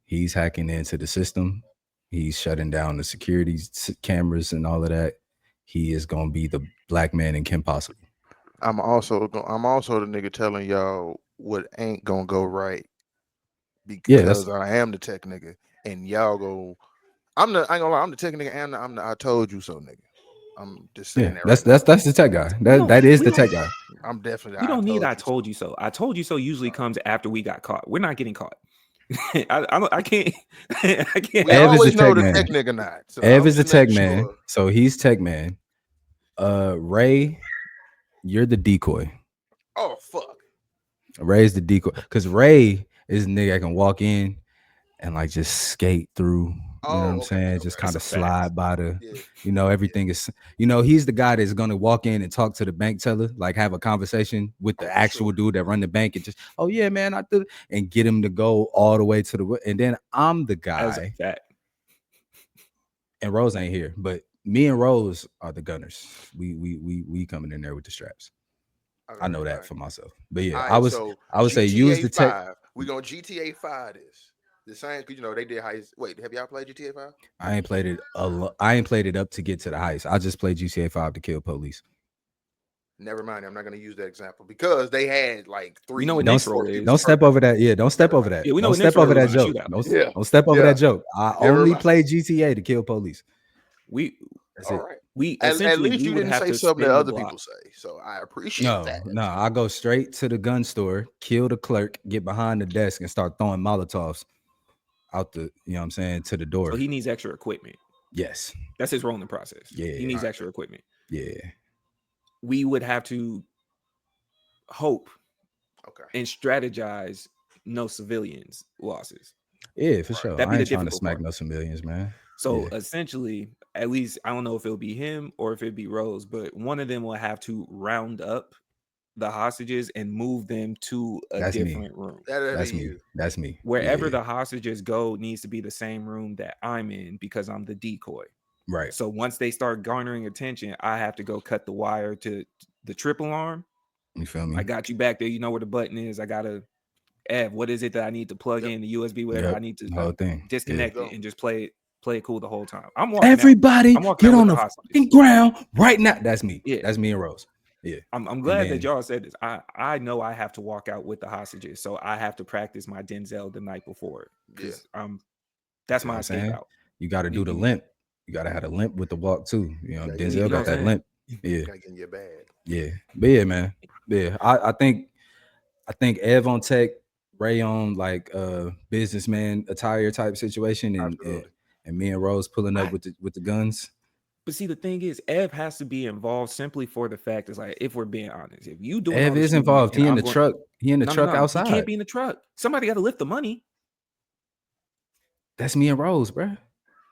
He's hacking into the system. He's shutting down the security cameras and all of that. He is gonna be the black man in Kim Possible. I'm also the nigga telling y'all what ain't gonna go right because I am the tech nigga, and y'all go. I ain't gonna lie, I'm the tech nigga, and I'm the I told you so nigga. I'm just saying that. That's the tech guy. That is the tech guy. I'm definitely. We don't need I told you so. I told you so usually comes after we got caught. We're not getting caught. I can't. We always know the tech nigga not. So Ev is the tech man. So he's tech man. Ray, you're the decoy. Oh fuck. Ray's the decoy because Ray is a nigga that can walk in and like just skate through. You know what I'm saying? Just kind of slide by everything is, he's the guy that's going to walk in and talk to the bank teller, like have a conversation with the actual dude that run the bank and just, oh yeah, man, and get him to go all the way to the, and then I'm the guy. And Rose ain't here, but me and Rose are the gunners. We coming in there with the straps. I know that for myself. But yeah, I would say use the tech. We're going to GTA 5 this. The same, because they did heist. Wait, have y'all played GTA 5? I ain't played it I ain't played it up to get to the heist. I just played GTA 5 to kill police. Never mind. I'm not going to use that example because they had like 3. We know what Nick's role is. Don't step over that. Yeah, don't step over that. Yeah, we know don't step over that joke. Don't step over that joke. I only play GTA to kill police. That's it. Right. We at least you didn't say something that other people say, so I appreciate that. No, I go straight to the gun store, kill the clerk, get behind the desk, and start throwing Molotovs out the, you know what I'm saying, to the door. So he needs extra equipment. Yes. That's his role in the process. Yeah. He needs extra equipment. Yeah. We would have to hope and strategize no civilians losses. Yeah, for sure. I ain't trying to smack no civilians, man. So essentially, at least I don't know if it'll be him or if it'd be Rose, but one of them will have to round up the hostages and move them to a different room. That's me. Wherever the hostages go needs to be the same room that I'm in because I'm the decoy. Right. So once they start garnering attention, I have to go cut the wire to the triple arm. You feel me? I got you back there. You know where the button is. I gotta what is it that I need to plug in the USB, whatever I need to disconnect it and just play it cool the whole time. I'm walking Everybody out. get on the fucking ground right now. That's me. Yeah. That's me and Rose. Yeah. I'm glad that y'all said this. I know I have to walk out with the hostages, so I have to practice my Denzel the night before. Because that's my escape out. You got to do the limp. You got to have a limp with the walk too. You know, Denzel got that limp. Yeah. Gotta get in your bag. Yeah. But yeah, man. Yeah. I think Ev on tech, Ray on like businessman attire type situation, and me and Rose pulling up with the guns. But see, the thing is, Ev has to be involved simply for the fact is like, if we're being honest, if you do, Ev is involved. He in the truck. He in the truck outside. He can't be in the truck. Somebody got to lift the money. That's me and Rose, bro.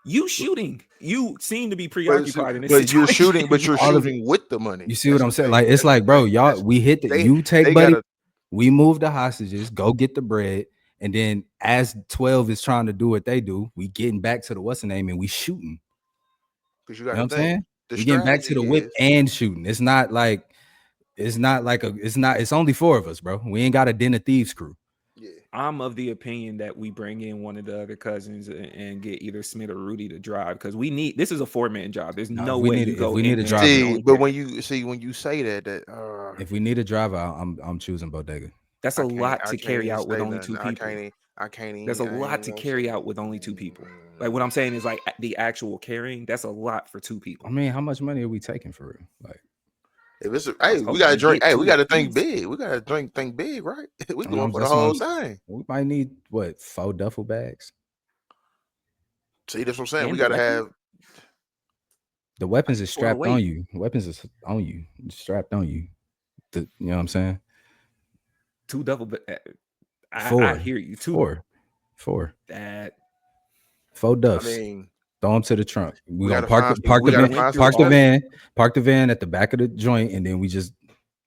You shooting. You seem to be But, preoccupied in this but you're situation. shooting, but you're All of it. shooting with the money. You see That's what I'm the saying? thing. Like, it's That's the like, bro, thing. y'all, we hit the, you take they buddy, gotta, we move the hostages, go get the bread, and then as 12 is trying to do what they do, we getting back to the what's the name and we shooting. because you You know got what to I'm think saying? the We getting back to the strategy whip is and shooting. It's not like it's only 4 of us, bro. We ain't got a den of thieves crew. yeah. I'm of the opinion that we bring in one of the other cousins and get either Smith or Rudy to drive because this is a 4-man job. There's Nah, no if we way need you if go we in need a there driver, and See, only but carry. when you say that if we need a driver, I'm choosing Bodega. That's a lot to carry out with only 2 people. I can't even. That's a I lot ain't to gonna carry say out it. with only 2 people. Like what I'm saying is like the actual carrying. That's a lot for 2 people. I mean, how much money are we taking for real? Like, If it's I was we hoping gotta to drink. get Hey, we 2 gotta at think least. big. We gotta think big, right? We going for the that's what whole thing. we might need what 4 duffel bags. See, that's what I'm saying. And We the gotta weapon? have. The weapons is For the strapped on weight. you. Weapons is on you, strapped on you. You know what I'm saying? 2 double. I 4, hear you. 4 That 4 I duffs. mean, Throw them to the trunk. We we gonna gotta find. park We the gotta van, find some park the stuff. van, park the van at the back of the joint, and then we just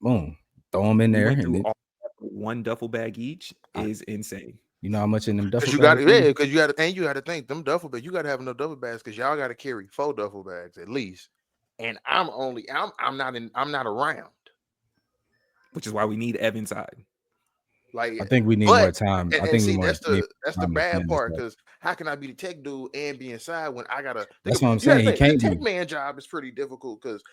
boom, throw them in we there, went and through then, all 1 duffel bag each I, is insane. you know how much in them Cause duffel you got bags? Be? because you got to, and you got to think them duffel bags. You got to have enough duffel bags because y'all got to carry 4 duffel bags at least. And I'm not around. Which is why we need Ev inside. Like, I think we need more but time. I and think we see need that's the time to bad plan this part out. because how can I be the tech dude and be inside when I gotta think That's of, what I'm you gotta saying. He think the can't tech be. man job is pretty difficult because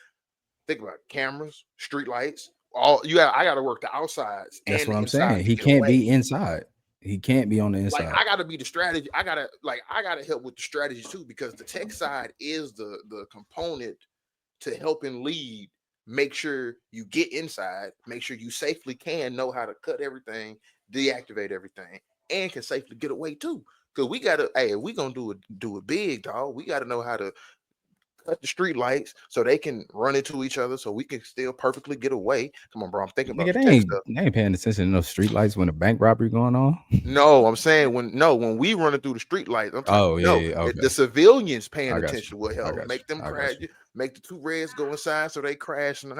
think about cameras, street lights, all I gotta work the outsides That's and what the I'm saying. inside to He get can't be away. inside. He can't be on the Like inside. I gotta be the strategy. I gotta help with the strategy too because the tech side is the component to help and lead. Make sure you get inside. Make sure you safely can know how to cut everything, deactivate everything, and can safely get away too. Because we gotta, hey, if we gonna do it big, dog. We gotta know how to cut the street lights so they can run into each other, so we can still perfectly get away. Come on, bro. I'm thinking about Nigga, the tech stuff. they ain't paying attention to no street lights when a bank robbery going on. No, I'm saying when we running through the street lights, I'm talking Oh yeah, okay. the civilians paying I got attention you. will I help got make you. them I crash, got you. make the 2 reds go inside so they crash and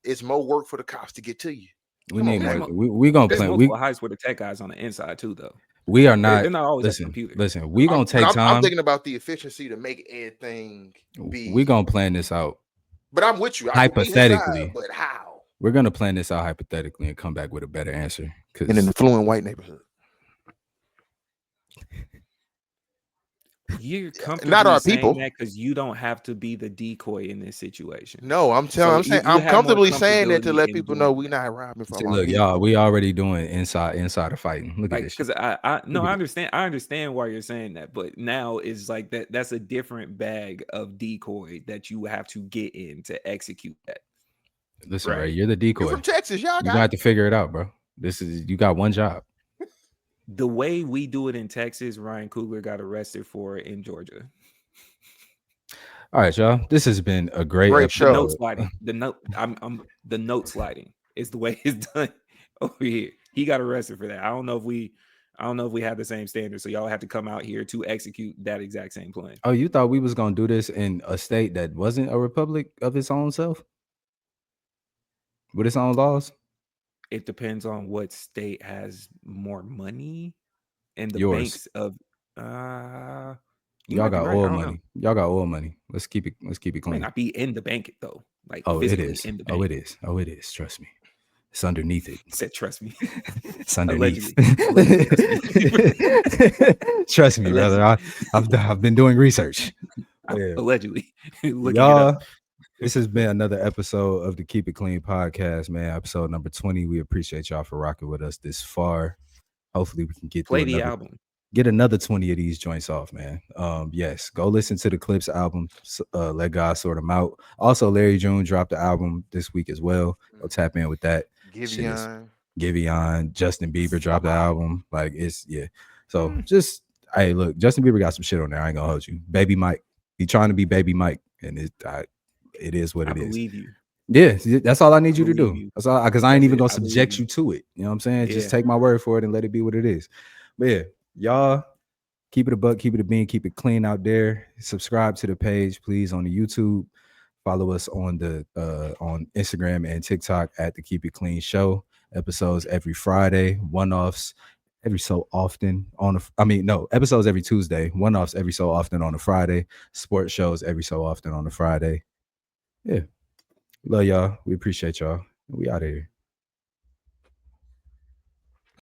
it's more work for the cops to get to you. We Come need on, more. man. We gonna There's plan. multiple heists with the tech guys on the inside too, though. We are They're not. not always at the Listen. computer. We gonna take I'm time. thinking about the efficiency to make everything We be. gonna plan this out But I'm with you. We inside, hypothetically. but how? We're gonna plan this out hypothetically and come back with a better answer. In an affluent white neighborhood. You're comfortably Not our saying people. that because you don't have to be the decoy in this situation. No, I'm So saying you I'm have more comfortably saying that to comfortability let in people know doing we that. not robbing See, from our look, y'all, people. we already doing insider fighting. Look at Like, this because shit. I no, Look I at understand. I understand why you're saying that, but now is like that's a different bag of decoy that you have to get in to execute that. Listen, Ray, Right. you're the You decoy. from Texas, y'all You're gonna got have to figure it out, bro. You got one job. The way we do it in Texas, Ryan Coogler got arrested for it in Georgia. All right, y'all. This has been a great Great The note episode. sliding. The note sliding is the way it's done over here. He got arrested for that. I don't know if we have the same standard. So y'all have to come out here to execute that exact same plan. Oh, you thought we was gonna do this in a state that wasn't a republic of its own self? With its own laws? It depends on what state has more money and the Yours. banks of you Y'all might be got right. oil I don't know. money. Y'all got oil money. Let's keep it It may clean. not be in the bank though. Like Oh, it physically is. in the bank. Oh, it is. Oh, it is. Trust me. It's underneath it. He said, trust me. It's underneath. Allegedly. Trust me, brother. I've been doing research. Yeah. Allegedly. Looking Y'all, it up. this has been another episode of the Keep It Clean podcast, man. Episode number 20. We appreciate y'all for rocking with us this far. Hopefully we can Play the album. Get another 20 of these joints off, man. Yes, go listen to the Clipse album. Let God sort them out. Also, Larry June dropped the album this week as well. Go tap in with that. Giveon, Justin Bieber dropped the album. Like So just hey, look, Justin Bieber got some shit on there. I ain't gonna hold you. Baby Mike. He trying to be Baby Mike, and it is what it is. I believe you. Yeah, that's all I need you to do. You. That's all, because I ain't even gonna subject you to it. You know what I'm saying? Yeah. Just take my word for it and let it be what it is. But yeah, y'all, Keep it a buck, keep it a bean, keep it clean out there. Subscribe to the page, please, on the YouTube. Follow us on the on Instagram and TikTok at the Keep It Clean Show. Episodes every Friday, one-offs every so often on episodes every Tuesday, one-offs every so often on a Friday, sports shows every so often on a Friday. Yeah. Love y'all. We appreciate y'all. We out of here.